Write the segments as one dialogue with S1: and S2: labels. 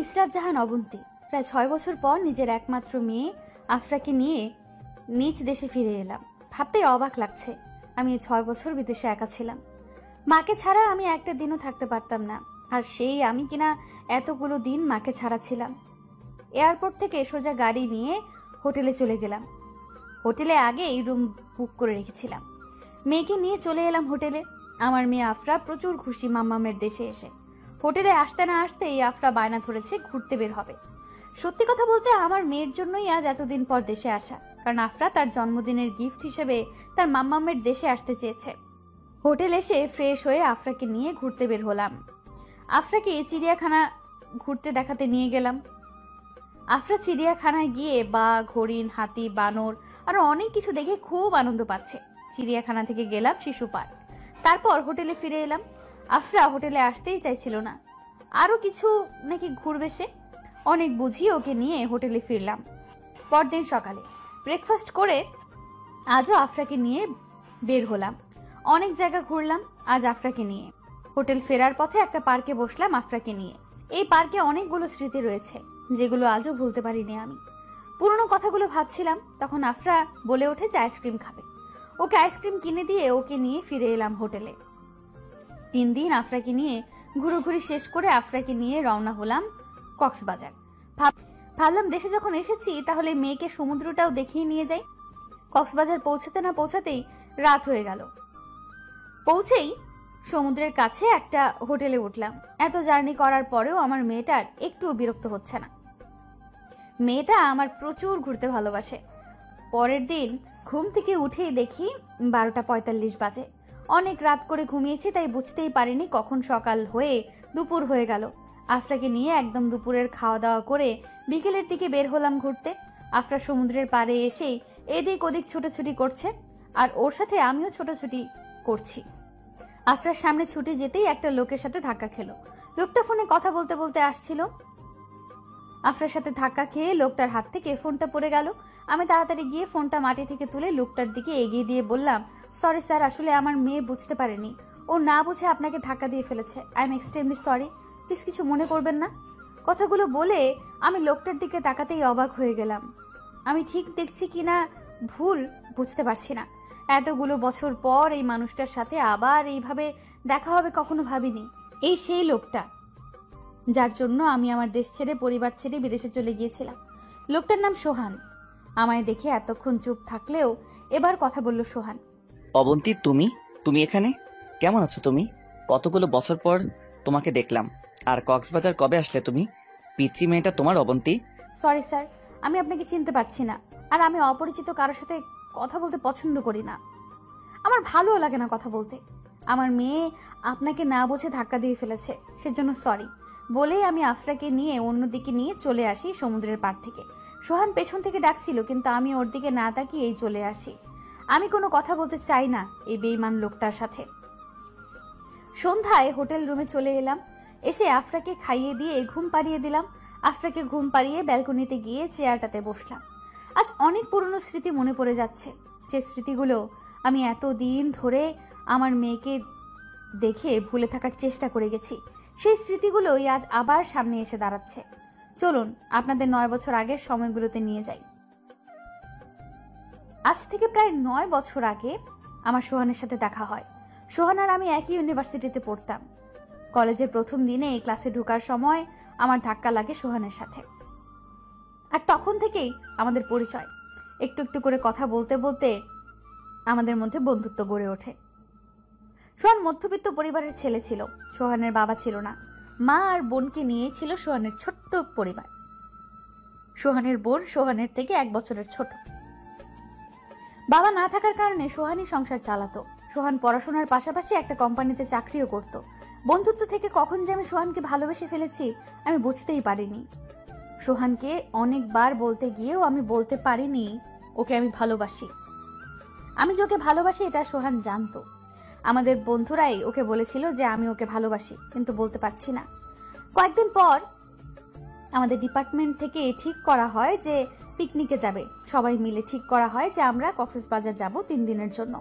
S1: ইসরাত জাহান অবন্তী। প্রায় 6 বছর পর নিজের একমাত্র মেয়ে আফরাকে নিয়ে নিজ দেশে ফিরে এলাম। ভাবতেই অবাক লাগছে, আমি 6 বছর বিদেশে একা ছিলাম। মাকে ছাড়া আমি একটা দিনও থাকতে পারতাম না, আর সেই আমি কিনা এতগুলো দিন মাকে ছাড়া ছিলাম। এয়ারপোর্ট থেকে সোজা গাড়ি নিয়ে হোটেলে চলে গেলাম। হোটেলে আগেই রুম বুক করে রেখেছিলাম। মেয়েকে নিয়ে চলে এলাম হোটেলে। আমার মেয়ে আফরা প্রচুর খুশি মাম্মামের দেশে এসে। হোটেলে আসতে না আসতেই আফরা বায়না ধরেছে ঘুরতে বের হবে। সত্যি কথা বলতে আমার মেয়ের জন্যই আজ এতদিন পর দেশে আসা, কারণ আফরা তার জন্মদিনের গিফট হিসেবে তার মাম্মামের দেশে আসতে চেয়েছে। হোটেল এসে ফ্রেশ হয়ে আফরাকে নিয়ে ঘুরতে বের হলাম। আফরাকে চিড়িয়াখানা ঘুরতে দেখাতে নিয়ে গেলাম। আফরা চিড়িয়াখানায় গিয়ে বাঘ, হরিণ, হাতি, বানর আরো অনেক কিছু দেখে খুব আনন্দ পাচ্ছে। চিড়িয়াখানা থেকে গেলাম শিশু পার্ক, তারপর হোটেলে ফিরে এলাম। আফরা হোটেলে আসতেই চাইছিল না, আরো কিছু নাকি ঘুরবে সে। অনেক বুঝিয়ে ওকে নিয়ে হোটেলে ফিরলাম। পরদিন সকালে ব্রেকফাস্ট করে আজও আফরাকে নিয়ে বের হলাম। অনেক জায়গা ঘুরলাম আজ আফরাকে নিয়ে। হোটেল ফেরার পথে একটা পার্কে বসলাম আফরাকে নিয়ে। এই পার্কে অনেকগুলো স্মৃতি রয়েছে যেগুলো আজও ভুলতে পারিনি আমি। পুরনো কথাগুলো ভাবছিলাম, তখন আফরা বলে ওঠে যে আইসক্রিম খাবে। ওকে আইসক্রিম কিনে দিয়ে ওকে নিয়ে ফিরে এলাম হোটেলে। 3 দিন আফরাকে নিয়ে ঘুরোঘুরি শেষ করে আফরাকে নিয়ে রওনা হলাম কক্সবাজার। ভাবলাম দেশে যখন এসেছি তাহলে মেয়েকে সমুদ্রটাও দেখিয়ে নিয়ে যাই। কক্সবাজার পৌঁছাতে না পৌঁছাতেই রাত হয়ে গেল। পৌঁছেই সমুদ্রের কাছে একটা হোটেলে উঠলাম। এত জার্নি করার পরেও আমার মেয়েটার একটু বিরক্ত হচ্ছে না। মেয়েটা আমার প্রচুর ঘুরতে ভালোবাসে। পরের দিন ঘুম থেকে উঠেই দেখি 12:45 বাজে। অনেক রাত করে ঘুমিয়েছি, তাই বুঝতেই পারিনি কখন সকাল হয়ে দুপুর হয়ে গেল। আফরাকে নিয়ে একদম দুপুরের খাওয়া দাওয়া করে বিকেলের দিকে বের হলাম ঘুরতে। আফরা সমুদ্রের পাড়ে এসেই এদিক ওদিক ছোটাছুটি করছে, আর ওর সাথে আমিও ছোটাছুটি করছি। আফরার সামনে ছুটে যেতেই একটা লোকের সাথে ধাক্কা খেলো। লোকটা ফোনে কথা বলতে বলতে আসছিল। আফরার সাথে ধাক্কা খেয়ে লোকটার হাত থেকে ফোনটা পড়ে গেল। আমি তাড়াতাড়ি গিয়ে ফোনটা মাটি থেকে তুলে লোকটার দিকে এগিয়ে দিয়ে বললাম, সরি স্যার, আসলে আমার মেয়ে বুঝতে পারেনি, ও না বুঝে আপনাকে ধাক্কা দিয়ে ফেলেছে। I am extremely sorry, please কিছু মনে করবেন না। কথাগুলো বলে আমি লোকটার দিকে তাকাতেই অবাক হয়ে গেলাম। আমি ঠিক দেখছি কিনা ভুল বুঝতে পারছি না। এতগুলো বছর পর এই মানুষটার সাথে আবার এইভাবে দেখা হবে কখনো ভাবিনি। এই সেই লোকটা যার জন্য আমি আমার দেশ ছেড়ে পরিবার ছেড়ে বিদেশে চলে গিয়েছিলাম। লোকটার নাম সোহান। আমায় দেখে এতক্ষণ চুপ থাকলেও এবার কথা বলল সোহান।
S2: অবন্তী, তুমি এখানে কেমন আছো? তুমি কতগুলো বছর পর তোমাকে দেখলাম। আর কক্সবাজার কবে আসলে তুমি? পিচ্চি মেয়েটা তোমার অবন্তী।
S1: সরি স্যার, আমি আপনাকে চিনতে পারছি না। আর আমি অপরিচিত কারোর সাথে কথা বলতে পছন্দ করি না। আমার ভালো লাগে না কথা বলতে। আমার মেয়ে আপনাকে না বুঝে ধাক্কা দিয়ে ফেলেছে, সেজন্য সরি বলেই আমি আফরাকে নিয়ে অন্যদিকে নিয়ে চলে আসি সমুদ্রের পাড় থেকে। সোহান পেছন থেকে ডাকছিল, কিন্তু আমি ওর দিকে না তাকিয়েই চলে আসি। আমি কোনো কথা বলতে চাই না এই বেঈমান লোকটার সাথে। সন্ধ্যায় হোটেল রুমে চলে এলাম। এসে আফরাকে খাইয়ে দিয়ে ঘুম পাড়িয়ে দিলাম। আফরাকে ঘুম পাড়িয়ে ব্যালকনিতে গিয়ে চেয়ারটাতে বসলাম। আজ অনেক পুরনো স্মৃতি মনে পড়ে যাচ্ছে, যে স্মৃতিগুলো আমি এতদিন ধরে আমার মেয়েকে দেখে ভুলে থাকার চেষ্টা করে গেছি। সেই স্মৃতিগুলোই আজ আবার সামনে এসে দাঁড়াচ্ছে। চলুন আপনাদের 9 বছর আগের সময়গুলোতে নিয়ে যাই। আজ থেকে প্রায় 9 বছর আগে আমার সোহানের সাথে দেখা হয়। সোহান আর আমি একই ইউনিভার্সিটিতে পড়তাম। কলেজের প্রথম দিনে এই ক্লাসে ঢোকার সময় আমার ধাক্কা লাগে সোহানের সাথে, আর তখন থেকেই আমাদের পরিচয়। একটু একটু করে কথা বলতে বলতে আমাদের মধ্যে বন্ধুত্ব গড়ে ওঠে। সোহান মধ্যবিত্ত পরিবারের ছেলে ছিল। সোহানের বাবা ছিল না, মা আর বোনকে নিয়ে ছিল সোহানের ছোট্ট পরিবার। সোহানের বোন সোহানের থেকে 1 বছরের ছোট। বাবা না থাকার কারণে সোহানই সংসার চালাতো। সোহান পড়াশোনার পাশাপাশি একটা কোম্পানিতে চাকরিও করত। বন্ধুত্ব থেকে কখন যে আমি সোহানকে ভালোবেসে ফেলেছি আমি বুঝতেই পারিনি। সোহানকে অনেকবার বলতে গিয়েও আমি বলতে পারিনি ওকে আমি ভালোবাসি। আমি যে ওকে ভালোবাসি এটা সোহান জানতো। আমাদের বন্ধুরাই ওকে বলেছিল যে আমি ওকে ভালোবাসি, কিন্তু বলতে পারছি না। কয়েকদিন পর আমাদের ডিপার্টমেন্ট থেকে ঠিক করা হয় যে পিকনিকে যাবে। সবাই মিলে ঠিক করা হয় যে আমরা কক্সবাজার যাব 3 দিনের জন্য।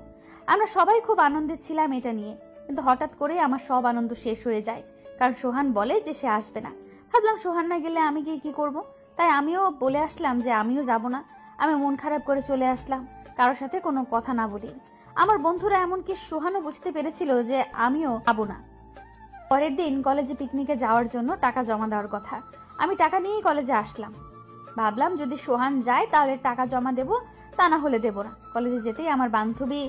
S1: আমরা সবাই খুব আনন্দিত ছিলাম এটা নিয়ে, কিন্তু হঠাৎ করে আমার সব আনন্দ শেষ হয়ে যায়, কারণ সোহান বলে যে সে আসবে না। ভাবলাম সোহান না গেলে আমি গিয়ে কি করব, তাই আমিও বলে আসলাম যে আমিও যাব না। আমি মন খারাপ করে চলে আসলাম, কারোর সাথে কোনো কথা না বলি। আমার বন্ধুরা এমনকি সোহানও বুঝতে পেরেছিল যে আমিও যাব না। পরের দিন কলেজে পিকনিকে যাওয়ার জন্য টাকা জমা দেওয়ার কথা। আমি টাকা নিয়েই কলেজে আসলাম। ভাবলাম যদি সোহান যায় তাহলে টাকা জমা দেব, তা না হলে দেব না। কলেজে যেতেই আমার বান্ধবী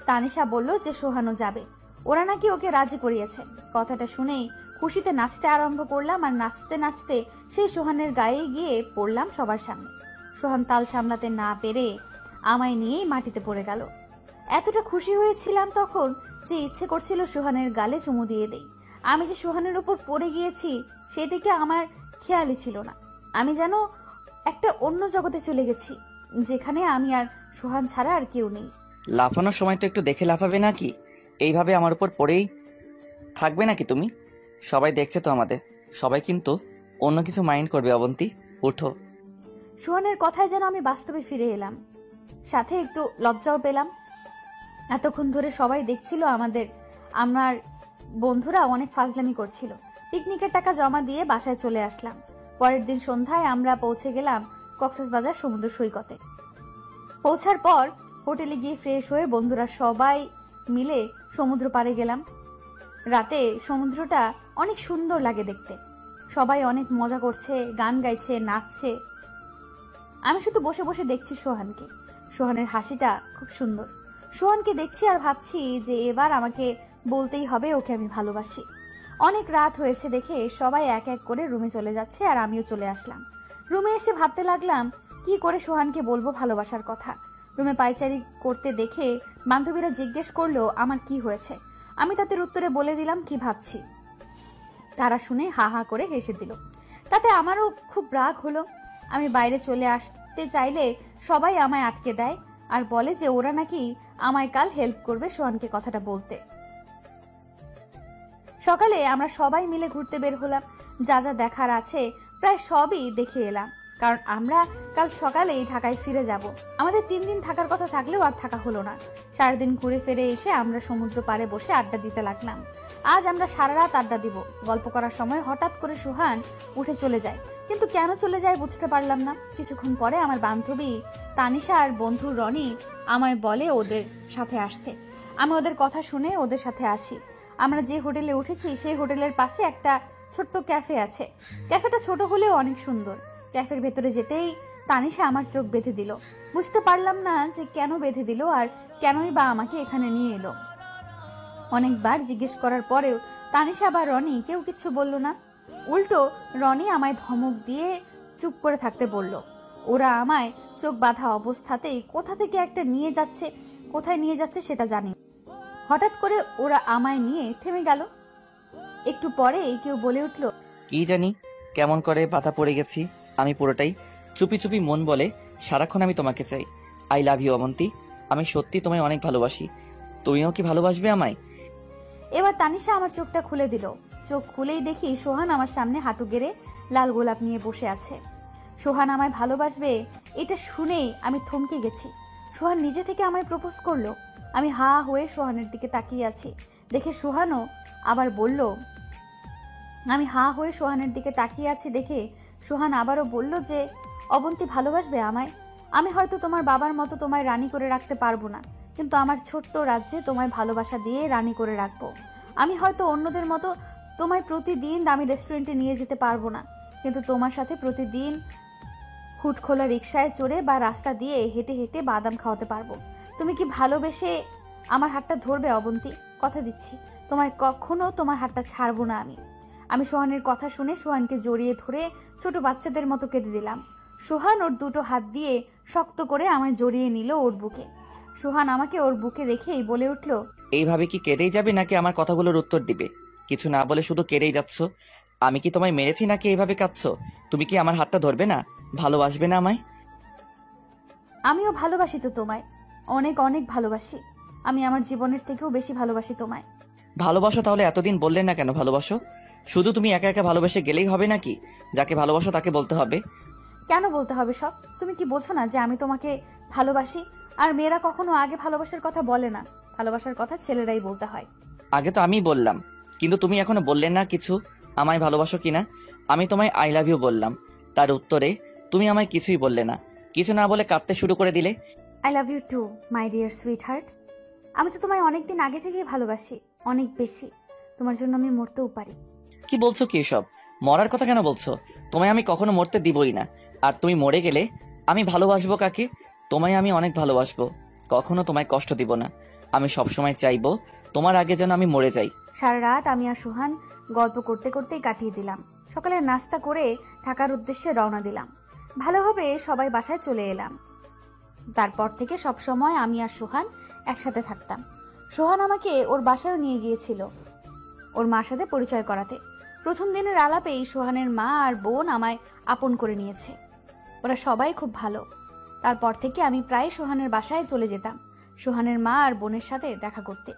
S1: তানিশা বলল যে সোহানও যাবে, ওরা নাকি ওকে রাজি করিয়েছে। কথাটা শুনেই খুশিতে নাচতে আরম্ভ করলাম, আর নাচতে নাচতে সেই সোহানের গায়ে গিয়ে পড়লাম সবার সামনে। সোহান তাল সামলাতে না পেরে আমায় নিয়েই মাটিতে পড়ে গেল। এতটা খুশি হয়েছিলাম তখন যে ইচ্ছে করছিল সোহানের গালে চুমু দিয়ে দেই। আমি যে সোহানের উপর পড়ে গিয়েছি সেদিকে আমার খেয়ালই ছিল না। আমি যেন একটা অন্য জগতে চলে গেছি, যেখানে আমি আর সোহান ছাড়া আর কেউ নেই।
S2: লাফানোর সময় তো একটু দেখে লাফাবে নাকি? এইভাবে আমার উপর পড়েই থাকবে নাকি তুমি? সবাই দেখছে তো আমাদের, সবাই কিন্তু অন্য কিছু মাইন্ড করবে। অবন্তী, উঠো।
S1: সোহানের কথায় যেন আমি বাস্তবে ফিরে এলাম, সাথে একটু লজ্জাও পেলাম। এতক্ষণ ধরে সবাই দেখছিল আমার বন্ধুরা অনেক ফাজলামি করছিল। পিকনিকের টাকা জমা দিয়ে বাসায় চলে আসলাম। পরের দিন সন্ধ্যায় আমরা পৌঁছে গেলাম কক্সবাজার সমুদ্র সৈকতে। পৌঁছার পর হোটেলে গিয়ে ফ্রেশ হয়ে বন্ধুরা সবাই মিলে সমুদ্র পাড়ে গেলাম। রাতে সমুদ্রটা অনেক সুন্দর লাগে দেখতে। সবাই অনেক মজা করছে, গান গাইছে, নাচছে। আমি শুধু বসে বসে দেখছি সোহানকে। সোহানের হাসিটা খুব সুন্দর। সোহানকে দেখছি আর ভাবছি যে এবার আমাকে বলতেই হবে ওকে আমি ভালোবাসি। অনেক রাত হয়েছে দেখে সবাই এক এক করে রুমে চলে যাচ্ছে, আর আমিও চলে আসলাম। রুমে এসে ভাবতে লাগলাম কি করে সোহানকে বলবো ভালোবাসার কথা। রুমে পায়চারি করতে দেখে বান্ধবীরা জিজ্ঞেস করলো আমার কি হয়েছে। আমি তাদের উত্তরে বলে দিলাম কি ভাবছি। তারা শুনে হা হা করে হেসে দিল। তাতে আমারও খুব রাগ হলো। আমি বাইরে চলে আসতে চাইলে সবাই আমায় আটকে দেয় আর বলে যে ওরা নাকি আমায় কাল হেল্প করবে সোহানকে কথাটা বলতে। সকালে আমরা সবাই মিলে ঘুরতে বের হলাম। যা যা দেখার আছে প্রায় সবই দেখে এলাম, কারণ আমরা কাল সকালেই ঢাকায় ফিরে যাব। আমাদের 3 দিন থাকার কথা থাকলেও আর থাকা হলো না। সারাদিন ঘুরে ফিরে এসে আমরা সমুদ্র পাড়ে বসে আড্ডা দিতে লাগলাম। আজ আমরা সারা রাত আড্ডা দিব। গল্প করার সময় হঠাৎ করে সোহান উঠে চলে যায়, কিন্তু কেন চলে যায় বুঝতে পারলাম না। কিছুক্ষণ পরে আমার বান্ধবী তানিশা আর বন্ধু রনি আমায় বলে ওদের সাথে আসতে। আমি ওদের কথা শুনে ওদের সাথে আসি। আমরা যে হোটেলে উঠেছি সেই হোটেলের পাশে একটা ছোট্ট ক্যাফে আছে। ক্যাফেটা ছোট হলেও অনেক সুন্দর। ক্যাফের ভেতরে যেতেই তানিশা আমার চোখ বেঁধে দিল। বুঝতে পারলাম না যে কেন বেঁধে দিল আর কেনই বা আমাকে এখানে নিয়ে এলো। অনেকবার জিজ্ঞেস করার পরেও তানিশা বা রনি কেউ কিছু বলল না। উল্টো রনি আমায় ধমক দিয়ে চুপ করে থাকতে বলল। ওরা আমায় চোখ বাঁধা অবস্থাতেই কোথা থেকে একটা নিয়ে যাচ্ছে, কোথায় নিয়ে যাচ্ছে সেটা জানি। হঠাৎ করে ওরা আমায় নিয়ে থেমে গেল। একটু পরে কেউ বলে উঠল,
S2: কি জানি কেমন করে বাধা পড়ে গেছি আমি পুরোটাই। চুপি চুপি মন বলে সারাক্ষণ আমি তোমাকে চাই। আই লাভ ইউ অবন্তী, আমি সত্যি তোমায় অনেক ভালোবাসি। তুমিও কি ভালোবাসবে আমায়?
S1: এবার তানিশা আমার চোখটা খুলে দিল। চোখ খুলেই দেখি সোহান আমার সামনে হাঁটু গেড়ে লাল গোলাপ নিয়ে বসে আছে। সোহান আমায় ভালোবাসবে এটা শুনেই আমি থমকে গেছি। সোহান নিজে থেকে আমায় প্রপোজ করলো। আমি হা হয়ে সোহানের দিকে তাকিয়ে আছি দেখে সোহানও আবার বলল, আমি হা হয়ে সোহানের দিকে তাকিয়ে আছি দেখে সোহান আবারও বলল যে অবন্তী ভালোবাসবে আমায়। আমি হয়তো তোমার বাবার মতো তোমায় রানী করে রাখতে পারবো না, কিন্তু আমার ছোট্ট রাজ্যে তোমায় ভালোবাসা দিয়ে রানী করে রাখবো। আমি হয়তো অন্যদের মতো তোমায় প্রতিদিন দামি রেস্টুরেন্টে নিয়ে যেতে পারবো না, কিন্তু তোমার সাথে প্রতিদিন হুট খোলা রিক্সায় চড়ে বা রাস্তা দিয়ে হেঁটে হেঁটে বাদাম খাওয়াতে পারবো। তুমি কি ভালোবেসে আমার হাতটা ধরবে অবন্তী? কথা দিচ্ছি তোমায় কখনো তোমার হাতটা ছাড়বো না আমি। আমি সোহানের কথা শুনে সোহানকে জড়িয়ে ধরে ছোট বাচ্চাদের মতো কেঁদে দিলাম। সোহান ওর দুটো হাত দিয়ে শক্ত করে আমায় জড়িয়ে নিল ওর বুকে। সোহান আমাকে ওর বুকে রেখেই বলে উঠল,
S2: এইভাবে কি কেঁদেই যাবে নাকি আমার কথাগুলোর উত্তর দিবে? কিছু না বলে শুধু কেঁদেই যাচ্ছ। আমি কি তোমায় মেরেছি নাকি এইভাবে কাঁদছো? তুমি কি আমার হাতটা ধরবে না? ভালোবাসবে না আমায়?
S1: আমিও ভালোবাসি তো তোমায়, অনেক অনেক ভালোবাসি। আমি আমার জীবনের থেকেও বেশি ভালোবাসি তোমায়।
S2: ভালোবাসো তাহলে এতদিন বললে না কেন ভালোবাসো? শুধু তুমি একা একা ভালোবেসে গেলেই হবে নাকি? যাকে ভালোবাসো তাকে বলতে হবে।
S1: কেন বলতে হবে সব? তুমি কি বোঝো না যে আমি তোমাকে ভালোবাসি? আর মেয়েরা কখনো আগে ভালোবাসার কথা বলে না, ভালোবাসার কথা ছেলেরাই বলতে হয়।
S2: আগে তো আমিই বললাম, কিন্তু তুমি এখনো বললে না কিছু। আমায় ভালোবাসো কিনা। আমি তোমায় আই লাভ ইউ বললাম, তার উত্তরে তুমি আমায় কিছুই বললে না, কিছু না বলে কাঁদতে শুরু করে দিলে।
S1: I love you to my dear sweetheart. আমি তো তোমায় অনেকদিন আগে থেকেই ভালোবাসি, অনেক বেশি। তোমার জন্য আমি মরতেও পারি।
S2: কি বলছো কি এসব? মরার কথা কেন বলছো? তোমায় আমি কখনো মরতে দিবই না। আর তুমি মরে গেলে আমি ভালোবাসবো কাকে? তোমায় আমি অনেক ভালোবাসবো, কখনো তোমায় কষ্ট দিব না। আমি সবসময় চাইবো তোমার আগে যেন আমি মরে যাই।
S1: সারা রাত আমি আর সোহান গল্প করতে করতেই কাটিয়ে দিলাম। সকালে নাস্তা করে ঢাকার উদ্দেশ্যে রওনা দিলাম। ভালোভাবে সবাই বাসায় চলে এলাম। তারপর থেকে সব সময় আমি আর সোহান একসাথে থাকতাম। সোহান আমাকে ওর বাসায়ও নিয়ে গিয়েছিল ওর মার সাথে পরিচয় করাতে। প্রথম দিনের আলাপেই সোহানের মা আর বোন আমায় আপন করে নিয়েছে। ওরা সবাই খুব ভালো। তারপর থেকে আমি প্রায় সোহানের বাসায় চলে যেতাম সোহানের মা আর বোনের সাথে দেখা করতে।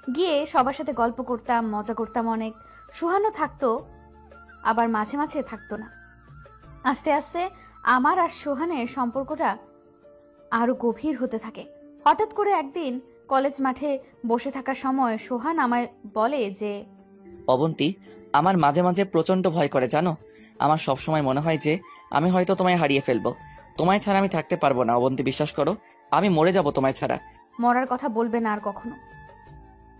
S1: গিয়ে সবার সাথে গল্প করতাম, মজা করতাম অনেক। সোহানও থাকতো, আবার মাঝে মাঝে থাকতো না। আস্তে আস্তে আমার আর সোহানের সম্পর্কটা আরো গভীর হতে থাকে। হঠাৎ করে একদিন কলেজ মাঠে বসে থাকার সময় সোহান আমায় বলে যে,
S2: অবন্তী, আমার মাঝে মাঝে প্রচন্ড ভয় করে জানো। আমার সব সময় মনে হয় যে আমি হয়তো তোমায় হারিয়ে ফেলবো। তোমায় ছাড়া আমি থাকতে পারবো না অবন্তী, বিশ্বাস করো, আমি মরে যাব তোমায় ছাড়া।
S1: মরার কথা বলবে না আর কখনো।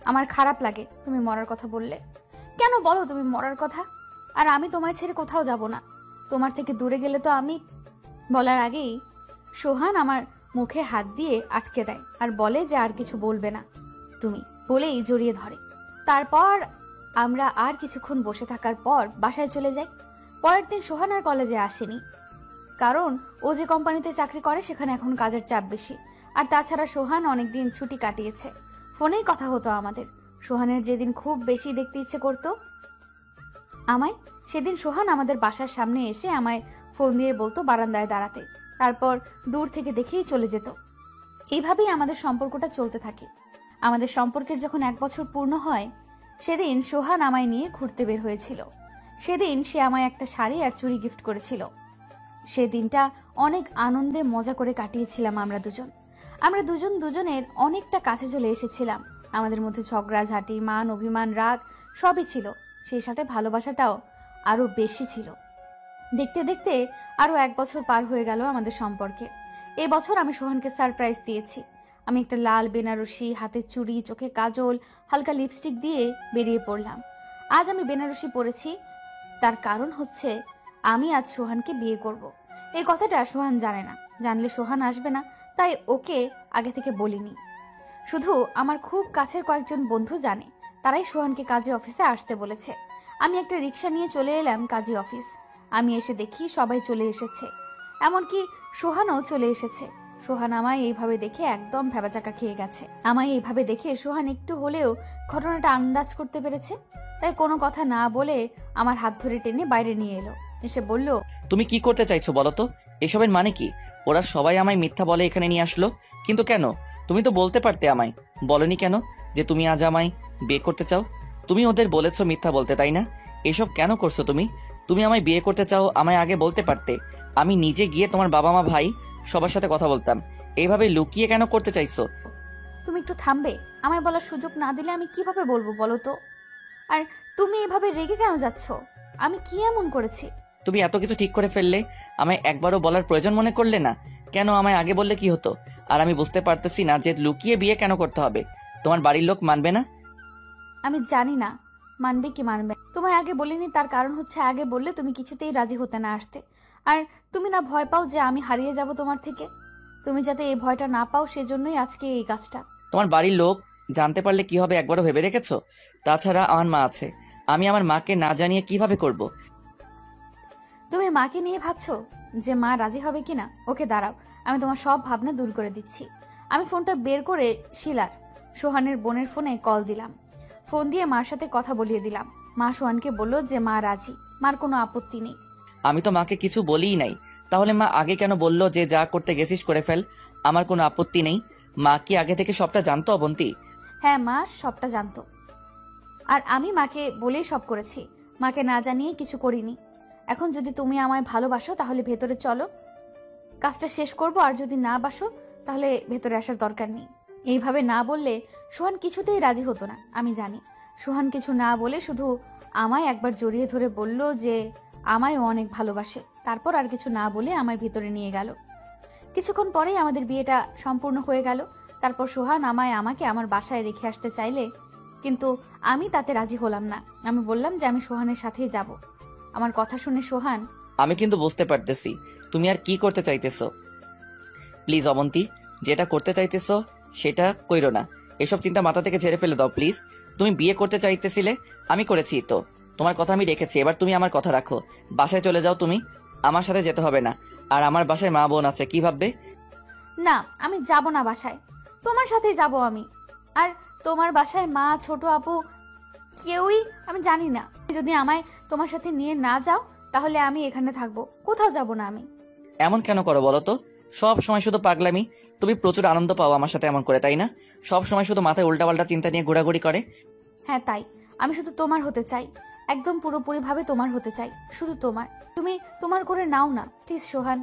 S1: আমার খারাপ লাগে তুমি মরার কথা বললে। কেন বলো তুমি মরার কথা? আর আমি তোমায় ছেড়ে কোথাও যাব না। তোমার থেকে দূরে গেলে তো আমি। বলার আগেই সোহান আমার মুখে হাত দিয়ে আটকে দেয় আর বলে যে আর কিছু বলবে না তুমি, বলেই জড়িয়ে ধরে। তারপর আমরা আর কিছুক্ষণ বসে থাকার পর বাসায় চলে যাই। পরের দিন সোহান আর কলেজে আসেনি, কারণ ও যে কোম্পানিতে চাকরি করে সেখানে এখন কাজের চাপ বেশি। আর তাছাড়া সোহান অনেকদিন ছুটি কাটিয়েছে। ফোনেই কথা হতো আমাদের। সোহানের যেদিন খুব বেশি দেখতে ইচ্ছে করতো আমায়, সেদিন সোহান আমাদের বাসার সামনে এসে আমায় ফোন দিয়ে বলতো বারান্দায় দাঁড়াতে, তারপর দূর থেকে দেখেই চলে যেত। এইভাবেই আমাদের সম্পর্কটা চলতে থাকে। আমাদের সম্পর্কের যখন 1 বছর পূর্ণ হয়, সেদিন সোহান আমায় নিয়ে ঘুরতে বের হয়েছিল। সেদিন সে আমায় একটা শাড়ি আর চুড়ি গিফট করেছিল। সেদিনটা অনেক আনন্দে মজা করে কাটিয়েছিলাম আমরা দুজন দুজনের অনেকটা কাছে চলে এসেছিলাম। আমাদের মধ্যে ঝগড়াঝাঁটি, মান অভিমান, রাগ সবই ছিল। সেই সাথে ভালোবাসাটাও আরো বেশি ছিল। দেখতে দেখতে আরো 1 বছর পার হয়ে গেল আমাদের সম্পর্কে। এবছর আমি সোহানকে সারপ্রাইজ দিয়েছি। আমি একটা লাল বেনারসি, হাতে চুড়ি, চোখে কাজল, হালকা লিপস্টিক দিয়ে বেরিয়ে পড়লাম। আজ আমি বেনারসি পরেছি, তার কারণ হচ্ছে আমি আজ সোহানকে বিয়ে করব। এই কথাটা সোহান জানে না, জানলে সোহান আসবে না, তাই ওকে আগে থেকে বলিনি। শুধু আমার খুব কাছের কয়েকজন বন্ধু জানে, তারাই সোহানকে কাজী অফিসে আসতে বলেছে। আমি একটা রিক্সা নিয়ে চলে এলাম কাজী অফিস। আমি এসে দেখি সবাই চলে এসেছে, এমনকি সোহানও চলে এসেছে। সোহান আমায় এইভাবে দেখে একদম ভেবাচাকা খেয়ে গেছে। আমায় এইভাবে দেখে সোহান একটু হলেও ঘটনাটা আন্দাজ করতে পেরেছে, তাই কোনো কথা না বলে আমার হাত ধরে টেনে বাইরে নিয়ে এলো। এসে বলল,
S2: তুমি কি করতে চাইছো বলো তো? এসবের মানে কি? ওরা সবাই আমায় মিথ্যা বলে এখানে নিয়ে আসলো, কিন্তু কেন? তুমি তো বলতে পারতে আমায়। বলনি কেন যে তুমি আজ আমায় বিয়ে করতে চাও? তুমি ওদের বলেছো মিথ্যা বলতে, তাই না? এসব কেন করছো তুমি? তুমি আমায় বিয়ে করতে চাও, আমায় আগে বলতে পারতে। আমি নিজে গিয়ে তোমার বাবা মা ভাই সবার সাথে কথা বলতাম। এইভাবে লুকিয়ে কেন করতে চাইছো?
S1: তুমি একটু থামবে? আমায় বলার সুযোগ না দিলে আমি কিভাবে বলবো বলো তো? আর তুমি এভাবে রেগে কেন যাচ্ছ? আমি কি এমন করেছি?
S2: তুমি এত কিছু ঠিক করে ফেললে, আমায় একবারও বলার প্রয়োজন মনে করলে না? কেন আমায় আগে বললে কি হতো? আর আমি বুঝতে পারতেছি না যে লুকিয়ে বিয়ে কেন করতে হবে। তোমার বাড়ির লোক মানবে না?
S1: আমি জানি না মানবে কি মানবে। তোমায় আগে বলিনি, তার কারণ হচ্ছে আগে বললে তুমি কিছুতেই রাজি হতে না আসতে। আর তুমি না ভয় পাও যে আমি হারিয়ে যাব তোমার থেকে? তুমি যাতে এই ভয়টা না পাও সেজন্যই আজকে এই কাজটা।
S2: তোমার বাড়ির লোক জানতে পারলে কি হবে একবারও ভেবে দেখেছো? তাছাড়া আমার মা আছে, আমি আমার মাকে না জানিয়ে কিভাবে করব?
S1: তুমি মাকে নিয়ে ভাবছো যে মা রাজি হবে কিনা? ওকে দাঁড়াও, আমি তোমার সব ভাবনা দূর করে দিচ্ছি। আমি ফোনটা বের করে শিলার, সোহানের বোনের ফোনে কল দিলাম। ফোন দিয়ে মার সাথে কথা বলিয়ে দিলাম। মা সোহানকে বলল যে মা রাজি, মার কোনো আপত্তি নেই।
S2: আমি তো মাকে কিছু বলিই নাই, তাহলে মা আগে কেন বললো যে যা করতে গেছিস করে ফেল, আমার কোনো আপত্তি নেই? মা কি আগে থেকে সবটা জানতো অবন্তী?
S1: হ্যাঁ, মা সবটা জানতো, আর আমি মাকে বলেই সব করেছি। মাকে না জানিয়ে কিছু করিনি। এখন যদি তুমি আমায় ভালোবাসো তাহলে ভেতরে চলো, কাজটা শেষ করব। আর যদি না বাসো তাহলে ভেতরে আসার দরকার নেই। এইভাবে না বললে সোহান কিছুতেই রাজি হতো না। আমি জানি সোহান কিছু না বলে শুধু আমায় একবার জড়িয়ে ধরে বলল যে আমায় ও অনেক ভালোবাসে। তারপর আর কিছু না বলে আমায় ভিতরে নিয়ে গেল। কিছুক্ষণ পরেই আমাদের বিয়েটা সম্পূর্ণ হয়ে গেল। তারপর সোহান আমাকে আমার বাসায় রেখে আসতে চাইলে, কিন্তু আমি তাতে রাজি হলাম না। আমি বললাম যে আমি সোহানের সাথেই যাব। আমার কথা শুনে সোহান,
S2: আমি কিন্তু বুঝতে পারতেছি তুমি আর কি করতে চাইতেছো। প্লিজ অবন্তী, যেটা করতে চাইতেছো সেটা কইরো না। এসব চিন্তা মাথা থেকে ঝেড়ে ফেলে দাও প্লিজ। তুমি বিয়ে করতে চাইতেছিলে, আমি করেছি তো। তোমার কথা আমি রেখেছি, এবার তুমি আমার কথা রাখো। বাসায় চলে যাও তুমি, আমার সাথে যেতে হবে না। আর আমার বাসায় মা বোন আছে, কি ভাববে?
S1: না আমি যাব না বাসায়, তোমার সাথেই যাব আমি। আর তোমার বাসায় মা, ছোট আপু কেউই আমি জানি না। যদি আমায় তোমার সাথে নিয়ে না যাও তাহলে আমি এখানে থাকবো, কোথাও যাব না আমি।
S2: এমন কেন করো বলো তো? সব সময় শুধু পাগলামি। তুমি প্রচুর আনন্দ পাও আমার সাথে এমন করে, তাই না? সব সময় শুধু মাথায় উল্টাপাল্টা চিন্তা নিয়ে ঘোরাঘুরি করে।
S1: হ্যাঁ তাই, আমি শুধু তোমার হতে চাই, একদম পুরোপুরি ভাবে তোমার হতে চাই, শুধু তোমার। তুমি তোমার করে নাও না প্লিজ সোহান।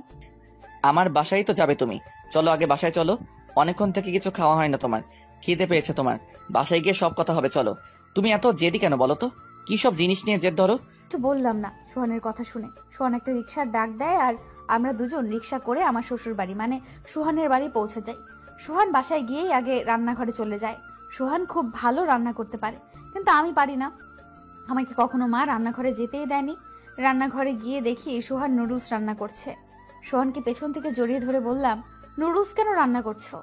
S2: আমার বাসায় তো যাবে তুমি, চলো আগে বাসায় চলো। অনেকক্ষণ থেকে কিছু খাওয়া হয় না তোমার, খিদে পেয়েছে তোমার। বাসায় গিয়ে সব কথা হবে, চলো। তুমি এত জেদি কেন বলো তো? কি সব জিনিস নিয়ে জেদ ধরো?
S1: কিছু বললাম না সোহানের কথা শুনে। সোহান একটা রিক্সার ডাক দেয় আর আমরা দুজন রিক্সা করে আমার শ্বশুর বাড়ি মানে সোহানের বাড়ি পৌঁছে যাই। সোহান বাসায় গিয়েই আগে রান্নাঘরে চলে যায়। সোহান খুব ভালো রান্না করতে পারে, কিন্তু আমি পারি না। আমাকে কখনো মা রান্নাঘরে যেতেই দেয়নি। রান্নাঘরে গিয়ে দেখি সোহান নুডলস রান্না করছে। সোহানকে পেছন থেকে জড়িয়ে ধরে বললাম, নুডলস কেন রান্না করছো?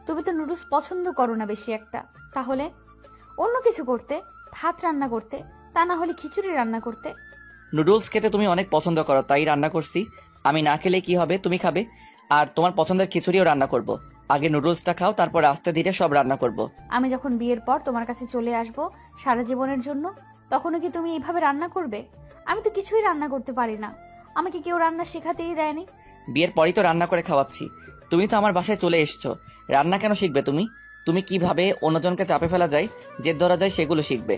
S1: তুমি তো নুডলস পছন্দ করো না বেশি একটা, তাহলে অন্য কিছু করতে, ভাত রান্না করতে, তা না হলে খিচুড়ি রান্না করতে।
S2: নুডলস খেতে তুমি অনেক পছন্দ করো, তাই রান্না করছি। আমি না খেলে কি হবে, তুমি খাবে। আর তোমার পছন্দের খিচুড়িও রান্না করব। আগে নুডলসটা খাও, তারপর আস্তে ধীরে সব রান্না করব।
S1: আমি যখন বিয়ের পর তোমার কাছে চলে আসব সারা জীবনের জন্য, তখনও কি তুমি এইভাবে রান্না করবে? আমি তো কিছুই রান্না করতে পারি না, আমাকে কেউ রান্না শেখাতেই দেয়নি।
S2: বিয়ের পরই তো রান্না করে খাওয়াচ্ছি। তুমি তো আমার বাসায় চলে এসছো, রান্না কেন শিখবে তুমি? তুমি কিভাবে অন্যজনকে চাপে ফেলা যায়, জেদ ধরা যায়, সেগুলো শিখবে।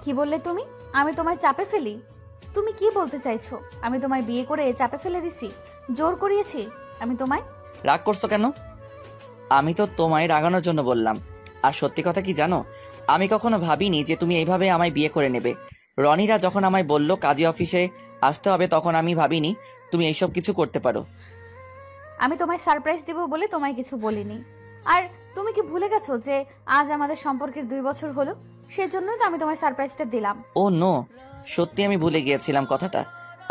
S1: কি বললে তুমি? আমি তোমায় চাপে ফেলি? তুমি কি বলতে চাইছো? আমি তোমায় বিয়ে করে চাপে ফেলে দিছি, জোর করিয়েছি আমি তোমায়?
S2: রাগ করছো কেন? আমি তো তোমায় রাগানোর জন্য বললাম। আর সত্যি কথা কি জানো, আমি কখনো ভাবিনি যে তুমি এইভাবে আমায় বিয়ে করে নেবে। রনিরা যখন আমায় বলল কাজী অফিসে আসতে হবে, তখন আমি ভাবিনি তুমি এইসব কিছু করতে পারো।
S1: আমি তোমায় সারপ্রাইজ দেব বলে তোমায় কিছু বলিনি। আর তুমি কি ভুলে গেছো যে আজ আমাদের সম্পর্কের 2 বছর হলো? সেজন্যই তো আমি তোমায় সারপ্রাইজটা দিলাম।
S2: ও নো, সত্যি আমি ভুলে গিয়েছিলাম কথাটা।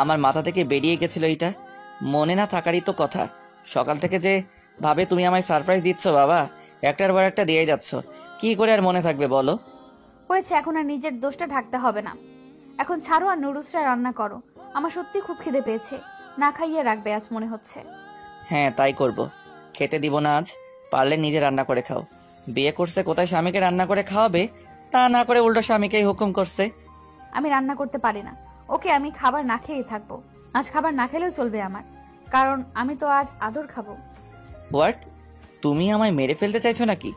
S2: আমার মাথা থেকে বেরিয়ে গেছিল এইটা। মনে না থাকারই তো কথা। সকাল থেকে যে ভাবে তুমি আমায় সারপ্রাইজ দিচ্ছ বাবা, একটার পর একটা দিয়ে যাচ্ছ। কি করে আর মনে থাকবে বলো?
S1: হয়েছে, এখন আর নিজের দোষটা ঢাকতে হবে না। এখন ছাড়ো আর নুডলসটা রান্না করো। আমার সত্যি খুব খিদে পেয়েছে, না খাইয়ে রাখবে আজ মনে হচ্ছে।
S2: হ্যাঁ তাই করব। খেতে দিব না আজ, পারলে নিজে রান্না করে খাও। বিয়ে করছে কোথায় স্বামীকে রান্না করে খাওয়াবে, তা না করে উল্টো স্বামীকেই হুকুম করছে।
S1: আমি রান্না করতে পারি না। ওকে, আমি খাবার না খেয়েই থাকবো। আজ খাবার না খেলেও চলবে আমার, কারণ আমি তো আজ আদর খাবো।
S2: হোয়াট? তুমি আমায় মেরে ফেলতে চাইছো নাকি?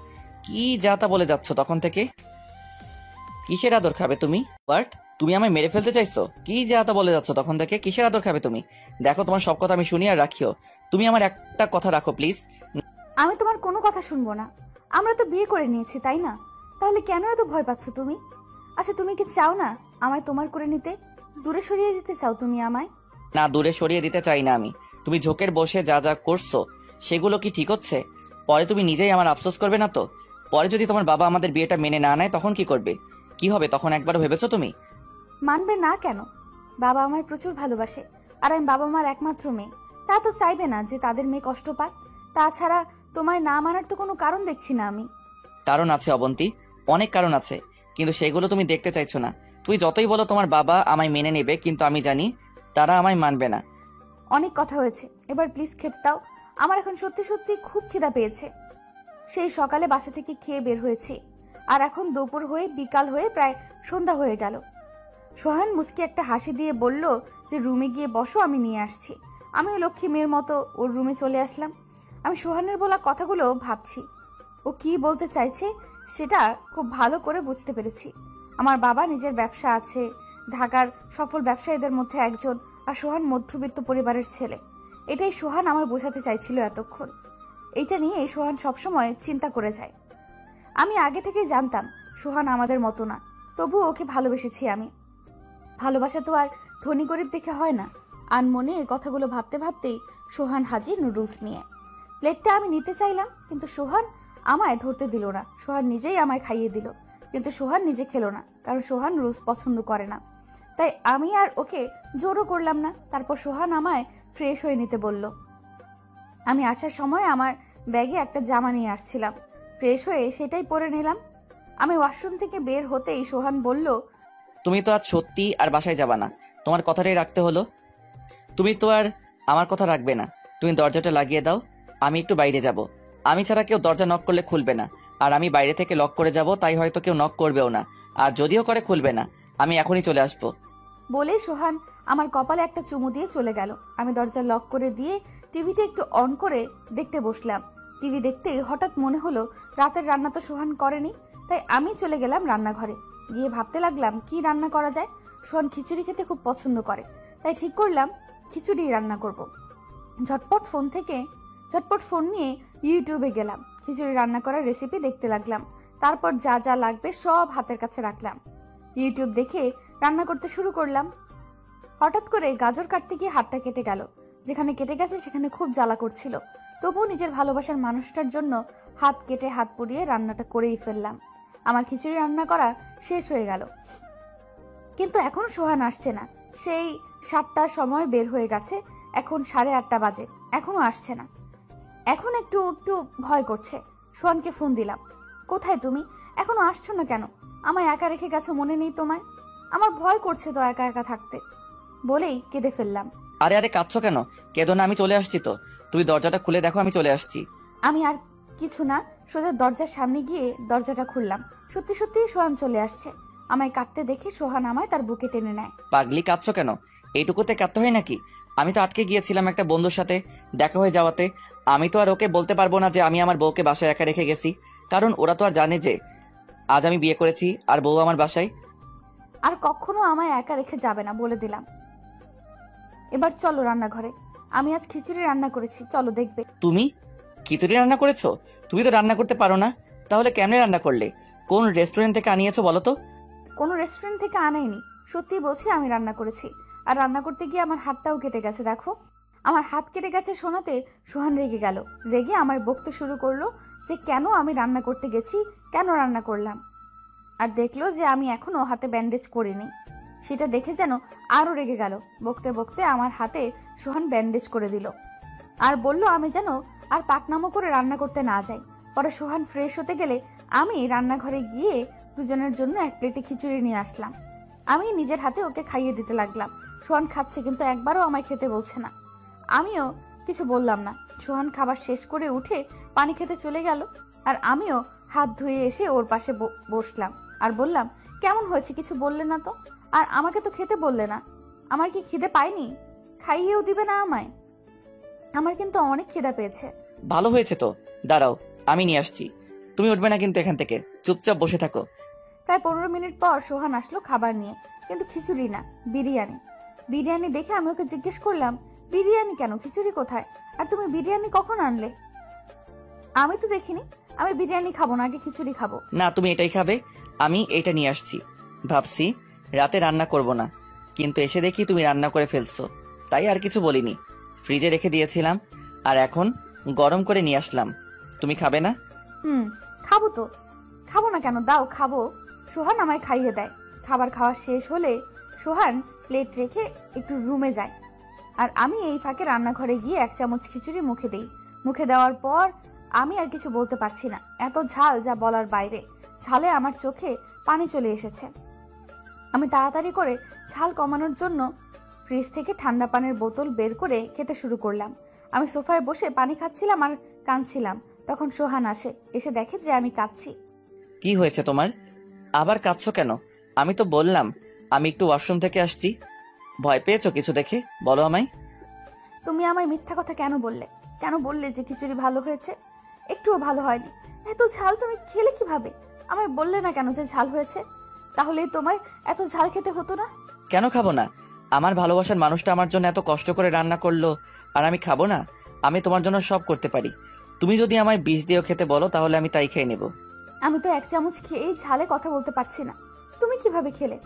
S2: কি যাতা বলে যাচ্ছ তখন থেকে? কিসের আদর খাবে তুমি? হোয়াট? তুমি আমায় মেরে ফেলতে চাইছো? কি যাতা বলে যাচ্ছ তখন থেকে? কিসের আদর খাবে তুমি? দেখো তোমার সব কথা আমি শুনি আর রাখিও। তুমি আমার একটা কথা রাখো প্লিজ।
S1: আমি তোমার কোনো কথা শুনবো না। আমরা তো বিয়ে করে নিয়েছি, তাই না? তাহলে কেন এত ভয় পাচ্ছ তুমি? আচ্ছা, তুমি কি চাও না আমায় তোমার করে নিতে? দূরে সরিয়ে দিতে চাও তুমি আমায়?
S2: না, দূরে সরিয়ে দিতে চাই না আমি। তুমি ঝোঁকের বসে যা যা করছো সেগুলো কি ঠিক হচ্ছে? পরে তুমি নিজেই আমার আফসোস করবে না তো? পরে যদি তোমার বাবা আমাদের বিয়েটা মেনে না নেয় তখন কি করবে? কি হবে তখন একবার ভেবেছো তুমি?
S1: মানবে না কেন? বাবা আমায় প্রচুর ভালোবাসে, আর আমি বাবা মার একমাত্র মেয়ে। তা তো চাইবে না যে তাদের মেয়ে কষ্ট পাক। তাছাড়া তোমায় না মানার তো কোনো কারণ দেখছি না আমি।
S2: কারণ আছে অবন্তী, অনেক কারণ আছে, কিন্তু সেগুলো তুমি দেখতে চাইছো না। তুই যতই বলো তোমার বাবা আমায় মেনে নেবে, কিন্তু আমি জানি তারা আমায় মানবে না।
S1: অনেক কথা হয়েছে, এবার প্লিজ খেতে দাও। আমার এখন সত্যি সত্যি খুব খিদা পেয়েছে। সেই সকালে বাসা থেকে খেয়ে বের হয়েছি, আর এখন দুপুর হয়ে বিকাল হয়ে প্রায় সন্ধ্যা হয়ে গেল। সোহান মুচকি একটা হাসি দিয়ে বলল যে রুমে গিয়ে বসো, আমি নিয়ে আসছি। আমি লক্ষ্মী মেয়ের মতো ওর রুমে চলে আসলাম। আমি সোহানের বলা কথাগুলো ভাবছি। ও কি বলতে চাইছে সেটা খুব ভালো করে বুঝতে পেরেছি। আমার বাবা নিজের ব্যবসা আছে, ঢাকার সফল ব্যবসায়ীদের মধ্যে একজন, আর সোহান মধ্যবিত্ত পরিবারের ছেলে। এটাই সোহান আমায় বোঝাতে চাইছিল এতক্ষণ। এইটা নিয়ে সোহান সবসময় চিন্তা করে যায়। আমি আগে থেকেই জানতাম সোহান আমাদের মতো না। তবুও ওকে ভালোবেসেছি আমি। ভালোবাসা তো আর ধনী গরিব দেখে হয় না। আনমনে এই কথাগুলো ভাবতে ভাবতেই সোহান হাজির নুডলস নিয়ে। প্লেটটা আমি নিতে চাইলাম, কিন্তু সোহান আমায় ধরতে দিল না। সোহান নিজেই আমায় খাইয়ে দিল, কিন্তু সোহান নিজে খেলো না, কারণ সোহান নুডলস পছন্দ করে না। তাই আমি আর ওকে জোরও করলাম না। তারপর সোহান আমায় ফ্রেশ হয়ে নিতে বলল। আমি আসার সময় আমার ব্যাগে একটা জামা নিয়ে আসছিলাম, ফ্রেশ হয়ে সেটাই পরে নিলাম। আমি ওয়াশরুম থেকে বের হতেই সোহান বলল,
S2: তুমি তো আজ সত্যি আর বাসায় যাবা না, তোমার কথাটাই রাখতে হলো। তুমি তো আর আমার কথা রাখবে না। তুমি দরজাটা লাগিয়ে দাও, আমি একটু বাইরে যাব। আমি ছাড়া কেউ দরজা নক করলে খুলবে না, আর আমি বাইরে থেকে লক করে যাব, তাই হয়তো কেউ নক করবেও না, আর যদিও করে খুলবে না। আমি এখনই চলে আসবো।
S1: বলেই সোহান আমার কপালে একটা চুমু দিয়ে চলে গেল। আমি দরজা লক করে দিয়ে টিভিটা একটু অন করে দেখতে বসলাম। টিভি দেখতেই হঠাৎ মনে হলো রাতের রান্না তো সোহান করেনি, তাই আমি চলে গেলাম রান্নাঘরে। গিয়ে ভাবতে লাগলাম কি রান্না করা যায়। সোহান খিচুড়ি খেতে খুব পছন্দ করে, তাই ঠিক করলাম খিচুড়ি রান্না করব। ঝটপট ফোন নিয়ে ইউটিউবে গেলাম, খিচুড়ি রান্না করার রেসিপি দেখতে লাগলাম। তারপর যা যা লাগবে সব হাতের কাছে রাখলাম, ইউটিউব দেখে রান্না করতে শুরু করলাম। হঠাৎ করে গাজর কাটতে গিয়ে হাতটা কেটে গেল। যেখানে কেটে গেছে সেখানে খুব জ্বালা করছিল, তবুও নিজের ভালোবাসার মানুষটার জন্য হাত কেটে হাত পুড়িয়ে রান্নাটা করেই ফেললাম। আমার খিচুড়ি রান্না করা শেষ হয়ে গেল, কিন্তু এখনো সোহান আসছে না। সেই 7টার সময় বের হয়ে গেছে, এখন 8:30 বাজে, এখনো আসছে না। এখন একটু একটু ভয় করছে। সোহানকে ফোন দিলাম, কোথায় তুমি? এখনো আসছো না কেন? আমায় একা রেখে গেছো, মনে নেই তোমায়? আমার ভয় করছে তো একা একা থাকতে, বলেই কেঁদে ফেললাম।
S2: আরে আরে কাঁদছো কেন? কেঁদো না, আমি চলে আসছি তো। তুমি দরজাটা খুলে দেখো, আমি চলে আসছি।
S1: আমি আর কিছু না, সোজা দরজার সামনে গিয়ে দরজাটা খুললাম। সত্যি সত্যি সোহান চলে আসছে। আমায় কাঁদতে দেখে সোহান আমায় তার বুকে টেনে নেয়।
S2: পাগলি, কাঁদছো কেন? এইটুকুতে কাঁদতে হয় নাকি? আমি তো আটকে গিয়েছিলাম একটা বন্ধুর সাথে দেখা হয়ে যাওয়াতে। আমি তো আর ওকে বলতে পারবো না যে আমি আমার বউকে বাসায় একা রেখে গেছি, কারণ ওরা তো আর জানে যে আজ আমি বিয়ে করেছি আর বউ আমার বাসায়।
S1: আর কখনো আমায় একা রেখে যাবে না, বলে দিলাম। এবার চলো রান্নাঘরে, আমি আজ খিচুড়ি রান্না করেছি, চলো দেখবে।
S2: তুমি খিচুড়ি রান্না করেছো? তুমি তো রান্না করতে পারো না, তাহলে কেমনে রান্না করলে? কোন রেস্টুরেন্ট থেকে আনিয়েছো বলো তো?
S1: কোনো রেস্টুরেন্ট থেকে আনাইনি, সত্যি বলছি আমি রান্না করেছি। আর রান্না করতে গিয়ে আমার হাতটাও কেটে গেছে, দেখো। আমার হাত কেটে গেছে শোনাতে সোহান রেগে গেল। রেগে আমায় বকতে শুরু করলো যে কেন আমি রান্না করতে গেছি, কেন রান্না করলাম। আর দেখলো যে আমি এখনো হাতে ব্যান্ডেজ করিনি, সেটা দেখে যেন আরো রেগে গেল। বকতে বকতে আমার হাতে সোহান ব্যান্ডেজ করে দিল, আর বলল আমি যেন আর পাকনামো করে রান্না করতে না যাই। পরে সোহান ফ্রেশ হতে গেলে আমি রান্নাঘরে গিয়ে দুজনের জন্য এক প্লেটে খিচুড়ি নিয়ে আসলাম। আমি নিজের হাতে ওকে খাইয়ে দিতে লাগলাম। সোহান খাচ্ছে, কিন্তু একবারও আমায় খেতে বলছে না। আমিও কিছু বললাম না। সোহান খাবার শেষ করে উঠে পানি খেতে চলে গেল, আর আমিও হাত ধুয়ে এসে ওর পাশে বসলাম আর বললাম, কেমন হয়েছে? কিছু বললে না তো, আর আমাকে তো খেতে বললে না। আমার কি খিদে পাইনি? খাইয়েও দিবে না আমায়? আমার কিন্তু অনেক খিদা পেয়েছে।
S2: ভালো হয়েছে তো, দাঁড়াও আমি নিয়ে আসছি। তুমি উঠবে না কিন্তু এখান থেকে, চুপচাপ বসে থাকো।
S1: প্রায় 15 মিনিট পর সোহান আসলো খাবার নিয়ে, কিন্তু খিচুড়ি না, বিরিয়ানি। বিরিয়ানি দেখে আমি ওকে জিজ্ঞেস করলাম, বিরিয়ানি কেন, খিচুড়ি কোথায়? আর তুমি বিরিয়ানি কখন আনলে? আমি তো দেখিনি। আমি বিরিয়ানি খাবো না, আগে খিচুড়ি খাবো।
S2: না, তুমি এটাই খাবে। আমি এইটা নিয়ে আসছি। ভাবছি রাতে রান্না করব না, কিন্তু এসে দেখি তুমি রান্না করে ফেলছো, তাই আর কিছু বলিনি। ফ্রিজে রেখে দিয়েছিলাম, আর এখন গরম করে নিয়ে আসলাম। তুমি খাবে না?
S1: খাবো তো, খাবো না কেন, দাও খাবো। সোহান আমায় খাইয়ে দেয়। খাবার খাওয়া শেষ হলে সোহান প্লেট রেখে একটু রুমে যায়, আর আমি এই ফাঁকে রান্নাঘরে গিয়ে 1 চামচ খিচুড়ি মুখে দেই। মুখে দেওয়ার পর আমি আর কিছু বলতে পারছি না, এত ঝাল যা বলার বাইরে। ঝালে আমার চোখে পানি চলে এসেছে। আমি তাড়াতাড়ি করে ঝাল কমানোর জন্য ফ্রিজ থেকে ঠান্ডা পানির বোতল বের করে খেতে শুরু করলাম। আমি সোফায় বসে পানি খাচ্ছিলাম আর কাঁদছিলাম। তখন সোহান আসে, এসে দেখে যে আমি কাঁদছি।
S2: কি হয়েছে তোমার? আবার কাঁদছো কেন? আমি তো বললাম আমি একটু ওয়াশরুম থেকে আসছি। ভয় পেয়েছো কিছু দেখে? বলো আমায়।
S1: তুমি আমায় মিথ্যা কথা কেন বললে? কেন বললে যে খিচুড়ি ভালো হয়েছে? একটুও ভালো হয়নি। এত ঝাল তুমি খেলে কিভাবে? আমায় বললে না কেন যে ঝাল হয়েছে? তাহলে তোমায় এত ঝাল খেতে হতো না।
S2: কেন খাবো না? আমার ভালোবাসার মানুষটা আমার জন্য এত কষ্ট করে রান্না করলো, আর আমি খাবো না? আমি তোমার জন্য সব করতে পারি। তুমি যদি আমায় বিষ দিয়েও খেতে বলো, তাহলে আমি তাই খেয়ে নেব।
S1: আমি তো 1 চামচ খেয়েই ঝালে কথা বলতে পারছি না। তুমি কিভাবে খেলে?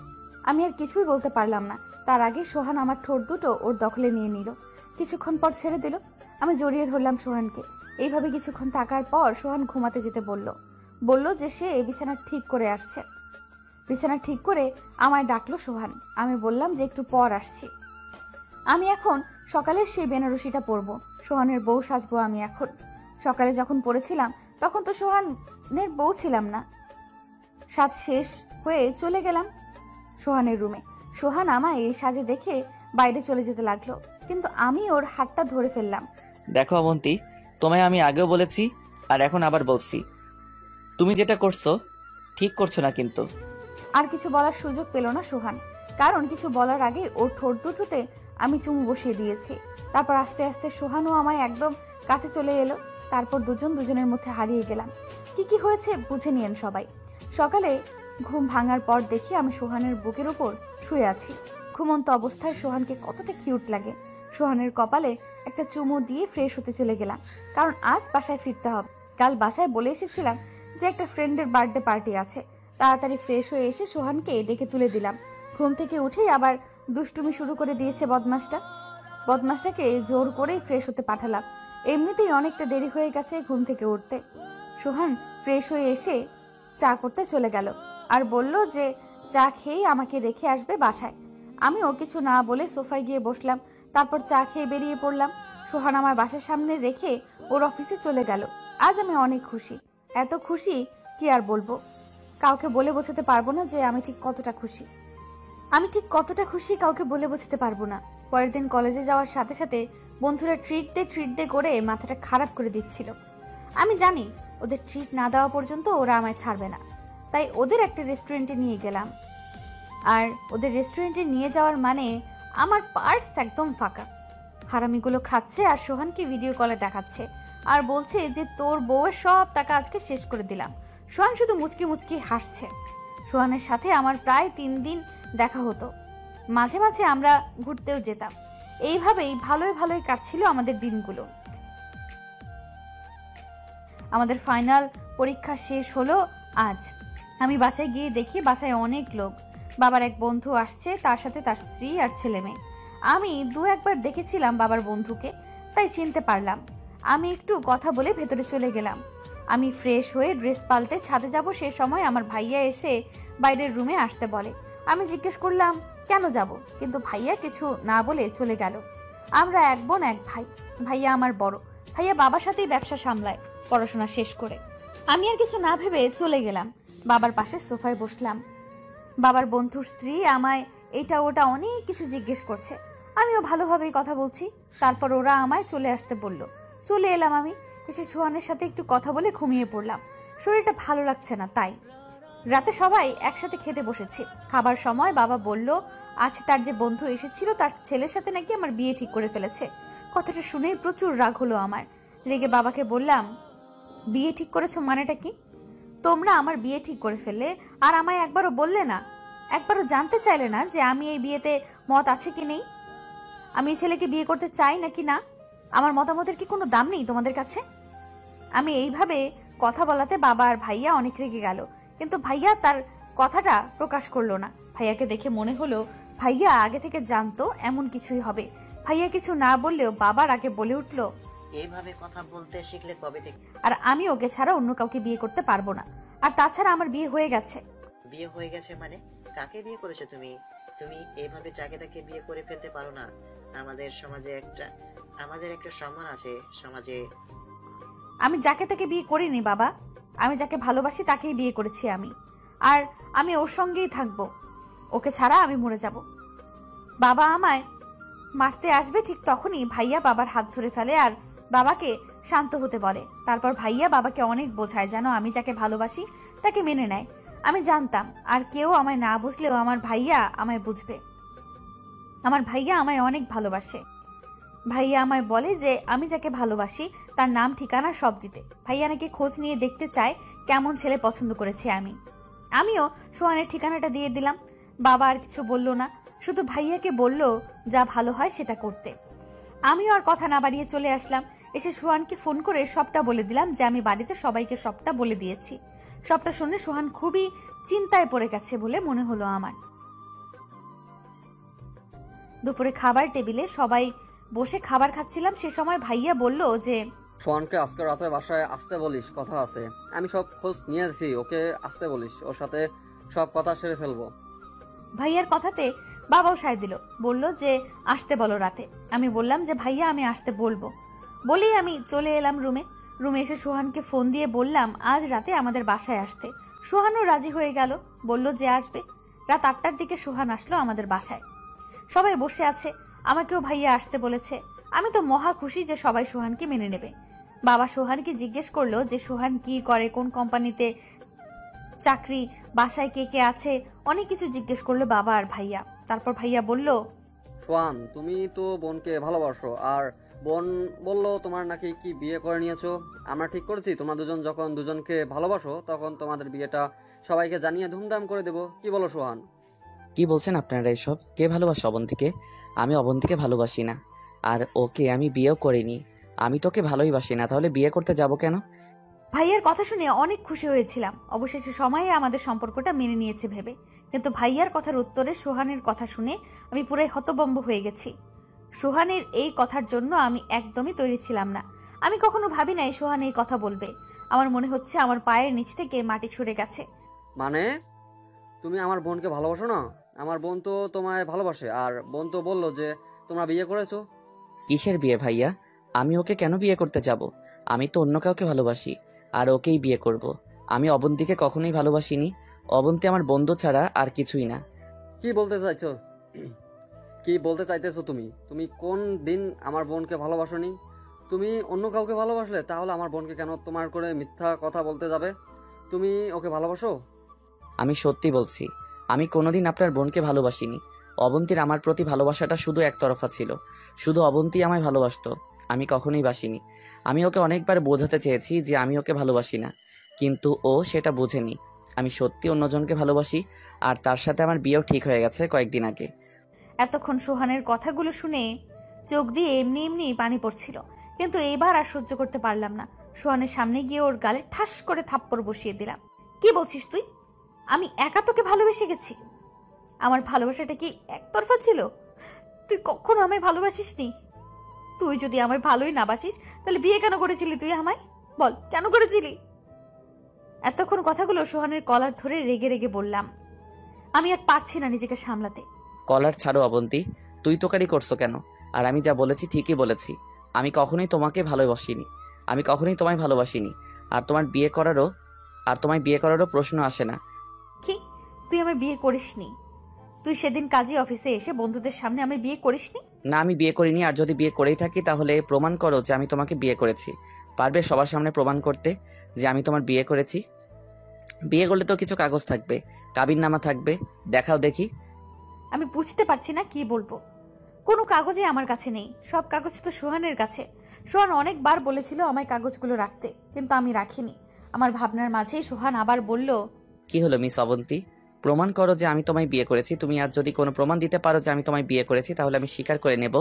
S1: আমি আর কিছুই বলতে পারলাম না। তার আগে সোহান আমার ঠোঁট দুটো ওর দখলে নিয়ে নিল। কিছুক্ষণ পর ছেড়ে দিল। আমি জড়িয়ে ধরলাম সোহানকে। এইভাবে কিছুক্ষণ থাকার পর সোহান ঘুমাতে যেতে বলল যে সে বিছানা ঠিক করে আসছে। বিছানা ঠিক করে আমায় ডাকলো সোহান। আমি বললাম যে একটু পর আসছি। আমি এখন সকালে সেই বেনারসিটা পরবো, সোহানের বউ সাজবো আমি এখন। সকালে যখন পড়েছিলাম তখন তো সোহানের বউ ছিলাম না। সাজ শেষ হয়ে চলে গেলাম সোহানের রুমে। সোহান আমায় এই সাজে দেখে বাইরে চলে যেতে লাগলো, কিন্তু আমি ওর হাতটা ধরে ফেললাম।
S2: দেখো অবন্তী, তোমায় আমি আগেও বলেছি আর এখন আবার বলছি, তুমি যেটা করছো ঠিক করছো না কিন্তু।
S1: আর কিছু বলার সুযোগ পেল না সোহান, কারণ কিছু বলার আগে ওর ঠোঁট দুটোতে আমি চুমু বসিয়ে দিয়েছি। তারপর আস্তে আস্তে সোহানও আমায় একদম কাছে চলে এলো। তারপর দুজনের মধ্যে হারিয়ে গেলাম। কি হয়েছে বুঝে নিয়েন সবাই। সকালে ঘুম ভাঙার পর দেখি আমি সোহানের বুকের ওপর শুয়ে আছি। ঘুমন্ত অবস্থায় সোহানকে কতটা কিউট লাগে। সোহানের কপালে একটা চুমু দিয়ে ফ্রেশ হতে চলে গেলাম, কারণ আজ বাসায় ফিরতে হবে। কাল বাসায় বলে এসেছিলাম যে একটা ফ্রেন্ডের বার্থডে পার্টি আছে। তাড়াতাড়ি ফ্রেশ হয়ে এসে সোহানকে ডেকে তুলে দিলাম। ঘুম থেকে উঠেই আবার দুষ্টুমি শুরু করে দিয়েছে বদমাসটাকে জোর করেই ফ্রেশ হতে পাঠালাম। এমনিতেই অনেকটা দেরি হয়ে গেছে ঘুম থেকে উঠতে। সোহান ফ্রেশ হয়ে এসে চা করতে চলে গেল আর বলল যে চা খেয়েই আমাকে রেখে আসবে বাসায়। আমিও কিছু না বলে সোফায় গিয়ে বসলাম। তারপর চা খেয়ে বেরিয়ে পড়লাম। সোহান আমার বাসার সামনে রেখে ওর অফিসে চলে গেল। আজ আমি অনেক খুশি, এত খুশি কি আর বলবো। কাউকে বলে বোঝাতে পারবো না যে আমি ঠিক কতটা খুশি কাউকে বলে বোঝাতে পারবো না। পরের দিন কলেজে যাওয়ার সাথে সাথে বন্ধুরা ট্রিট দে করে মাথাটা খারাপ করে দিচ্ছিল। আমি জানি ওদের ট্রিট না দেওয়া পর্যন্ত ওরা আমায় ছাড়বে না, তাই ওদের একটা রেস্টুরেন্টে নিয়ে গেলাম। আর ওদের রেস্টুরেন্টে নিয়ে যাওয়ার মানে আমার পার্স একদম ফাঁকা। হারামিগুলো খাচ্ছে আর সোহানকে ভিডিও কলে দেখাচ্ছে আর বলছে যে তোর বউয়ের সব টাকা আজকে শেষ করে দিলাম। সোহান শুধু মুচকি মুচকি হাসছে। সোহানের সাথে আমার প্রায় 3 দিন দেখা হতো। মাঝে মাঝে আমরা ঘুরতেও যেতাম। এইভাবেই ভালোই কাটছিল আমাদের দিনগুলো। আমাদের ফাইনাল পরীক্ষা শেষ হলো আজ। আমি বাসায় গিয়ে দেখি বাসায় অনেক লোক। বাবার এক বন্ধু আসছে, তার সাথে তার স্ত্রী আর ছেলে মেয়ে। আমি 2-1 বার দেখেছিলাম বাবার বন্ধুকে, তাই চিনতে পারলাম। আমি একটু কথা বলে ভেতরে চলে গেলাম। আমি ফ্রেশ হয়ে ড্রেস পাল্টে ছাদে যাব, সে সময় আমার ভাইয়া এসে বাইরের রুমে আসতে বলে। আমি জিজ্ঞেস করলাম কেন যাব, কিন্তু ভাইয়া কিছু না বলে চলে গেল। আমরা এক বোন এক ভাই। ভাইয়া আমার বড়। ভাইয়া বাবার সাথেই ব্যবসা সামলায় পড়াশোনা শেষ করে। আমি আর কিছু না ভেবে চলে গেলাম। বাবার পাশে সোফায় বসলাম। বাবার বন্ধুর স্ত্রী আমায় এটা ওটা অনেক কিছু জিজ্ঞেস করছে। আমিও ভালোভাবেই কথা বলছি। তারপর ওরা আমায় চলে আসতে বলল। চলে এলাম। আমি এসে সোহানের সাথে একটু কথা বলে ঘুমিয়ে পড়লাম। শরীরটা ভালো লাগছে না, তাই রাতে সবাই একসাথে খেতে বসেছি। খাবার সময় বাবা বলল আজ তার যে বন্ধু এসেছিল তার ছেলের সাথে নাকি আমার বিয়ে ঠিক করে ফেলেছে। কথাটা শুনেই প্রচুর রাগ হলো আমার। রেগে বাবাকে বললাম, বিয়ে ঠিক করেছো মানেটা কি? তোমরা আমার বিয়ে ঠিক করে ফেললে আর আমায় একবারও বললে না, একবারও জানতে চাইলে না যে আমি এই বিয়েতে মত আছে কি নেই, আমি এই ছেলেকে বিয়ে করতে চাই নাকি না। আমার মতামতের কি কোনো দাম নেই তোমাদের কাছে? আমি এইভাবে কথা বলাতে বাবা আর ভাইয়া অনেক রেগে গেল, কিন্তু ভাইয়া তার কথাটা প্রকাশ করলো না। ভাইয়াকে দেখে মনে হলো ভাইয়া আগে থেকে জানতো এমন কিছুই হবে। ভাইয়া কিছু না বললেও বাবার আগে বলে উঠলো,
S3: এইভাবে কথা বলতে শিখলে কবে থেকে?
S1: আর আমি ওকে ছাড়া অন্য কাউকে বিয়ে করতে পারবো না। আর তাছাড়া আমার বিয়ে হয়ে গেছে।
S3: বিয়ে হয়ে গেছে মানে? কাকে বিয়ে করেছো তুমি? তুমি এইভাবে যাকে তাকে বিয়ে করে ফেলতে পারো না। আমাদের একটা সম্মান আছে সমাজে।
S1: আমি যাকে তাকে বিয়ে করিনি বাবা। আমি যাকে ভালোবাসি তাকেই বিয়ে করেছি আমি। আর আমি ওর সঙ্গেই থাকবো। ওকে ছাড়া আমি মরে যাব। বাবা আমায় মারতে আসবে ঠিক তখনই ভাইয়া বাবার হাত ধরে ফেলে আর বাবাকে শান্ত হতে বলে। তারপর ভাইয়া বাবাকে অনেক বোঝায় যেন আমি যাকে ভালোবাসি তাকে মেনে নেয়। আমি জানতাম আর কেউ আমায় না বুঝলেও আমার ভাইয়া আমায় বুঝবে। আমার ভাইয়া আমায় অনেক ভালোবাসে। ভাইয়া আমায় বলে যে আমি যাকে ভালোবাসি তার নাম ঠিকানা সব দিতে। ভাইয়া নাকি খোঁজ নিয়ে দেখতে চায় কেমন ছেলে পছন্দ করেছি আমি। আমিও সোহানের ঠিকানাটা দিয়ে দিলাম। বাবা আর কিছু বলল না, শুধু ভাইয়াকে বলল যা ভালো হয় সেটা করতে। আমিও আর কথা না বাড়িয়ে চলে আসলাম। এসে সোহানকে ফোন করে সবটা বলে দিলাম যে আমি বাড়িতে সবাইকে সবটা বলে দিয়েছি। সবটা শুনে সোহান খুবই চিন্তায় পড়ে গেছে বলে মনে হলো আমার। দুপুরে খাবার টেবিলে সবাই বসে খাবার খাচ্ছিলাম, সে সময় ভাইয়া বলল যে
S4: সোহানকে আজকে রাতে বাসায় আসতে বলিস, কথা আছে। আমি সব খোঁজ নিয়েছি, ওকে আসতে বলিস, ওর সাথে সব কথা সেরে ফেলবো।
S1: ভাইয়ার কথাতে বাবাও সায় দিল, বলল যে আসতে বলো রাতে। আমি বললাম যে ভাইয়া আমি আসতে বলবো। বলেই আমি চলে এলাম রুমে এসে সোহানকে ফোন দিয়ে বললাম আজ রাতে আমাদের বাসায় আসতে। সোহানও রাজি হয়ে গেল, বলল যে আসবে। রাত 8টার দিকে সোহান আসলো আমাদের বাসায়। সবাই বসে আছে, আমাকেও ভাইয়া আসতে বলেছে। আমি তো মহা খুশি যে সবাই সোহানকে মেনে নেবে। বাবা সোহানকে জিজ্ঞেস করলো যে সোহান কি করে, কোন কোম্পানিতে চাকরি, বাসায় কে কে আছে, অনেক কিছু জিজ্ঞেস করলো বাবা আর ভাইয়া। তারপর ভাইয়া বলল,
S4: সোহান, তুমি তো বোনকে ভালোবাসো, আর বোন বললো তোমার নাকি কি বিয়ে করে নিয়েছো। আমরা ঠিক করেছি তোমরা দুজন যখন দুজনকে ভালোবাসো তখন তোমাদের বিয়েটা সবাইকে জানিয়ে ধুমধাম করে দেবো। কি বলো সোহান?
S2: কি বলছেন আপনারা এসব? কে ভালোবাসে অবন্তীকে? আমি অবন্তীকে ভালোবাসি না, আর ওকে আমি বিয়েও করিনি। আমি তোকে ভালোই বাসি না, তাহলে বিয়ে করতে যাব কেন?
S1: ভাইয়ার কথা শুনে অনেক খুশি হয়েছিলাম। অবশেষে সময়ে আমাদের সম্পর্কটা মেনে নিয়েছে ভেবে। কিন্তু ভাইয়ার কথার উত্তরে সোহানের কথা শুনে আমি পুরাই হতভম্ব হয়ে গেছি। সোহানের এই কথার জন্য আমি একদমই তৈরি ছিলাম না। আমি কখনো ভাবি নাই সোহান এই কথা বলবে। আমার মনে হচ্ছে আমার পায়ের নিচ থেকে মাটি সরে গেছে।
S4: মানে তুমি আমার বোনকে ভালোবাসো না? আমার বোন তো তোমায় ভালোবাসে, আর বোন তো বললো যে তোমরা বিয়ে করেছো।
S2: কিসের বিয়ে ভাইয়া? আমি ওকে কেন বিয়ে করতে যাব? আমি তো অন্য কাউকে ভালোবাসি, আর ওকেই বিয়ে করব। আমি অবন্তীকে কখনোই ভালোবাসিনি। অবন্তী আমার বন্ধু ছাড়া আর কিছুই না।
S4: কি বলতে চাইছো? কি বলতে চাইতেছো তুমি? তুমি কোন দিন আমার বোনকে ভালোবাসোনি? তুমি অন্য কাউকে ভালোবাসলে তাহলে আমার বোনকে কেন তোমার করে মিথ্যা কথা বলতে যাবে? তুমি ওকে ভালোবাসো?
S2: আমি সত্যি বলছি, আমি কোনোদিন আপনার বোনকে ভালোবাসিনি। অবন্তীর আমার প্রতি ভালোবাসাটা শুধু একতরফা ছিল। শুধু অবন্তী আমায় ভালোবাসতো, আমি কখনোই বাসিনি। আমি ওকে অনেকবার বোঝাতে চেয়েছি যে আমি ওকে ভালোবাসি না, কিন্তু ও সেটা বোঝেনি। আমি সত্যি অন্যজনকে ভালোবাসি, আর তার সাথে আমার বিয়েও ঠিক হয়ে গেছে কয়েকদিন আগে।
S1: এতক্ষণ সোহানের কথাগুলো শুনে চোখ দিয়ে এমনি এমনি পানি পড়ছিল, কিন্তু এইবার আর সহ্য করতে পারলাম না। সোহানের সামনে গিয়ে ওর গালে ঠাস করে থাপ্পড় বসিয়ে দিলাম। কি বলছিস তুই? আমি একা তোকে ভালোবেসে গেছি? আমার ভালোবাসাটা কি একতরফা ছিল? তুই কখনো আমায় ভালোবাসিসনি। তুই যদি আমায় ভালোই না বাসিস তাহলে বিয়ে কেন করেছিলি তুই আমায়? বল কেন করেছিলি? এতক্ষণ কথাগুলো সোহানের কলার ধরে রেগে রেগে বললাম। আমি আর পারছি না নিজেকে সামলাতে।
S2: কলার ছাড়ো অবন্তী, তুই তোকারি করছো কেন? আর আমি যা বলেছি ঠিকই বলেছি। আমি কখনোই তোমাকে ভালোবাসিনি, আমি কখনোই তোমায় ভালোবাসিনি। আর তোমায় বিয়ে করারও প্রশ্ন আসে না।
S1: কি? তুই আমায় বিয়ে করিসনি? তুই সেদিন কাজী অফিসে এসে বন্ধুদের সামনে আমায় বিয়ে করিসনি?
S2: না, আমি বিয়ে করিনি। আর যদি বিয়ে করেই থাকি তাহলে প্রমাণ করো যে আমি তোমাকে বিয়ে করেছি। পারবে সবার সামনে প্রমাণ করতে যে আমি তোমার বিয়ে করেছি? বিয়ে করলে তো কিছু কাগজ থাকবে, কাবিননামা থাকবে, দেখাও দেখি।
S1: আমি বুঝতে পারছি না কি বলবো। কোনো কাগজই আমার কাছে নেই, সব কাগজ তো সোহানের কাছে। সোহান অনেকবার বলেছিল আমায় কাগজগুলো রাখতে, কিন্তু আমি রাখিনি। আমার ভাবনার মাঝেই সোহান আবার বলল,
S2: কি হলো মিস অবন্তী? প্রমাণ করো যে আমি তোমায় বিয়ে করেছি। তুমি আর যদি কোনো প্রমাণ দিতে পারো যে আমি তোমায় বিয়ে করেছি, তাহলে আমি স্বীকার করে নেব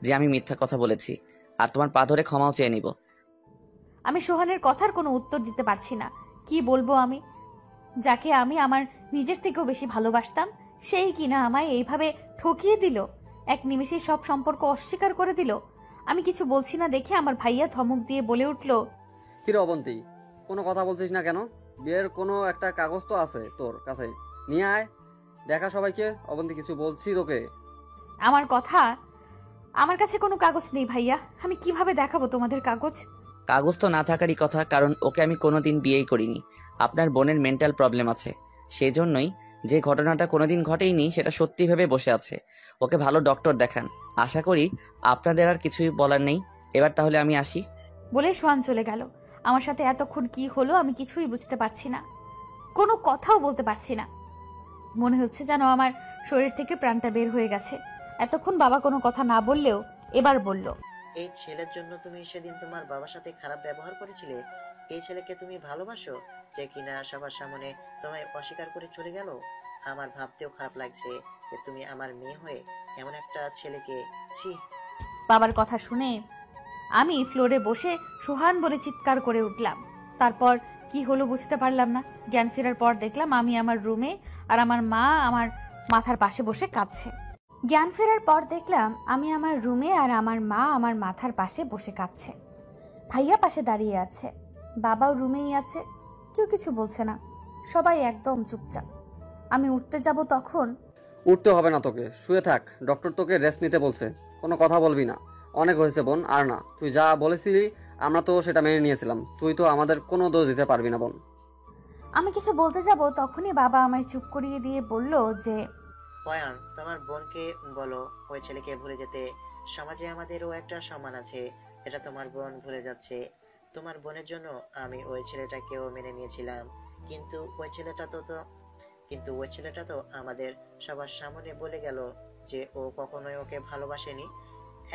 S2: যে আমি মিথ্যা কথা বলেছি, আর তোমার পা ধরে ক্ষমাও চেয়ে নিব।
S1: আমি সোহানের কথার কোনো উত্তর দিতে পারছি না। কি বলবো আমি? যাকে আমি আমার নিজের থেকেও বেশি ভালোবাসতাম, সেই কিনা আমায় এইভাবে ঠকিয়ে দিল, এক নিমেষেই সব সম্পর্ক অস্বীকার করে দিল। আমি কিছু বলছি না দেখে আমার ভাইয়া ধমক দিয়ে বলে উঠল,
S4: কিরে অবন্তী, কোনো কথা বলছিস না কেন? বিয়ের কোনো একটা কাগজ তো আছে তোর কাছে, নিয়ে আয়, দেখা সবাইকে। অবন্তী কিছু বলছি তোকে।
S1: আমার কাছে কোনো কাগজ নেই ভাইয়া। আমি কিভাবে দেখাবো তোমাদের কাগজ?
S2: কাগজ তো না থাকারই কথা, কারণ ওকে আমি কোনোদিন বিয়েই করিনি। আপনার বোনের মেন্টাল প্রবলেম আছে, সেই জন্যই যে ঘটনাটা কোনোদিন ঘটেইনি সেটা সত্যি ভেবে বসে আছে। ওকে ভালো ডক্টর দেখান। আশা করি আপনাদের আর কিছুই বলার নেই। এবার তাহলে আমি আসি।
S1: বলে সোহান চলে গেল। আমার সাথে এতক্ষণ কি হলো আমি কিছুই বুঝতে পারছি না, কোনো কথাও বলতে পারছি না। মনে হচ্ছে যেন আমার শরীর থেকে প্রাণটা বের হয়ে গেছে। এতক্ষণ বাবা কোনো কথা না বললেও এবার বলল,
S3: এই ছেলের জন্য তুমি সেদিন তোমার বাবার সাথে খারাপ ব্যবহার করেছিলে? এই ছেলেকে তুমি ভালোবাসো, যে কিনা সবার সামনে তোমায় অস্বীকার করে চলে গেল? আমার ভাবতেও খারাপ লাগছে যে তুমি আমার মেয়ে হয়ে এমন একটা ছেলেকে। ছি!
S1: বাবার কথা শুনে আমি ফ্লোরে বসে সোহান বলে চিৎকার করে উঠলাম। তারপর কি হলো বুঝতে পারলাম না। জ্ঞান ফেরার পর দেখলাম আমি আমার রুমে আর আমার মা আমার মাথার পাশে বসে কাঁদছে। জ্ঞান ফেরার পর দেখলাম আমি আমার রুমে আর আমার মা আমার মাথার পাশে বসে কাঁদছে। ভাইয়া পাশে দাঁড়িয়ে আছে, বাবাও রুমেই আছে, কেউ কিছু বলছে না, সবাই একদম চুপচাপ। আমি উঠতে যাব তখন
S4: উঠতে হবে না তোকে, শুয়ে থাক, ডক্টর তোকে রেস্ট নিতে বলছে, কোনো কথা বলবি না। অনেক হয়েছে বোন, আর না। তুই যা বলেছিলি আমরা তো সেটা মেনে নিয়েছিলাম, তুই তো আমাদের কোনো দোষ দিতে পারবি না বোন।
S1: আমি কিছু বলতে যাব তখনই বাবা আমায় চুপ করিয়ে দিয়ে বলল যে
S3: অয়ন, তোমার বোনকে বলো ওই ছেলেকে ভুলে যেতে। সমাজে আমাদেরও একটা সম্মান আছে, এটা তোমার বোন ভুলে যাচ্ছে। তোমার বোনের জন্য আমি ওই ছেলেটাকেও মেনে নিয়েছিলাম, কিন্তু ওই ছেলেটা তো আমাদের সবার সামনে বলে গেল যে ও কখনোই ওকে ভালোবাসেনি।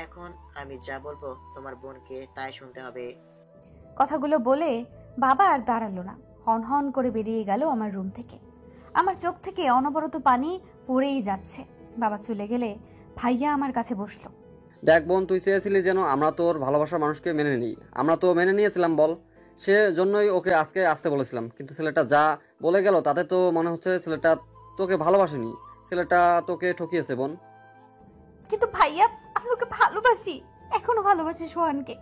S3: এখন আমি যা বলবো তোমার বোনকে তাই শুনতে হবে।
S1: কথাগুলো বলে বাবা আর দাঁড়ালো না, হন হন করে বেরিয়ে গেল আমার রুম থেকে। আমার চোখ থেকে অনবরত পানি পড়েই যাচ্ছে। বাবা চলে গেলে ভাইয়া আমার কাছে বসলো।
S4: দেখ বোন, তুই চেয়েছিলি যেন আমরা তোর ভালোবাসার মানুষকে মেনে নিই, আমরা তো মেনে নিয়েছিলাম বল। সে জন্যই ওকে আজকে আসতে বলেছিলাম, কিন্তু ছেলেটা যা বলে গেল তাতে তো মনে হচ্ছে ছেলেটা তোকে ভালোবাসেনি, ছেলেটা তোকে ঠকিয়েছে বোন।
S1: কিন্তু ভাইয়া, আমি ওকে ভালোবাসি, এখনো ভালোবাসি সোহানকে।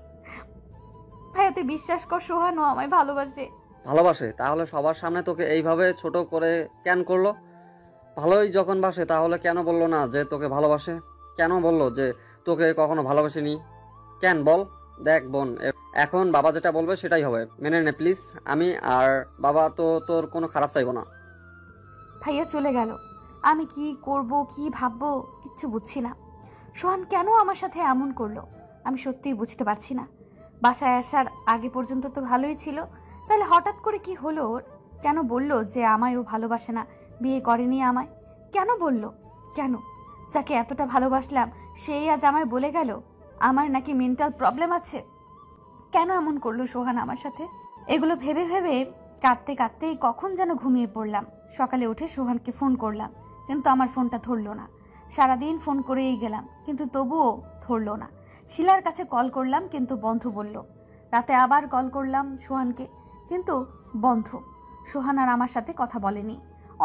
S1: ভাইয়া তুই বিশ্বাস কর, সোহানও আমায় ভালোবাসে।
S4: ভালোবাসে? তাহলে সবার সামনে তোকে এইভাবে ছোট করে কেন করলো? ভালোই যখন বাসে তাহলে কেন বললো না যে তোকে ভালোবাসে? কেন বললো যে তোকে কখনো ভালোবাসেনি? কেন বল? দেখ বোন, এখন বাবা যেটা বলবে সেটাই হবে, মেনে নে প্লিজ। আমি আর বাবা তো তোর কোনো খারাপ চাইবো না।
S1: ভাইয়া চলে গেল। আমি কি করব, কি ভাববো, কিচ্ছু বুঝছি না। সোহান কেন আমার সাথে এমন করলো আমি সত্যিই বুঝতে পারছি না। বাসায় আসার আগে পর্যন্ত তো ভালোই ছিল, তাহলে হঠাৎ করে কি হলো ওর? কেন বলল যে আমায় ও ভালোবাসে না, বিয়ে করেনি আমায়? কেন বলল? কেন? যাকে এতটা ভালোবাসলাম সেই আজ আমায় বলে গেল আমার নাকি মেন্টাল প্রবলেম আছে। কেন এমন করলো সোহান আমার সাথে? এগুলো ভেবে ভেবে কাঁদতে কাঁদতেই কখন যেন ঘুমিয়ে পড়লাম। সকালে উঠে সোহানকে ফোন করলাম, কিন্তু আমার ফোনটা ধরলো না। সারাদিন ফোন করেই গেলাম, কিন্তু তবুও ধরলো না। শিলার কাছে কল করলাম, কিন্তু বন্ধ বলল। রাতে আবার কল করলাম সোহানকে, কিন্তু বন্ধ। সোহান আর আমার সাথে কথা বলেনি।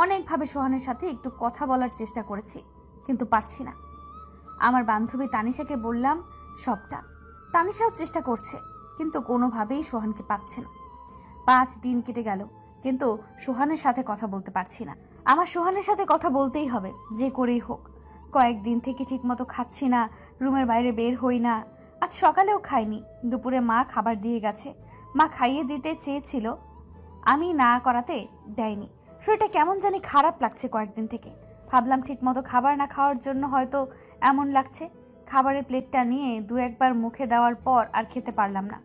S1: অনেকভাবে সোহানের সাথে একটু কথা বলার চেষ্টা করেছি, কিন্তু পারছি না। আমার বান্ধবী তানিশাকে বললাম সবটা। তানিশাও চেষ্টা করছে, কিন্তু কোনোভাবেই সোহানকে পাচ্ছে না। 5 দিন কেটে গেল, কিন্তু সোহানের সাথে কথা বলতে পারছি না। আমার সোহানের সাথে কথা বলতেই হবে, যে করেই হোক। কয়েকদিন থেকে ঠিকমতো খাচ্ছি না, রুমের বাইরে বের হই না। আজ সকালেও খাইনি, দুপুরে মা খাবার দিয়ে গেছে। মা খাইয়ে দিতে চেয়েছিল, আমি না করাতে দেয়নি। শরীরটা কেমন জানি খারাপ লাগছে কয়েকদিন থেকে। ভাবলাম ঠিকমতো খাবার না খাওয়ার জন্য হয়তো এমন লাগছে। খাবারের প্লেটটা নিয়ে 2-1 বার মুখে দেওয়ার পর আর খেতে পারলাম না।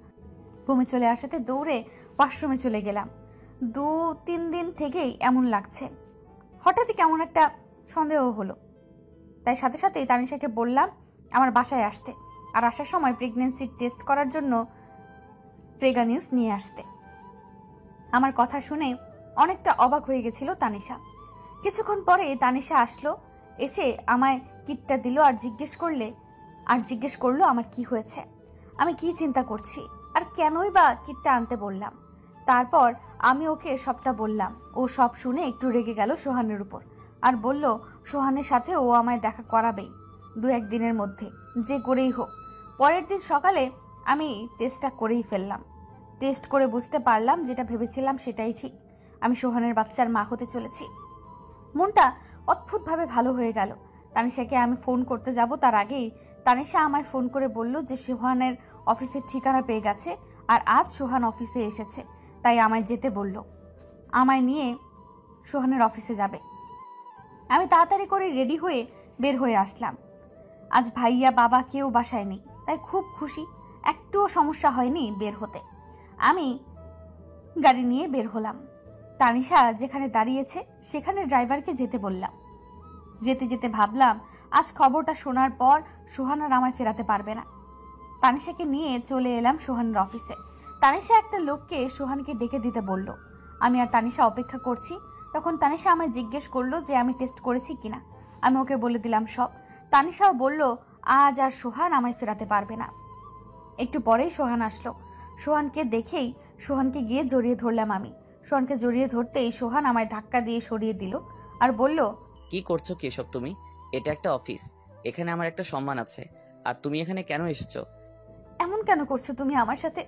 S1: বমি চলে আসাতে দৌড়ে ওয়াশরুমে চলে গেলাম। 2-3 দিন থেকেই এমন লাগছে। হঠাৎই কেমন একটা সন্দেহ হলো, তাই সাথে সাথে তানিশাকে বললাম আমার বাসায় আসতে, আর আসার সময় প্রেগন্যান্সি টেস্ট করার জন্য প্রেগা নিউজ নিয়ে আসতে। আমার কথা শুনে অনেকটা অবাক হয়ে গেছিল তানিশা। কিছুক্ষণ পরে তানিশা আসলো, এসে আমায় কিটটা দিল আর জিজ্ঞেস করলো আমার কি হয়েছে, আমি কি চিন্তা করছি, আর কেনই বা কিটটা আনতে বললাম। তারপর আমি ওকে সবটা বললাম। ও সব শুনে একটু রেগে গেল সোহানের উপর, আর বলল সোহানের সাথে ও আমায় দেখা করাবেই 2-1 দিনের মধ্যে, যে করেই হোক। পরের দিন সকালে আমি টেস্টটা করেই ফেললাম। টেস্ট করে বুঝতে পারলাম যেটা ভেবেছিলাম সেটাই ঠিক, আমি সোহানের বাচ্চার মা হতে চলেছি। মনটা অদ্ভুতভাবে ভালো হয়ে গেল। তানিশাকে আমি ফোন করতে যাব তার আগেই তানিশা আমায় ফোন করে বলল যে সোহানের অফিসের ঠিকানা পেয়ে গেছে, আর আজ সোহান অফিসে এসেছে, তাই আমায় যেতে বলল। আমায় নিয়ে সোহানের অফিসে যাবে। আমি তাড়াতাড়ি করে রেডি হয়ে বের হয়ে আসলাম। আজ ভাইয়া বাবা কেউ বাসায় নেই, তাই খুব খুশি। একটুও সমস্যা হয়নি বের হতে। আমি গাড়ি নিয়ে বের হলাম। তানিশা যেখানে দাঁড়িয়েছে সেখানে ড্রাইভারকে যেতে বললাম। যেতে যেতে ভাবলাম আজ খবরটা শোনার পর সোহান আর আমায় ফেরাতে পারবে না। তানিশাকে নিয়ে চলে এলাম সোহানের অফিসে। তানিশা একটা লোককে সোহানকে ডেকে দিতে বলল। আমি আর তানিশা অপেক্ষা করছি, তখন তানিশা আমায় জিজ্ঞেস করলো যে আমি টেস্ট করেছি কিনা। আমি ওকে বলে দিলাম সব। তানিশাও বলল আজ আর সোহান আমায় ফেরাতে পারবে না। একটু পরেই সোহান আসলো। সোহানকে দেখেই সোহানকে গিয়ে জড়িয়ে ধরলাম আমি। সোহানকে জড়িয়ে ধরতেই সোহান আমায় ধাক্কা দিয়ে সরিয়ে দিল আর বলল,
S2: কি করছো কি এসব তুমি? এটা একটা অফিস, এখানে আমার একটা সম্মান আছে। আর তুমি এখানে কেন এসেছো?
S1: এমন কেন করছো তুমি আমার সাথে?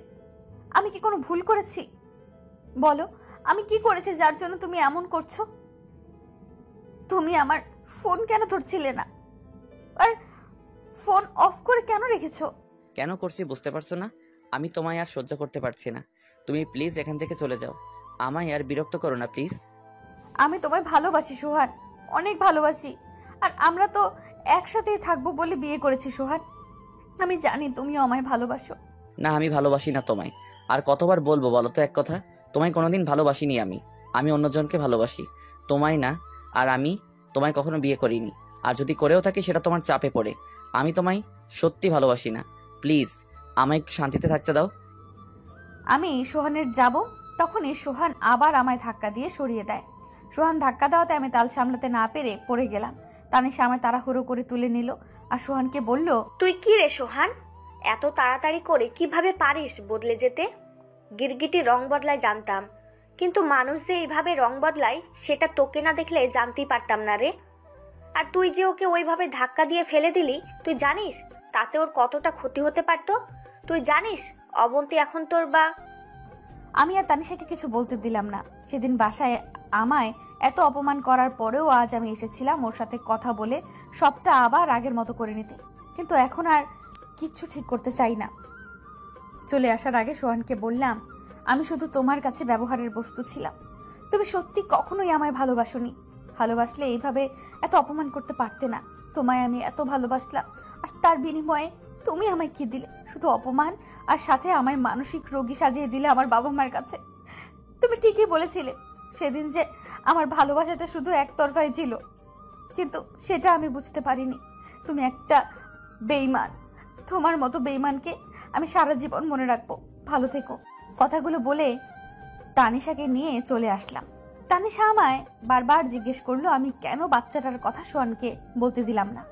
S1: আমি কি কোনো ভুল করেছি? বলো, আমি কি করেছি যার জন্য তুমি এমন করছো? তুমি আমার ফোন কেন ধরছিলে না? আর ফোন অফ করে কেন রেখেছো?
S2: কেন করছি বুঝতে পারছো না? আমি তোমায় আর সহ্য করতে পারছি না। তুমি প্লিজ এখান থেকে চলে যাও। আমায় আর বিরক্ত করো না প্লিজ।
S1: আমি তোমায় ভালোবাসি সোহান, অনেক ভালোবাসি। আর আমরা তো একসাথেই থাকবো বলে বিয়ে করেছি সোহান। আমি জানি তুমিও আমায় ভালোবাসো।
S2: না, আমি ভালোবাসি না তোমায়। আর কতবার বলবো বলো তো এক কথা? তোমায় কোনোদিন ভালোবাসিনি আমি। আমি অন্যজনকে ভালোবাসি, তোমায় না। আর আমি তোমায় কখনো বিয়ে করিনি। আর যদি করেও থাকি সেটা তোমার চাপে পড়ে। আমি তোমায় সত্যি ভালোবাসি না। প্লিজ আমায় একটু শান্তিতে থাকতে দাও।
S1: আমি সোহানের যাব, তখনই সোহান আবার আমায় ধাক্কা দিয়ে সরিয়ে দেয়। সোহান ধাক্কা দেওয়াতে আমি তাল সামলাতে না পেরে পড়ে গেলাম। তানিশা আমায় তাড়াহুড়ো করে তুলে নিল আর সোহানকে বলল,
S5: তুই কি রে সোহান, এত তাড়াতাড়ি করে কিভাবে পারিস বদলে যেতে? গিরগিটি রং বদলায় জানতাম, কিন্তু মানুষ যে এইভাবে রং বদলায় সেটা তোকে না দেখলে জানতেই পারতাম না রে। আর তুই যে ওকে ওইভাবে ধাক্কা দিয়ে ফেলে দিলি, তুই জানিস তাতে ওর কতটা ক্ষতি হতে পারতো? তুই জানিস অবন্তী এখন তোর বা...
S1: আমি আর তানিশাকে কিছু বলতে দিলাম না। সেদিন বাসায় আমায় এত অপমান করার পরেও আজ আমি এসেছিলাম ওর সাথে কথা বলে সবটা আবার আগের মতো করে নিতে। কিন্তু এখন আর কিচ্ছু ঠিক করতে চাই না। চলে আসার আগে সোহানকে বললাম, আমি শুধু তোমার কাছে ব্যবহারের বস্তু ছিলাম। তুমি সত্যি কখনোই আমায় ভালোবাসোনি। ভালোবাসলে এইভাবে এত অপমান করতে পারতে না। তোমায় আমি এত ভালোবাসলাম, আর তার বিনিময়ে তুমি আমায় কি দিলে? শুধু অপমান, আর সাথে আমায় মানসিক রোগী সাজিয়ে দিলে আমার বাবা মার কাছে। তুমি ঠিকই বলেছিলে সেদিন যে আমার ভালোবাসাটা শুধু একতরফাই ছিল, কিন্তু সেটা আমি বুঝতে পারিনি। তুমি একটা বেঈমান। তোমার মতো বেঈমানকে আমি সারা জীবন মনে রাখবো। ভালো থেকো। কথাগুলো বলে তানিশাকে নিয়ে চলে আসলাম। তানিশা আমায় বারবার জিজ্ঞেস করলো আমি কেন বাচ্চাটার কথা সোহানকে বলতে দিলাম না।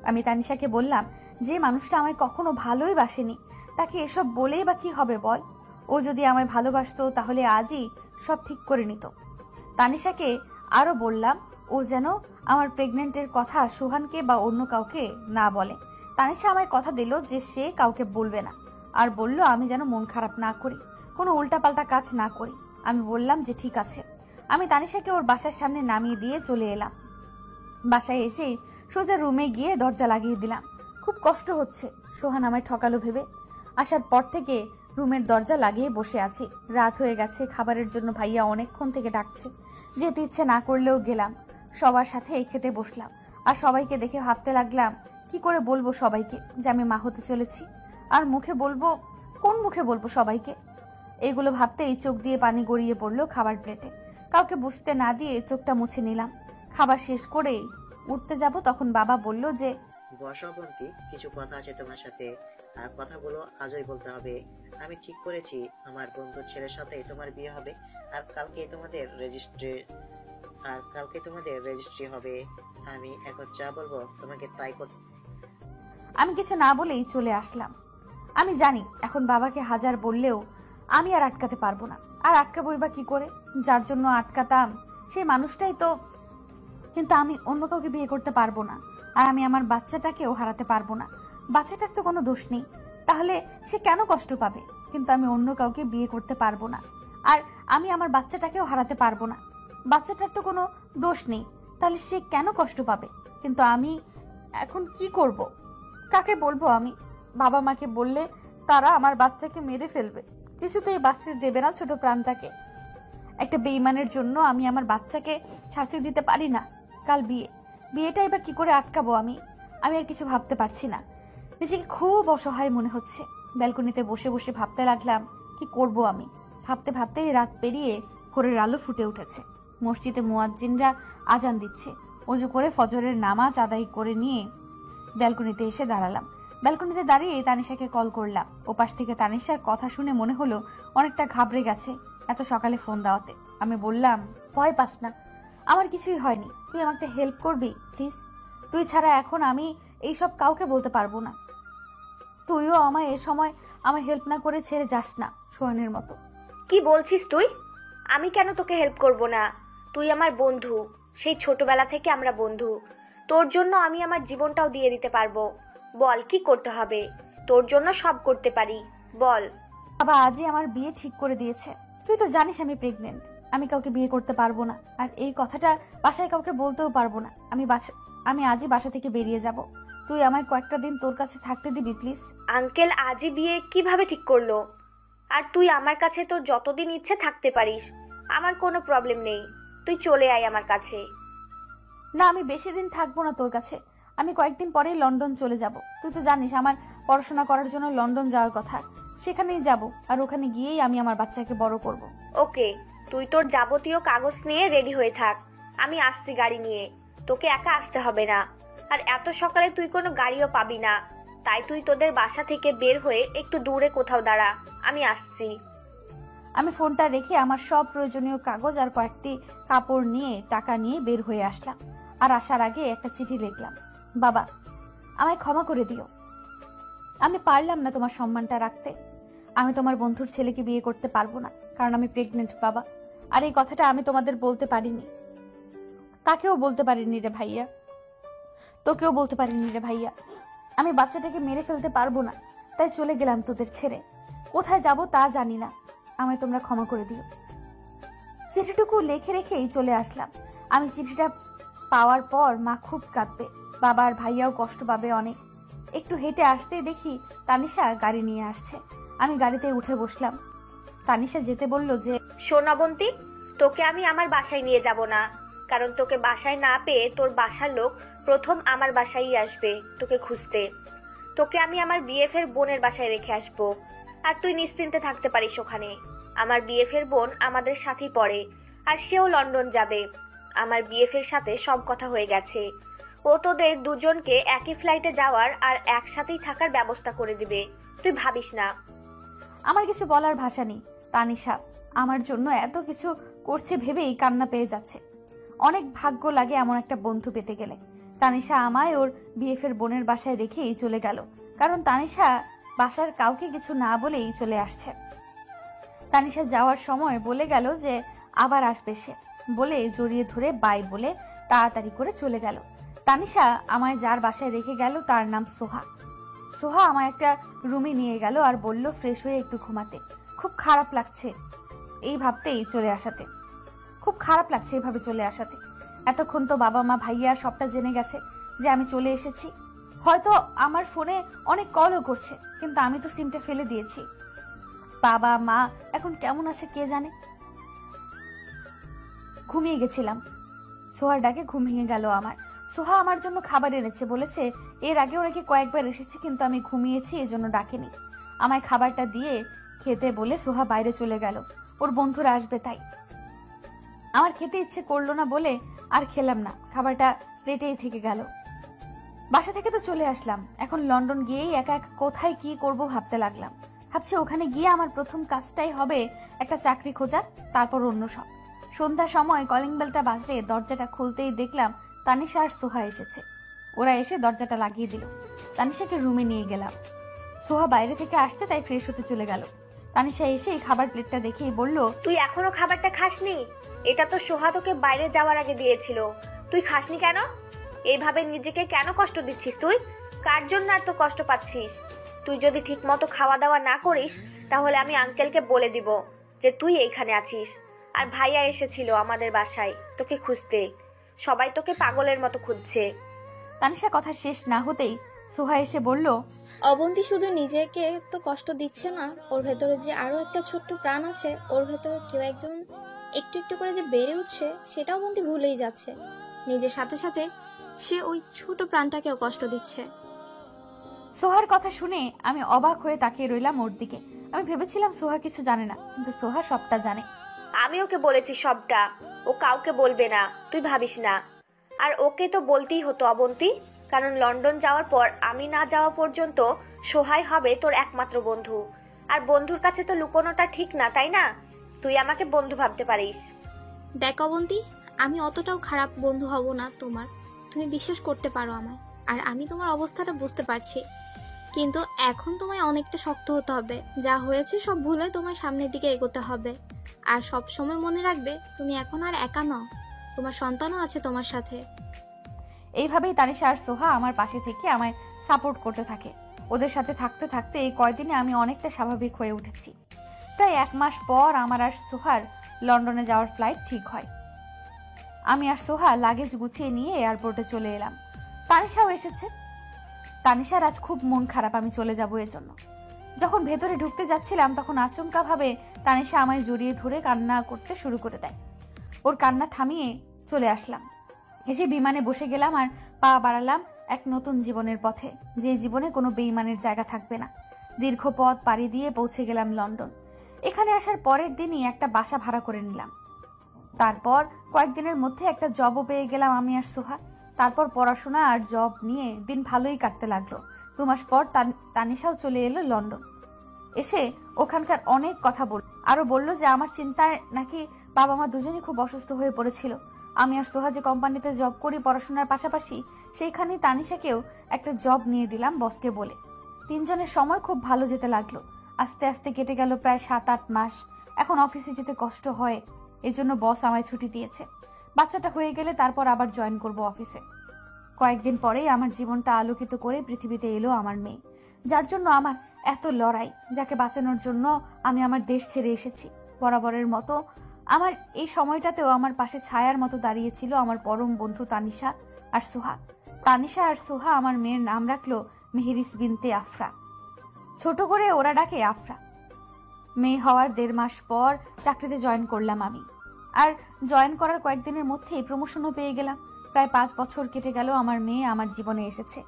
S1: আমি তানিশাকে বললাম, যে মানুষটা আমায় কখনো ভালোই বাসেনি তাকে এসব বলেই বা কি হবে বল? ও যদি আমায় ভালোবাসতো তাহলে আজই সব ঠিক করে নিত। তানিশাকে আরো বললাম ও যেন আমার প্রেগনেন্টের কথা সোহানকে বা অন্য কাউকে না বলে। তানিশা আমায় কথা দিল যে সে কাউকে বলবে না, আর বলল আমি যেন মন খারাপ না করি, কোনো উল্টাপাল্টা কাজ না করি। আমি বললাম যে ঠিক আছে। আমি তানিশাকে ওর বাসার সামনে নামিয়ে দিয়ে চলে এলাম। বাসায় এসেই সোজা রুমে গিয়ে দরজা লাগিয়ে দিলাম। খুব কষ্ট হচ্ছে, সোহান আমায় ঠকালো ভেবে। আসার পর থেকে রুমের দরজা লাগিয়ে বসে আছি। রাত হয়ে গেছে, খাবারের জন্য ভাইয়া অনেকক্ষণ থেকে ডাকছে। যেতে ইচ্ছে না করলেও গেলাম। সবার সাথে খেতে বসলাম, আর সবাইকে দেখে ভাবতে লাগলাম কি করে বলবো সবাইকে যে আমি মা হতে চলেছি। আর মুখে বলবো, কোন মুখে বলবো সবাইকে? এগুলো ভাবতেই চোখ দিয়ে পানি গড়িয়ে পড়লো খাবার প্লেটে। কাউকে বুঝতে না দিয়ে চোখটা মুছে নিলাম। খাবার শেষ করেই উঠতে যাব, তখন বাবা বলল যে,
S3: বসো অবন্তী, কিছু কথা আছে তোমার সাথে। আর কথাগুলো আজই বলতে হবে। আমি ঠিক করেছি আমার বন্ধুর ছেলের সাথে তোমার বিয়ে হবে। আর কালকে তোমাদের রেজিস্ট্রি হবে। আমি এখন যা বলবো তোমাকে তাই করতে।
S1: আমি কিছু না বলেই চলে আসলাম। আমি জানি এখন বাবাকে হাজার বললেও আমি আর আটকাতে পারবো না। আর আটকাবোই বা কি করে? যার জন্য আটকাতাম সেই মানুষটাই তো। কিন্তু আমি অন্য কাউকে বিয়ে করতে পারবো না, আর আমি আমার বাচ্চাটাকেও হারাতে পারবো না। বাচ্চাটার তো কোনো দোষ নেই, তাহলে সে কেন কষ্ট পাবে? কিন্তু আমি অন্য কাউকে বিয়ে করতে পারবো না, আর আমি আমার বাচ্চাটাকেও হারাতে পারবো না। বাচ্চাটার তো কোনো দোষ নেই, তাহলে সে কেন কষ্ট পাবে? কিন্তু আমি এখন কি করব? কাকে বলবো আমি? বাবা মাকে বললে তারা আমার বাচ্চাকে মেরে ফেলবে, কিছুতেই বাঁচতে দেবে না ছোট প্রাণটাকে। একটা বেঈমানের জন্য আমি আমার বাচ্চাকে শাস্তি দিতে পারি না। কাল বিয়েটাই বা কি করে আটকাবো আমি? আমি আর কিছু ভাবতে পারছি না। নিজেকে খুব অসহায় মনে হচ্ছে। ব্যালকনিতে বসে বসে ভাবতে লাগলাম কি করব আমি। ভাবতে ভাবতেই রাত পেরিয়ে ভোরের আলো ফুটে উঠেছে। মসজিদে মুয়াজ্জিনরা আজান দিচ্ছে। ওযু করে ফজরের নামাজ আদায় করে নিয়ে ব্যালকনিতে এসে দাঁড়ালাম। ব্যালকনিতে দাঁড়িয়ে তানিশাকে কল করলাম। ওপাশ থেকে তানিশার কথা শুনে মনে হলো অনেকটা ঘাবড়ে গেছে এত সকালে ফোন দেওয়াতে। আমি বললাম, ভয় পাস না, আমার কিছুই হয়নি। তুই আমাকে হেল্প করবি প্লিজ? তুই ছাড়া এখন আমি এইসব কাউকে বলতে পারবো না। তুইও আমায় এ সময় আমায় হেল্প না করে ছেড়ে যাস না সোহানের মতো।
S5: কি বলছিস তুই? আমি কেন তোকে হেল্প করব না? তুই আমার বন্ধু, সেই ছোটবেলা থেকে আমরা বন্ধু। তোর জন্য আমি আমার জীবনটাও দিয়ে দিতে পারবো। বল কি করতে হবে? তোর জন্য সব করতে পারি, বল।
S1: বাবা আজই আমার বিয়ে ঠিক করে দিয়েছে। তুই তো জানিস আমি প্রেগনেন্ট, আমি কাউকে বিয়ে করতে পারবো না। আর এই কথাটা বাসায় কাউকে বলতেও পারবো না। আমি আজই বাসা থেকে বেরিয়ে যাব। তুই আমায় কয়েকটা দিন তোর কাছে থাকতে দিবি প্লিজ।
S5: আঙ্কেল আজই বিয়ে কিভাবে ঠিক করলো? আর তুই আমার কাছে তোর যতদিন ইচ্ছে থাকতে পারিস, আমার কোনো প্রবলেম নেই। তুই চলে আয় আমার কাছে।
S1: না, আমি বেশি দিন থাকবো না তোর কাছে। আমি কয়েকদিন পরেই লন্ডন চলে যাব। তুই তো জানিস আমার পড়াশোনা করার জন্য লন্ডন যাওয়ার কথা। সেখানেই যাব, আর ওখানে গিয়েই আমি আমার বাচ্চাকে বড় করব।
S5: ওকে, তুই তোর যাবতীয় কাগজ নিয়ে রেডি হয়ে থাক। আমি আসছি গাড়ি নিয়ে, তোকে একা আসতে হবে না। আর এত সকালে তুই কোনো গাড়িও পাবি না, তাই তুই তোদের বাসা থেকে বের হয়ে একটু দূরে কোথাও দাঁড়া, আমি আসছি।
S1: আমি ফোনটা রেখে আমার সব প্রয়োজনীয় কাগজ আর কয়েকটি কাপড় নিয়ে টাকা নিয়ে বের হয়ে আসলাম। আর আসার আগে একটা চিঠি লিখলাম, বাবা আমায় ক্ষমা করে দিও, আমি পারলাম না তোমার সম্মানটা রাখতে। আমি তোমার বন্ধুর ছেলেকে বিয়ে করতে পারবো না, কারণ আমি প্রেগনেন্ট বাবা। আর এই কথাটা আমি তোমাদের বলতে পারিনি, তাকেও বলতে পারিনি রে ভাইয়া, তোকেও বলতে পারিনি রে ভাইয়া। আমি বাচ্চাটাকে মেরে ফেলতে পারবো না, তাই চলে গেলাম তোদের ছেড়ে। কোথায় যাব তা জানি না, আমায় তোমরা ক্ষমা করে দিও। চিঠিটুকু লিখে রেখেই চলে আসলাম। আমি চিঠিটা পাওয়ার পর মা খুব কাঁদবে, বাবা আর ভাইয়াও কষ্ট পাবে অনেক। একটু হেঁটে আসতেই দেখি তানিশা গাড়ি নিয়ে আসছে। আমি গাড়িতে উঠে বসলাম। তানিশা যেতে বলল যে,
S5: শোন অবন্তী, তোকে আমি আমার বাসায় নিয়ে যাব না, কারণ তোকে বাসায় না পেয়ে তোর বাসার লোক প্রথম আমার বাসায় আসবে তোকে খুঁজতে। তোকে আমি আমার বিএফের বোনের বাসায় রেখে আসবো, আর তুই নিশ্চিন্তে থাকতে পারিস ওখানে। আমার বিএফের বোন আমাদের সাথেই পড়ে, আর সেও লন্ডন যাবে। আমার বিএফের সাথে সব কথা হয়ে গেছে। ও তোদের দুজনকে একই ফ্লাইটে যাওয়ার আর একসাথেই থাকার ব্যবস্থা করে দিবে, তুই ভাবিস না।
S1: আমার কিছু বলার ভাষা নেই। তানিশা আমার জন্য এত কিছু করছে ভেবেই কান্না পেয়ে যাচ্ছে। অনেক ভাগ্য লাগে এমন একটা বন্ধু পেতে গেলে। তানিশা আমায় ওর বিএফের বোনের বাসায় রেখেই চলে গেল, কারণ তানিশা বাসার কাউকে কিছু না বলেই চলে আসছে। তানিশা যাওয়ার সময় বলে গেল যে আবার আসবে সে, বলে জড়িয়ে ধরে বাই বলে তাড়াতাড়ি করে চলে গেল। তানিশা আমায় যার বাসায় রেখে গেল তার নাম সোহা। সোহা আমায় একটা রুমে নিয়ে গেল আর বলল ফ্রেশ হয়ে একটু ঘুমাতে। খুব খারাপ লাগছে এই ভাবতেই চলে আসাতে, খুব খারাপ লাগছে এভাবে চলে আসাতে। এতক্ষণ তো বাবা মা ভাইয়া সবটা জেনে গেছে যে আমি চলে এসেছি। হয়তো আমার ফোনে অনেক কলও করছে, কিন্তু আমি তো সিমটা ফেলে দিয়েছি। বাবা মা এখন কেমন আছে কে জানে। ঘুমিয়ে গেছিলাম, সোহার ডাকে ঘুম ভেঙে গেল আমার। সোহা আমার জন্য খাবার এনেছে, বলেছে এর আগেও নাকি কয়েকবার এসেছি, কিন্তু আমি ঘুমিয়েছি এজন্য ডাকেনি। আমায় খাবারটা দিয়ে খেতে বলে সোহা বাইরে চলে গেল, ওর বন্ধুরা আসবে তাই। আমার খেতে ইচ্ছে করলো না বলে আর খেলাম না, খাবারটা প্লেটেই থেকে গেল। বাসা থেকে তো চলে আসলাম, এখন লন্ডন গিয়েই একা একা কোথায় কি করব ভাবতে লাগলাম। ভাবছি ওখানে গিয়ে আমার প্রথম কাজটাই হবে একটা চাকরি খোঁজা, তারপর অন্য সব। সন্ধ্যার সময় কলিং বেলটা বাজলে দরজাটা খুলতেই দেখলাম তানিশা আর সোহা এসেছে। ওরা এসে দরজাটা লাগিয়ে দিল। তানিশাকে রুমে নিয়ে গেলাম। সোহা বাইরে থেকে আসছে তাই ফ্রেশ হতে চলে গেল। তানিশা এসে খাবার প্লেটটা দেখেই বলল,
S5: তুই এখনো খাবারটা খাসনি? এটা তো সোহা তোকে বাইরে যাওয়ার আগে দিয়েছিল, তুই খাসনি কেন? এইভাবে নিজেকে কেন কষ্ট দিচ্ছিস তুই? কার জন্য এত কষ্ট পাচ্ছিস? তুই যদি ঠিক মতো খাওয়া দাওয়া না করিস, তাহলে আমি আঙ্কেলকে বলে দিব যে তুই এইখানে আছিস। আর ভাইয়া এসেছিল আমাদের বাসায় তোকে খুঁজতে, সবাই তোকে পাগলের মতো খুঁজছে।
S1: তানিশা কথা শেষ না হতেই সোহা এসে বলল,
S6: অবন্তী শুধু নিজেকে তো কষ্ট দিচ্ছে না, ওর ভেতরে যে আরো একটা ছোট্ট প্রাণ আছে, ওর ভেতরে কেউ একজন একটু একটু করে যে বেড়ে উঠছে সেটাও অবন্তী ভুলেই যাচ্ছে। নিজের সাথে সাথে সে ওই ছোট প্রাণটাকেও কষ্ট দিচ্ছে।
S1: সোহার কথা শুনে আমি অবাক হয়ে তাকিয়ে রইলাম ওর দিকে। আমি ভেবেছিলাম সোহা কিছু জানে না, কিন্তু সোহা সবটা জানে।
S5: আমি ওকে বলেছি সবটা, ও কাউকে বলবে না, তুই ভাবিস না। আর ওকে তো বলতেই হতো অবন্তী, কারণ লন্ডন যাওয়ার পর আমি না যাওয়া পর্যন্ত সোহাই হবে তোর একমাত্র বন্ধু। আর বন্ধুর কাছে তো লুকোনোটা ঠিক না, তাই না? তুই আমাকে বন্ধু ভাবতে পারিস।
S6: দেখ অবন্তী, আমি অতটাও খারাপ বন্ধু হব না তোমার, তুমি বিশ্বাস করতে পারো আমায়। আর আমি তোমার অবস্থাটা বুঝতে পারছি, কিন্তু এখন তোমায় অনেকটা শক্ত হতে হবে। যা হয়েছে সব ভুলে তোমায় সামনের দিকে এগোতে হবে। আর সব সময় মনে রাখবে তুমি এখন আর একা নও, তোমার সন্তানও আছে তোমার সাথে।
S1: এইভাবেই তানিশা আর সোহা আমার পাশে থেকে আমায় সাপোর্ট করতে থাকে। ওদের সাথে থাকতে থাকতে এই কয়দিনে আমি অনেকটা স্বাভাবিক হয়ে উঠেছি। প্রায় 1 মাস পর আমার আর সোহার লন্ডনে যাওয়ার ফ্লাইট ঠিক হয়। আমি আর সোহা লাগেজ গুছিয়ে নিয়ে এয়ারপোর্টে চলে এলাম। তানিশাও এসেছে। তানিশার আজ খুব মন খারাপ আমি চলে যাব এর জন্য। যখন ভেতরে ঢুকতে যাচ্ছিলাম তখন আচমকা ভাবে তানিশা আমায় জড়িয়ে ধরে কান্না করতে শুরু করে দেয়। ওর কান্না থামিয়ে চলে আসলাম। এসে বিমানে বসে গেলাম আর পা বাড়ালাম এক নতুন জীবনের পথে, যে জীবনে কোনো বেইমানের জায়গা থাকবে না। দীর্ঘ পথ পাড়ি দিয়ে পৌঁছে গেলাম লন্ডন। এখানে আসার পরের দিনই একটা বাসা ভাড়া করে নিলাম। তারপর কয়েকদিনের মধ্যে একটা জবও পেয়ে গেলাম আমি আর সোহা। তারপর পড়াশোনা আর জব নিয়ে দিন ভালোই কাটতে লাগলো। 2 মাস পর তানিশাও চলে এলো লন্ডন। এসে ওখানকার অনেক কথা আরো বলল যে আমার চিন্তায় নাকি বাবা মা দুজনেই খুব অসুস্থ হয়ে পড়েছিল। আমি আর সোহা যে কোম্পানিতে জব করি পড়াশোনার পাশাপাশি, সেইখানেই তানিশাকেও একটা জব নিয়ে দিলাম বসকে বলে। 3 জনের সময় খুব ভালো যেতে লাগলো। আস্তে আস্তে কেটে গেল প্রায় 7-8 মাস। এখন অফিসে যেতে কষ্ট হয়, এজন্য বস আমায় ছুটি দিয়েছে। বাচ্চাটা হয়ে গেলে তারপর আবার জয়েন করব অফিসে। কয়েকদিন পরেই আমার জীবনটা আলোকিত করে পৃথিবীতে এলো আমার মেয়ে, যার জন্য আমার এত লড়াই, যাকে বাঁচানোর জন্য আমি আমার দেশ ছেড়ে এসেছি। বরাবরের মতো আমার এই সময়টাতেও আমার পাশে ছায়ার মতো দাঁড়িয়েছিল আমার পরম বন্ধু তানিশা আর সোহা। তানিশা আর সোহা আমার মেয়ের নাম রাখলো মেহেরিস বিনতে আফরা। ছোট করে ওরা ডাকে আফরা। মেয়ে হওয়ার 1.5 মাস পর চাকরিতে জয়েন করলাম আমি। আর জয়েন করার কয়েকদিনের মধ্যেই প্রমোশনও পেয়ে গেলাম। প্রায় 5 বছর কেটে গেল আমার মেয়ে আমার জীবনে এসেছে।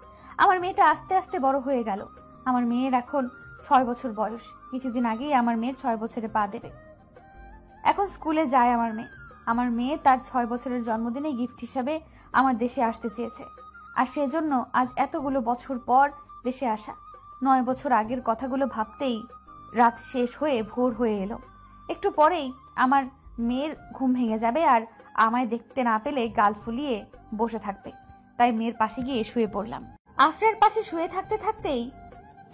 S1: আমার মেয়েটা আস্তে আস্তে বড় হয়ে গেল। আমার মেয়ের এখন 6 বছর বয়স। কিছুদিন আগেই আমার মেয়ের 6 বছরে পা দেবে। এখন স্কুলে যায় আমার মেয়ে। আমার মেয়ে তার 6 বছরের জন্মদিনে গিফট হিসাবে আমার দেশে আসতে চেয়েছে। আর সেজন্য আজ এতগুলো বছর পর দেশে আসা। 9 বছর আগের কথাগুলো ভাবতেই রাত শেষ হয়ে ভোর হয়ে এলো। একটু পরেই আমার মেয়ের ঘুম ভেঙে যাবে আর আমায় দেখতে না পেলে গাল ফুলিয়ে বসে থাকবে। তাই মেয়ের পাশে গিয়ে শুয়ে পড়লাম। আফরার পাশে শুয়ে থাকতে থাকতেই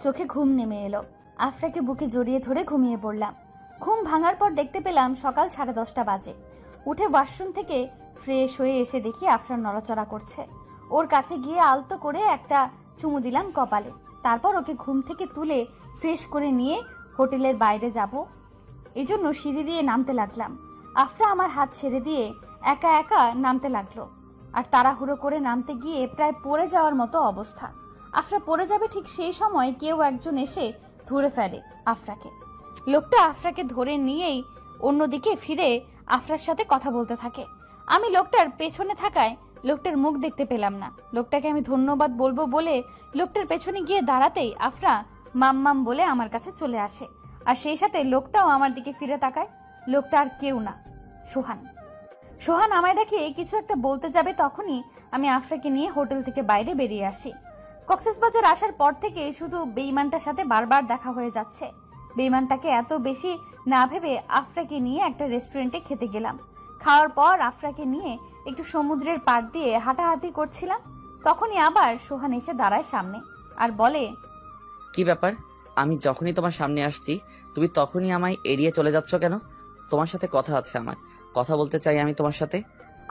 S1: চোখে ঘুম নেমে এলো। আফরাকে বুকে জড়িয়ে ধরে ঘুমিয়ে পড়লাম। ঘুম ভাঙার পর দেখতে পেলাম সকাল 10:30 বাজে। উঠে ওয়াশরুম থেকে ফ্রেশ হয়ে এসে দেখি আফরা নড়াচড়া করছে। ওর কাছে গিয়ে আলতো করে একটা চুমু দিলাম কপালে। তারপর ওকে ঘুম থেকে তুলে ফ্রেশ করে নিয়ে হোটেলের বাইরে যাব, এজন্য সিঁড়ি দিয়ে নামতে লাগলাম। আফরা আমার হাত ছেড়ে দিয়ে একা একা নামতে লাগলো। আর তাড়াহুড়ো করে নামতে গিয়ে প্রায় পড়ে যাওয়ার মতো অবস্থা। আফরা পড়ে যাবে ঠিক সেই সময় কেউ একজন এসে ধরে ফেলে আফরাকে। লোকটা আফরাকে ধরে নিয়েই অন্যদিকে ফিরে আফরার সাথে কথা বলতে থাকে। আমি লোকটার পেছনে থাকায় লোকটার মুখ দেখতে পেলাম না। লোকটাকে আমি ধন্যবাদ বলবো বলে লোকটার পেছনে গিয়ে দাঁড়াতেই আফরা মাম্মাম বলে আমার কাছে চলে আসে। আর সেই সাথে লোকটাও আমার দিকে ফিরে তাকায়। লোকটা আর কেউ না, সোহান। সোহান আমায় দেখে কিছু একটা বলতে যাবে, তখনই আমি আফরাকে নিয়ে হোটেল থেকে বাইরে বেরিয়ে আসি। কক্সবাজার আসার পর থেকে শুধু বেঈমানটার সাথে বারবার দেখা হয়ে যাচ্ছে। বেঈমানটাকে এত বেশি না ভেবে আফরাকে নিয়ে একটা রেস্টুরেন্টে খেতে গেলাম। খাওয়ার পর আফরাকে নিয়ে একটু সমুদ্রের পাড় দিয়ে হাঁটাহাঁটি করছিলাম। তখনই আবার সোহান এসে দাঁড়ায় সামনে আর বলে,
S2: কি ব্যাপার? আমি যখনই তোমার সামনে আসছি তুমি তখনই আমায় এড়িয়ে চলে যাচ্ছ কেন? তোমার সাথে কথা আছে, আমার কথা বলতে চাই আমি তোমার সাথে।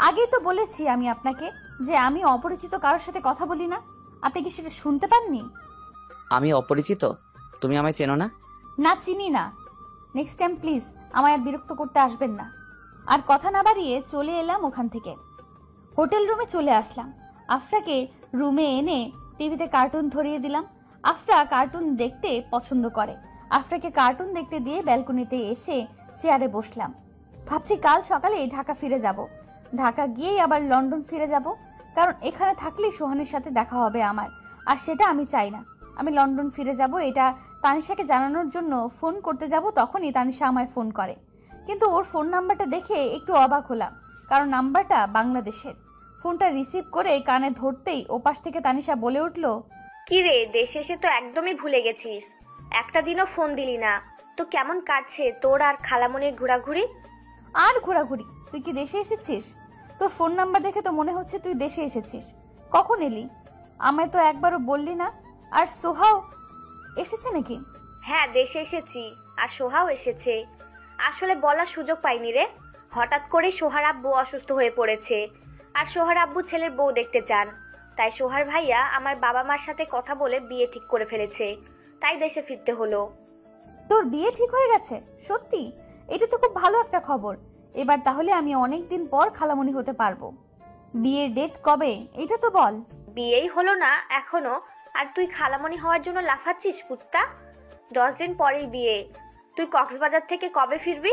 S1: আগেই তো বলেছি আমি আপনাকে যে আমি অপরিচিত কারোর সাথে কথা বলি না। আপনি কি সেটা শুনতে পাননি?
S2: আমি অপরিচিত? তুমি আমায় চেনো না?
S1: না, চিনি না। নেক্সট টাইম প্লিজ আমায় আর বিরক্ত করতে আসবেন না। আর কথা না বাড়িয়ে চলে এলাম ওখান থেকে। হোটেল রুমে চলে আসলাম। আফরাকে রুমে এনে টিভিতে কার্টুন ধরিয়ে দিলাম। আফরা কার্টুন দেখতে পছন্দ করে। আফরাকে কার্টুন দেখতে দিয়ে ব্যালকনিতে এসে চেয়ারে বসলাম। ভাবছি কাল সকালে ঢাকা ফিরে যাব। ঢাকা গিয়েই আবার লন্ডন ফিরে যাব, কারণ এখানে থাকলেই সোহানের সাথে দেখা হবে আমার। আর সেটা আমি চাই না। আমি লন্ডন ফিরে যাব এটা তানিশাকে জানানোর জন্য ফোন করতে যাব, তখনই তানিশা আমায় ফোন করে। কিন্তু ওর ফোন নাম্বারটা দেখে একটু অবাক হলাম, কারণ নাম্বারটা বাংলাদেশের। ফোনটা রিসিভ করে কানে ধরতেই ওপাশ থেকে তানিশা বলে উঠল,
S5: কি রে, দেশে এসে তো একদমই ভুলে গেছিস। একটা দিনও ফোন দিলি না। তো কেমন কাটছে তোর আর খালামনির ঘোরাঘুরি?
S1: আর ঘোরাঘুরি? তুই কি দেশে এসেছিস? তোর ফোন নাম্বার দেখে তো মনে হচ্ছে তুই দেশে এসেছিস। কখন এলি? আমায় তো একবারও বললি না। আর সোহাও এসেছে নাকি?
S5: হ্যাঁ, দেশে এসেছি, আর সোহাও এসেছে। আসলে বলার সুযোগ পাইনি রে। হঠাৎ করে সোহার আব্বু অসুস্থ হয়ে পড়েছে, আর সোহার আব্বু ছেলের বউ দেখতে চান। তাই সোহার ভাইয়া আমার বাবা মার সাথে কথা বলে বিয়ে ঠিক করে ফেলেছে, তাই দেশে ফিরতে হলো।
S1: তোর বিয়ে ঠিক হয়ে গেছে? সত্যি? এটা তো খুব ভালো একটা খবর। এবার তাহলে আমি অনেক দিন পর খালামণি হতে পারবো। বিয়ের ডেট কবে এটা তো বল।
S5: বিয়েই হলো না এখনো, আর তুই খালামণি হওয়ার জন্য লাফাচ্ছিস কুত্তা। 10 দিন পরেই বিয়ে। তুই কক্সবাজার থেকে কবে ফিরবি?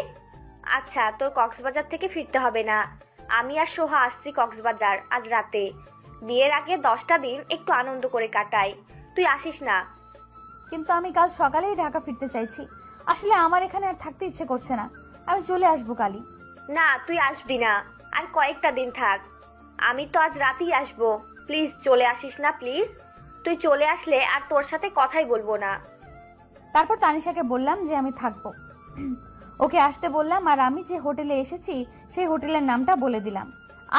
S5: আচ্ছা, তোর কক্সবাজার থেকে ফিরতে হবে না, আমি আর সোহা আসছি কক্সবাজার আজ রাতে। বিয়ের আগে 10টা দিন একটু আনন্দ করে কাটাই, তুই আসিস না?
S1: কিন্তু আমি কাল সকালেই ঢাকা ফিরতে চাইছি। আসলে আমার এখানে আর থাকতে ইচ্ছে করছে না। আমি চলে আসবো কালই।
S5: না, তুই আসবি না, আর কয়েকটা দিন থাক। আমি তো আজ রাতেই আসবো, প্লিজ চলে আসিস না প্লিজ। তুই চলে আসলে আর তোর সাথে কথাই বলবো না।
S1: তারপর তানিশাকে বললাম যে আমি থাকবো। ওকে আসতে বললাম, আর আমি যে হোটেলে এসেছি সেই হোটেলের নামটা বলে দিলাম।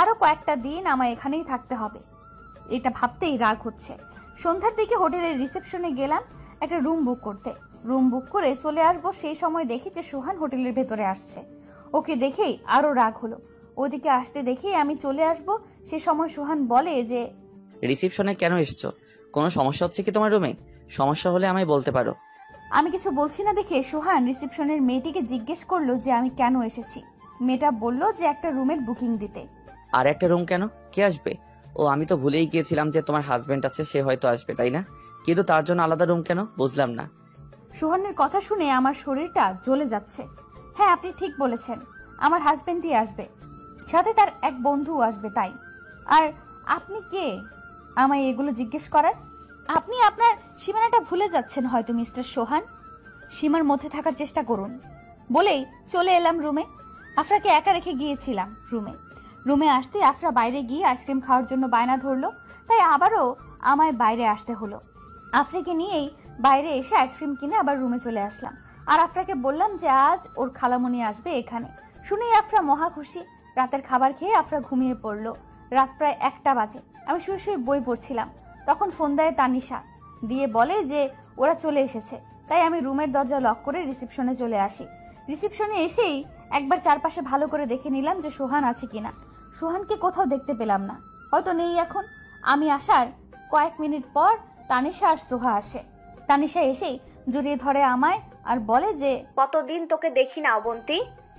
S1: আরো কয়েকটা দিন আমায় এখানেই থাকতে হবে। এটা ভাবতেই রাগ হচ্ছে। সন্ধ্যার দিকে হোটেলের রিসেপশনে গেলাম একটা রুম বুক করতে। রুম বুক করে চলে আসবো, সেই সময় দেখি যে সোহান হোটেলের ভেতরে আসছে। ওকে দেখেই আরো রাগ হলো। ওদিকে আসতে দেখি আমি চলে আসবো, সে সময় সোহান বলে যে,
S2: রিসিপশনে কেন এসছো? কোনো সমস্যা হচ্ছে কি তোমার রুমে? সমস্যা হলে আমায় বলতে পারো।
S1: আমি কিছু বলছি না দেখে সোহান রিসেপশনের মেয়েটিকে জিজ্ঞেস করলো যে আমি কেন এসেছি। মেয়েটা বলল যে একটা রুমের বুকিং দিতে।
S2: আর একটা রুম কেন? কে আসবে? ও, আমি তো ভুলেই গিয়েছিলাম যে তোমার হাজবেন্ড আছে, সে হয়তো আসবে, তাই না? কিন্তু তার জন্য আলাদা রুম কেন, বুঝলাম না।
S1: সোহানের কথা শুনে আমার শরীরটা জ্বলে যাচ্ছে। হ্যাঁ, আপনি ঠিক বলেছেন, আমার হাজবেন্ডই আসবে, সাথে তার এক বন্ধুও আসবে। তাই আর আপনি কে আমায় এগুলো জিজ্ঞেস করার? আপনি আপনার সীমানাটা ভুলে যাচ্ছেন হয়তো মিস্টার সোহান। সীমার মধ্যে থাকার চেষ্টা করুন। বলেই চলে এলাম রুমে। আফরাকে একা রেখে গিয়েছিলাম রুমে আসতে আফরা বাইরে গিয়ে আইসক্রিম খাওয়ার জন্য বায়না ধরলো, তাই আবারও আমায় বাইরে আসতে হলো। আফরাকে নিয়েই বাইরে এসে আইসক্রিম কিনে আবার রুমে চলে আসলাম। আর আফরাকে বললাম যে আজ ওর খালামণি আসবে এখানে। শুনেই আফরা মহা খুশি। রাতের খাবার খেয়ে আফরা ঘুমিয়ে পড়লো। রাত প্রায় 1টা বাজে। আমি শুয়ে শুয়ে বই পড়ছিলাম, তখন ফোন দেয় তানিশা, দিয়ে বলে যে ওরা চলে এসেছে। তাই আমি রুমের দরজা লক করে রিসেপশনে চলে আসি। রিসেপশনে এসেই একবার চারপাশে ভালো করে দেখে নিলাম যে সোহান আছে কিনা। সোহানকে কোথাও দেখতে পেলাম না, হয়তো নেই এখন। আমি আসার কয়েক মিনিট পর তানিশা আর সোহা আসে। তানিশা এসেই জড়িয়ে ধরে আমায় আর বলে যে,
S5: কতদিন তোকে দেখি না অবন্তী,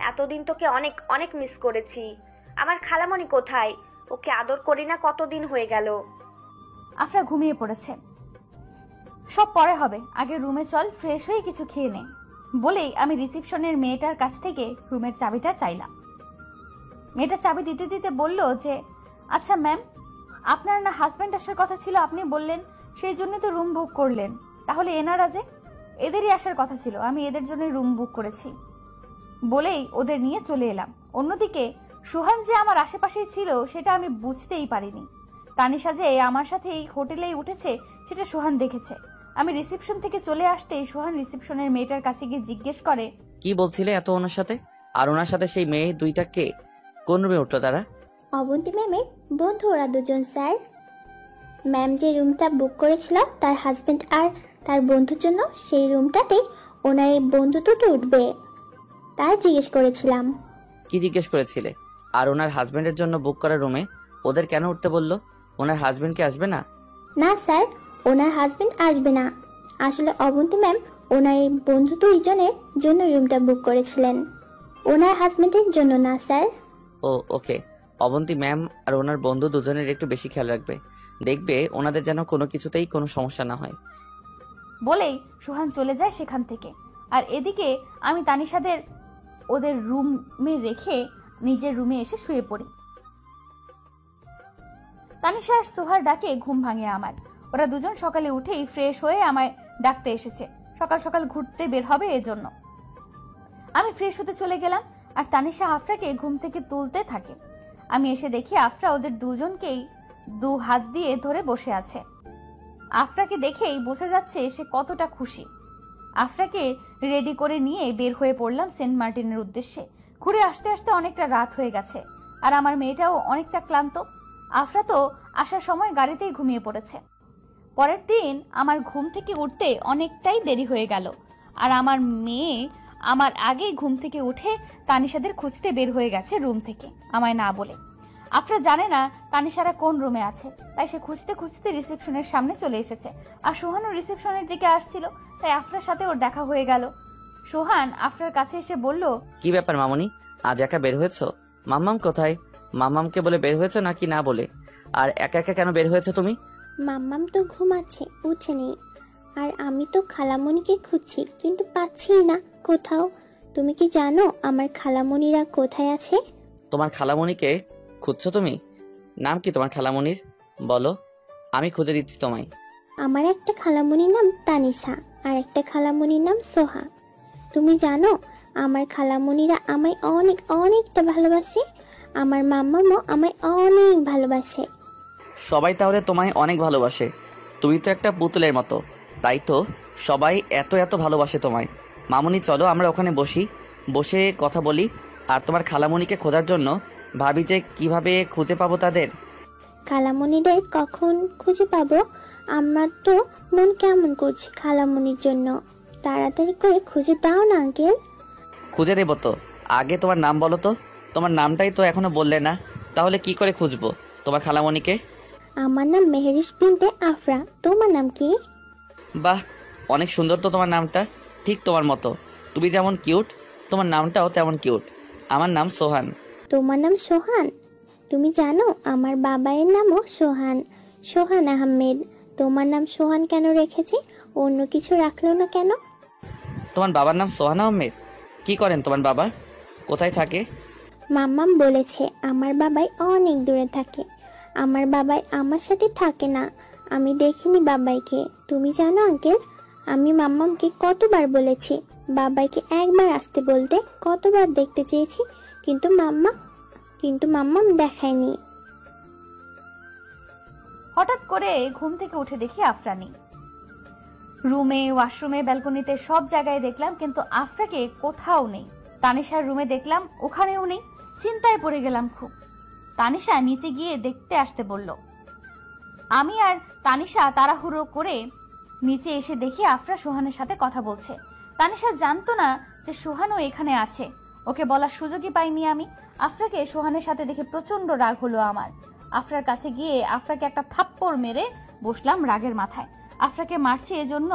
S5: এতদিন তোকে অনেক অনেক মিস করেছি। আমার খালামণি কোথায়? ওকে আদর করি না কতদিন হয়ে গেল।
S1: আফরা ঘুমিয়ে পড়েছে, সব পরে হবে, আগে রুমে চল, ফ্রেশ হয়ে কিছু খেয়ে নে। বলেই আমি রিসেপশনের মেয়েটার কাছ থেকে রুমের চাবিটা চাইলাম। মেয়েটা চাবি দিতে দিতে বলল যে, আচ্ছা ম্যাম, আপনার না হাজব্যান্ড আসার কথা ছিল, আপনি বললেন, সেই জন্য তো রুম বুক করলেন। তাহলে এনারা যে? এদেরই আসার কথা ছিল, আমি এদের জন্য রুম বুক করেছি। বলেই ওদের নিয়ে চলে এলাম। অন্যদিকে সোহান যে আমার আশেপাশেই ছিল সেটা আমি বুঝতেই পারিনি। তানিশা যে আমার সাথে এই হোটেলেই উঠেছে সেটা সোহান দেখেছে। আমি রিসেপশন থেকে চলে আসতেই সোহান রিসেপশনের মেয়েটার কাছে গিয়ে জিজ্ঞেস করে,
S2: কি বলছিলে এত ওনার সাথে? আর ওনার সাথে সেই মেয়ে দুইটা কে? কোন রুমে উঠলো তারা?
S7: অবন্তী ম্যামের বন্ধু ওরা দুজন স্যার। ম্যাম যে রুমটা বুক করেছিল তার হাজবেন্ড আর তার বন্ধুর জন্য, সেই রুমটাতে ওনার এই বন্ধু দুটো উঠবে, তাই জিজ্ঞেস করেছিলাম।
S2: কি জিজ্ঞেস করেছিলে? আর ওনার হাজবেন্ডের জন্য বুক করা রুমে ওদের কেন উঠতে বললো? ওনার হাজবেন্ড কি আসবে না?
S7: না স্যার, ওনার হাজবেন্ড আসবে না। আসলে অবন্তী ম্যাম ওনার এই বন্ধু দুইজনের জন্য রুমটা বুক করেছিলেন, ওনার হাজবেন্ডের জন্য না স্যার।
S2: ও ওকে। অবন্তী ম্যাম আর ওনার বন্ধু দুজনের একটু বেশি খেয়াল রাখবে, দেখবে ওনাদের যেন কোনো কিছুতেই কোনো সমস্যা না হয়।
S1: বলেই সোহান চলে যায় সেখান থেকে। আর এদিকে আমি তানিশাদের ওদের রুমে রেখে নিজের রুমে এসে শুয়ে পড়ি। তানিশা আর সোহার ডাকে ঘুম ভাঙে আমার। ওরা দুজন সকালে উঠেই ফ্রেশ হয়ে আমায় ডাকতে এসেছে, সকাল সকাল ঘুরতে বের হবে এজন্য। আমি ফ্রেশ হতে চলে গেলাম, আর তানিশা আফরাকে ঘুম থেকে তুলতে থাকে। আমি এসে দেখি আফরা ওদের দুজনকেই 2 হাত দিয়ে ধরে বসে আছে। আফরাকে দেখেই বোঝা যাচ্ছে সে কতটা খুশি। আফরাকে রেডি করে নিয়ে বের হয়ে পড়লাম সেন্ট মার্টিনের উদ্দেশ্যে। ঘুরে আসতে আসতে অনেকটা রাত হয়ে গেছে, আর আমার মেয়েটাও অনেকটা ক্লান্ত। আফরা তো আসার সময় গাড়িতেই ঘুমিয়ে পড়েছে। পরের দিন আমার ঘুম থেকে উঠতে অনেকটাই দেরি হয়ে গেল, আর আমার মেয়ে আমার আগেই ঘুম থেকে উঠে তানিশাদের খুঁজতে বের হয়ে গেছে রুম থেকে, আমায় না বলে। আফরা জানে না তানিশারা কোন রুমে আছে, তাই সে খুঁজতে খুঁজতে রিসেপশনের সামনে চলে এসেছে। আর সোহানও রিসেপশনের দিকে আসছিল, তাই আফরার সাথে ওর দেখা হয়ে গেল। সোহান আফরার কাছে এসে বলল,
S2: কি ব্যাপার মামুনি, আজ একা বের হয়েছো? মাম্মাম কোথায়? মাম্মামকে বলে বের হয়েছো নাকি না বলে? আর একা একা কেন বের হয়েছো তুমি?
S7: মাম্মাম তো ঘুমাচ্ছে, উঠেনি। আর আমি তো খালামণিকে খুঁজছি, কিন্তু পাচ্ছি না কোথাও। তুমি কি জানো আমার খালামণিরা কোথায় আছে?
S2: তোমার খালামণিকে খুঁজছো তুমি? নাম কি তোমার খালামণির? বলো, আমি খুঁজে দিচ্ছি তোমায়।
S7: আমার একটা খালামণির নাম তানিশা, আর একটা খালামণির নাম সোহা। তুমি জানো আমার খালামণিরা আমায় অনেক অনেকটা ভালোবাসে। আমার মাম্মামও আমায় অনেক ভালোবাসে।
S2: সবাই তাহলে তোমায় অনেক ভালোবাসে। তুমি তো একটা পুতুলের মতো, তাই তো সবাই এত এত ভালোবাসে তোমায়। মামুনি চলো আমরা ওখানে বসে কথা বলি, আর তোমার খালামণিকে খোঁজার জন্য ভাবি যে কিভাবে খুঁজে পাবো তাদের।
S7: খালামণিদের কখন খুঁজে পাবো? আমার তো মন কেমন করছে খালামণির জন্য। তাড়াতাড়ি করে খুঁজে দাও না আঙ্কেল।
S2: খুঁজে দেবো তো, আগে তোমার নাম বলো তো। তোমার নামটাই তো এখনো বললে না, তাহলে কি করে খুঁজবো তোমার খালামণিকে?
S7: আমার নাম মেহেরিস বিনতে আফরা। তোমার নাম কি?
S2: বাহ, অনেক সুন্দর তো তোমার নামটা, ঠিক তোমার মতো। তুমি যেমন কিউট, তোমার নামটাও তেমন কিউট। আমার নাম সোহান।
S7: তোমার নাম সোহান? তুমি জানো আমার বাবায়ের নামও সোহান, সোহান আহমেদ। তোমার নাম সোহান কেন রেখেছে? অন্য কিছু রাখলো না কেন?
S2: তোমার বাবার নাম সোহান আহমেদ? কি করেন তোমার বাবা? কোথায় থাকে?
S7: মাম্মাম বলেছে আমার বাবাই অনেক দূরে থাকে। আমার বাবাই আমার সাথে থাকে না। আমি দেখিনি বাবাইকে। তুমি জানো আঙ্কেল, আমি মাম্মামকে কতবার বলেছি বাবাইকে একবার আসতে বলতে, কতবার দেখতে চেয়েছি, কিন্তু মাম্মাম দেখায়নি।
S1: হঠাৎ করে ঘুম থেকে উঠে দেখি আফরা নেই। রুমে, ওয়াশরুমে, ব্যালকনিতে সব জায়গায় দেখলাম, কিন্তু আফরাকে কোথাও নেই। তানিশার রুমে দেখলাম, ওখানেও নেই। চিন্তায় পড়ে গেলাম খুব। তানিশা নিচে গিয়ে দেখতে আসতে বলল। আমি আর তানিশা তাড়াহুড়ো করে নিচে এসে দেখি আফরা সোহানের সাথে কথা বলছে। তানিশা জানতো না যে সোহানও এখানে আছে, ওকে বলার সুযোগই পাইনি আমি। আফরাকে সোহানের সাথে দেখে প্রচন্ড রাগ হলো আমার। আফরার কাছে গিয়ে আফরাকে একটা থাপ্পড় মেরে বসলাম রাগের মাথায়। আফরাকে মারছি এজন্য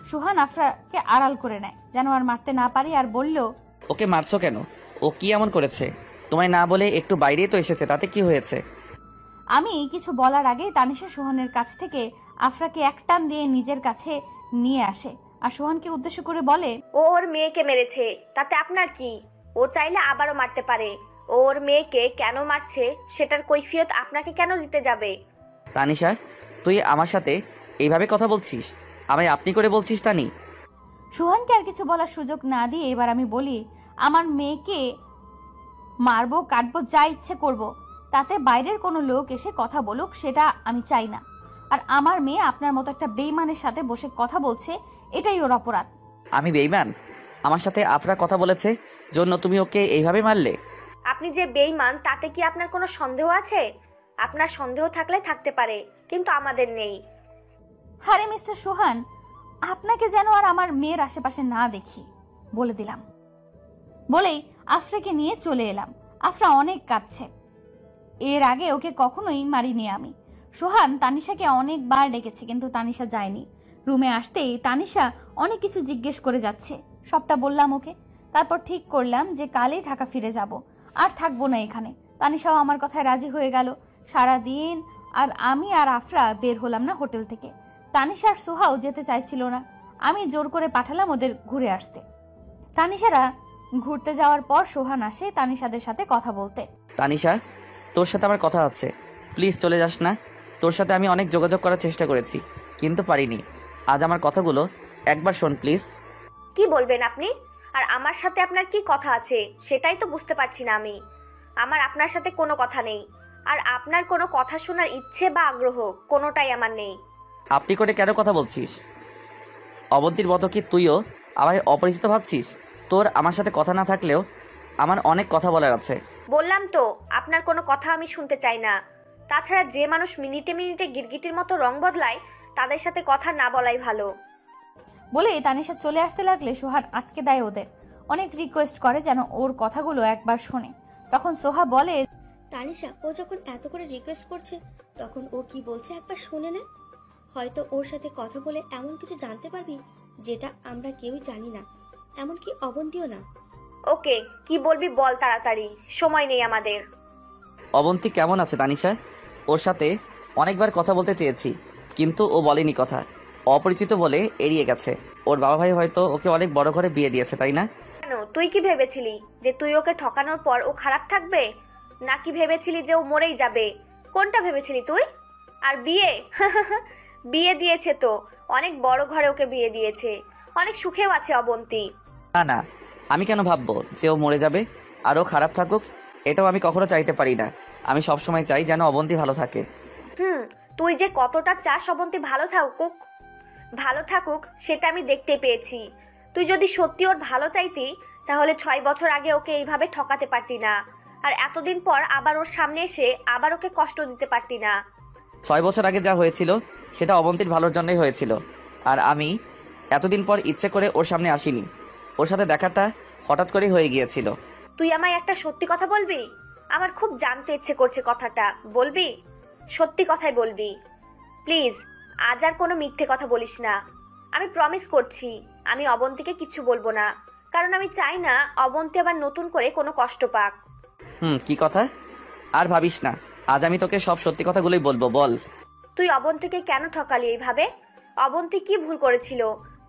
S1: সোহান আফরাকে আড়াল করে নেয় যেন আর মারতে না পারি, আর বলল,
S2: ওকে মারছো কেন? ও কি এমন করেছে? তোমায় না বলে একটু বাইরেই তো এসেছে, তাতে কি হয়েছে?
S1: আমি কিছু বলার আগেই তানিশা সোহানের কাছ থেকে আফরাকে এক টান দিয়ে নিজের কাছে নিয়ে আসে আর সোহানকে উদ্দেশ্য করে বলে,
S5: ও ওর মেয়েকে মেরেছে, তাতে আপনার কি? ও চাইলে আবারও মারতে পারে। ও ওর মেয়েকে কেন মারছে সেটার কৈফিয়ত আপনাকে কেন দিতে যাবে?
S2: তানিশা, তুই আমার সাথে এইভাবে কথা বলছিস? আমায় আপনি করে বলছিস তানি?
S1: সোহানকে আর কিছু বলার সুযোগ না দিয়ে এবার আমি বলি, আমার মেয়েকে মারবো, কাটবো, যা ইচ্ছে করব, তাতে বাইরের কোনো লোক এসে কথা বলুক, সেটা আমি চাই না। আর আমার মেয়ে আপনার মতো একটা বেইমানের সাথে বসে কথা বলছে, এটাই ওর অপরাধ।
S2: আমি বেইমান? আমার সাথে আফরা কথা বলেছে জন্য তুমি ওকে এইভাবে মারলে?
S5: আপনি যে বেঈমান তাতে কি আপনার কোনো সন্দেহ আছে? আপনার সন্দেহ থাকলে থাকতে পারে, কিন্তু আমাদের নেই।
S1: আরে মিস্টার সোহান, আপনাকে যেন আর আমার মেয়ের আশেপাশে না দেখি, বলে দিলাম। বলেই আফরাকে নিয়ে চলে এলাম। আফরা অনেক কাঁদছে। এর আগে ওকে কখনোই মারিনি আমি। সোহান তানিশাকে অনেকবার ডেকেছে, কিন্তু তানিশা যায়নি। রুমে আসতেই তানিশা অনেক কিছু জিজ্ঞেস করে যাচ্ছে, সবটা বললাম ওকে। তারপর ঠিক করলাম যে কালই ঢাকা ফিরে যাব, আর থাকবো না এখানে। তানিশাও আমার কথায় রাজি হয়ে গেল। সারাদিন আর আমি আর আফরা বের হলাম না হোটেল থেকে। তানিশা আর সোহাও যেতে চাইছিল না। আমি জোর করে পাঠালাম ওদের ঘুরে আসতে। তানিশারা ঘুরতে যাওয়ার পর সোহান আসে তানিশাদের সাথে কথা বলতে।
S2: তানিশা, তোর সাথে আমার কথা আছে, প্লিজ চলে যাস না। তোর সাথে আমি অনেক যোগাযোগ করার চেষ্টা করেছি, কিন্তু পারিনি। আজ আমার কথাগুলো একবার শোন প্লিজ।
S5: কি বলবেন আপনি? আর আমার সাথে আপনার কি কথা আছে সেটাই তো বুঝতে পারছি না আমি। আমার আপনার সাথে কোনো কথা নেই, আর আপনার কোনো কথা শোনার ইচ্ছে বা আগ্রহ কোনোটাই আমার নেই।
S2: আপনি করে কেন কথা বলছিস? অবন্তীর মতো কি তুইও আমায় অপরিচিত ভাবছিস? তোর আমার সাথে কথা না থাকলেও আমার অনেক কথা বলার আছে।
S5: বললাম তো আপনার কোনো কথা আমি শুনতে চাই না। তাছাড়া যে মানুষ মিনিটে মিনিটে গিরগিটির মতো রং বদলায় তাদের সাথে কথা না বলাই ভালো।
S1: বলে তানিশা চলে আসতে লাগলে সোহান আটকে দেয় ওদের। অনেক রিকোয়েস্ট করে যেন ওর কথাগুলো একবার শোনে। তখন সোহা বলে,
S8: তানিশা, ও যখন এত করে রিকোয়েস্ট করছে তখন ও কি বলছে একবার শুনে নে। হয়তো ওর সাথে কথা বলে এমন কিছু জানতে পারবি যেটা আমরা কেউই জানি না, এমনকি অবন্তিও না।
S5: ওকে, কি বলবি বল তাড়াতাড়ি, সময় নেই আমাদের।
S2: অবন্তী কেমন আছে তানিশা? ওর সাথে অনেকবার কথা বলতে চেয়েছি, কিন্তু ও বলেনি কথা। অপরিচিত বলে এড়িয়ে গেছে। ওর বাবা ভাই হয়তো ওকে অনেক বড় ঘরে বিয়ে দিয়েছে, তাই না?
S5: কেন, তুই কি ভেবেছিলি যে তুই ওকে ঠকানোর পর ও খারাপ থাকবে, নাকি ভেবেছিলি যে ও মরেই যাবে? কোনটা ভেবেছিলি তুই? আর বিয়ে বিয়ে দিয়েছে তো, অনেক বড় ঘরে ওকে বিয়ে দিয়েছে, অনেক সুখেও আছে অবন্তী।
S2: না না, আমি কেন ভাববো যে ও মরে যাবে আর ও খারাপ থাকুক? এটাও আমি কখনো চাইতে পারি না। আমি সবসময় চাই যেন অবন্তী ভালো থাকে।
S5: তুই যে কতটা চাস অবন্তী ভালো থাকুক সেটা আমি দেখতে পেয়েছি। তুই যদি সত্যি ওর ভালো চাইতি তাহলে 6 বছর আগে ওকে এইভাবে ঠকাতে পারতি না, আর এতদিন পর আবার ওর সামনে এসে আবার ওকে কষ্ট দিতে পারতি না।
S2: 6 বছর আগে যা হয়েছিল সেটা অবন্তীর ভালোর জন্যই হয়েছিল, আর আমি এতদিন পর ইচ্ছে করে ওর সামনে আসিনি। ওর সাথে দেখাটা হঠাৎ করেই হয়ে গিয়েছিল।
S5: তুই আমায় একটা সত্যি কথা বলবি? আমার খুব জানতে ইচ্ছে করছে, কথাটা বলবি? সত্যি কথাই বলবি প্লিজ। আজ আর কোনো মিথ্যে কথা বলিস না। আমি প্রমিস করছি আমি অবন্তীকে কিছু বলবো না, কারণ আমি চাই না অবন্তী আবার নতুন করে কোনো কষ্ট পাক।
S2: কি কথা? আর ভাবিস না, আজ আমি তোকে সব সত্যি কথাগুলোই বলবো। বল,
S5: তুই অবন্তীকে কেন ঠকালি এইভাবে? অবন্তী কি ভুল করেছিল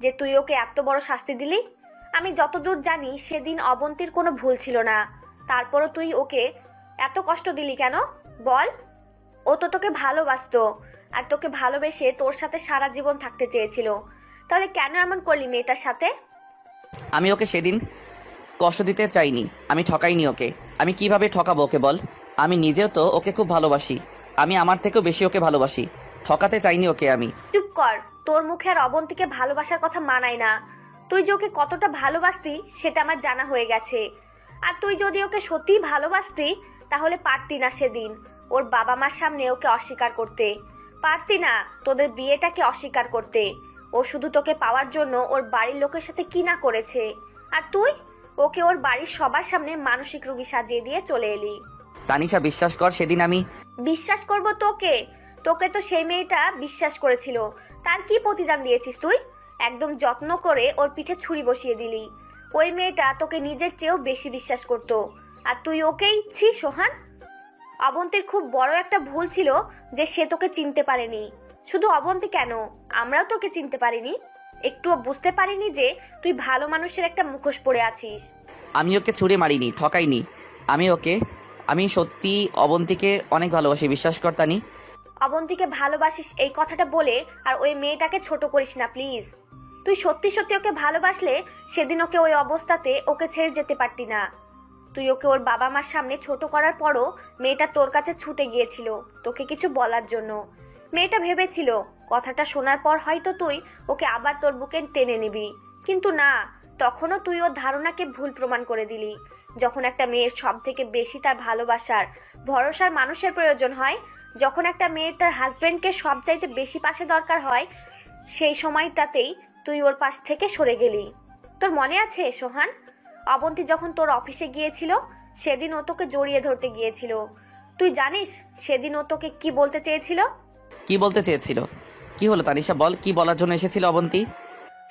S5: যে তুই ওকে এত বড় শাস্তি দিলি? আমি যতদূর জানি সেদিন অবন্তীর কোনো ভুল ছিল না, তারপরও তুই ওকে এত কষ্ট দিলি কেন বল? ও তো তোকে ভালোবাসতো, আর তোকে ভালোবেসে তোর সাথে সারা জীবন থাকতে চেয়েছিল, তাহলে কেন এমন করলি মেয়েটার সাথে?
S2: আমি ওকে সেদিন কষ্ট দিতে চাইনি, আমি ঠকাইনি ওকে। আমি কিভাবে ঠকাবো ওকে বল? আমি নিজেও তো ওকে খুব ভালোবাসি, আমি আমার থেকেও বেশি ওকে ভালোবাসি। ঠকাতে চাইনি ওকে আমি।
S5: চুপ কর, তোর মুখে আর অবন্তীকে ভালোবাসার কথা মানায় না। তুই যে ওকে কতটা ভালোবাসতি সেটা আমার জানা হয়ে গেছে, আর তুই যদি ওকে সত্যিই ভালোবাসতি তাহলে পারতি না সেদিন ওর বাবা মার সামনে ওকে অস্বীকার করতে, পারতি না তোদের বিয়েটাকে অস্বীকার করতে। ও শুধু তোকে পাওয়ার জন্য ওর বাড়ির লোকের সাথে কি না করেছে, আর তুই ওকে ওর বাড়ির সবার সামনে মানসিক রোগী সাজিয়ে দিয়ে চলে এলি।
S2: তানিশা, বিশ্বাস কর, সেদিন আমি
S5: বিশ্বাস করব তোকে? তোকে তো সেই মেয়েটা বিশ্বাস করেছিল, তার কি প্রতিদান দিয়েছিস তুই? একদম যত্ন করে ওর পিঠে ছুরি বসিয়ে দিলি। ওই মেয়েটা তোকে নিজের চেয়েও বেশি বিশ্বাস করতো, আর তুই ওকেই ছি সোহান। অবন্তীর খুব বড় একটা ভুল ছিল যে সে তোকে চিনতে পারেনি। শুধু অবন্তী কেন, আমরাও তোকে চিনতে পারিনি, একটুও বুঝতে পারিনি যে তুই ভালো মানুষের একটা মুখোশ পরে আছিস।
S2: আমি ওকে ছুঁড়ে মারিনি, ঠকাইনি। আমি সত্যি অবন্তীকে অনেক ভালোবাসি, বিশ্বাস কর তানি।
S5: অবন্তীকে ভালোবাসিস এই কথাটা বলে আর ওই মেয়েটাকে ছোট করিস না প্লিজ। তুই সত্যি সত্যি ওকে ভালোবাসলে সেদিন ওকে ওই অবস্থাতে ওকে ছেড়ে যেতে পারতি না। তুই ওকে ওর বাবা মার সামনে ছোট করার পরও মেয়েটা তোর কাছে ছুটে গিয়েছিল তোকে কিছু বলার জন্য। মেয়েটা ভেবেছিল কথাটা শোনার পর হয়তো তুই ওকে আবার তোর বুকে টেনে নিবি, কিন্তু না, তখনও তুই ওর ধারণাকে ভুল প্রমাণ করে দিলি। যখন একটা মেয়ের সব থেকে বেশি তার ভালোবাসার ভরসার মানুষের প্রয়োজন হয়, যখন একটা মেয়ের তার হাজবেন্ডকে সবচাইতে বেশি পাশে দরকার হয়, সেই সময়টাতেই তুই ওর পাশ থেকে সরে গেলি। তোর মনে আছে সোহান, অবন্তী যখন তোর অফিসে গিয়েছিল সেদিন ও তোকে জড়িয়ে ধরতে গিয়েছিল। তুই জানিস সেদিন ও তোকে কি বলতে চেয়েছিল?
S2: কি বলতে চেয়েছিল? কি হলো তানিশা, বল, কি বলার জন্য এসেছিল অবন্তী?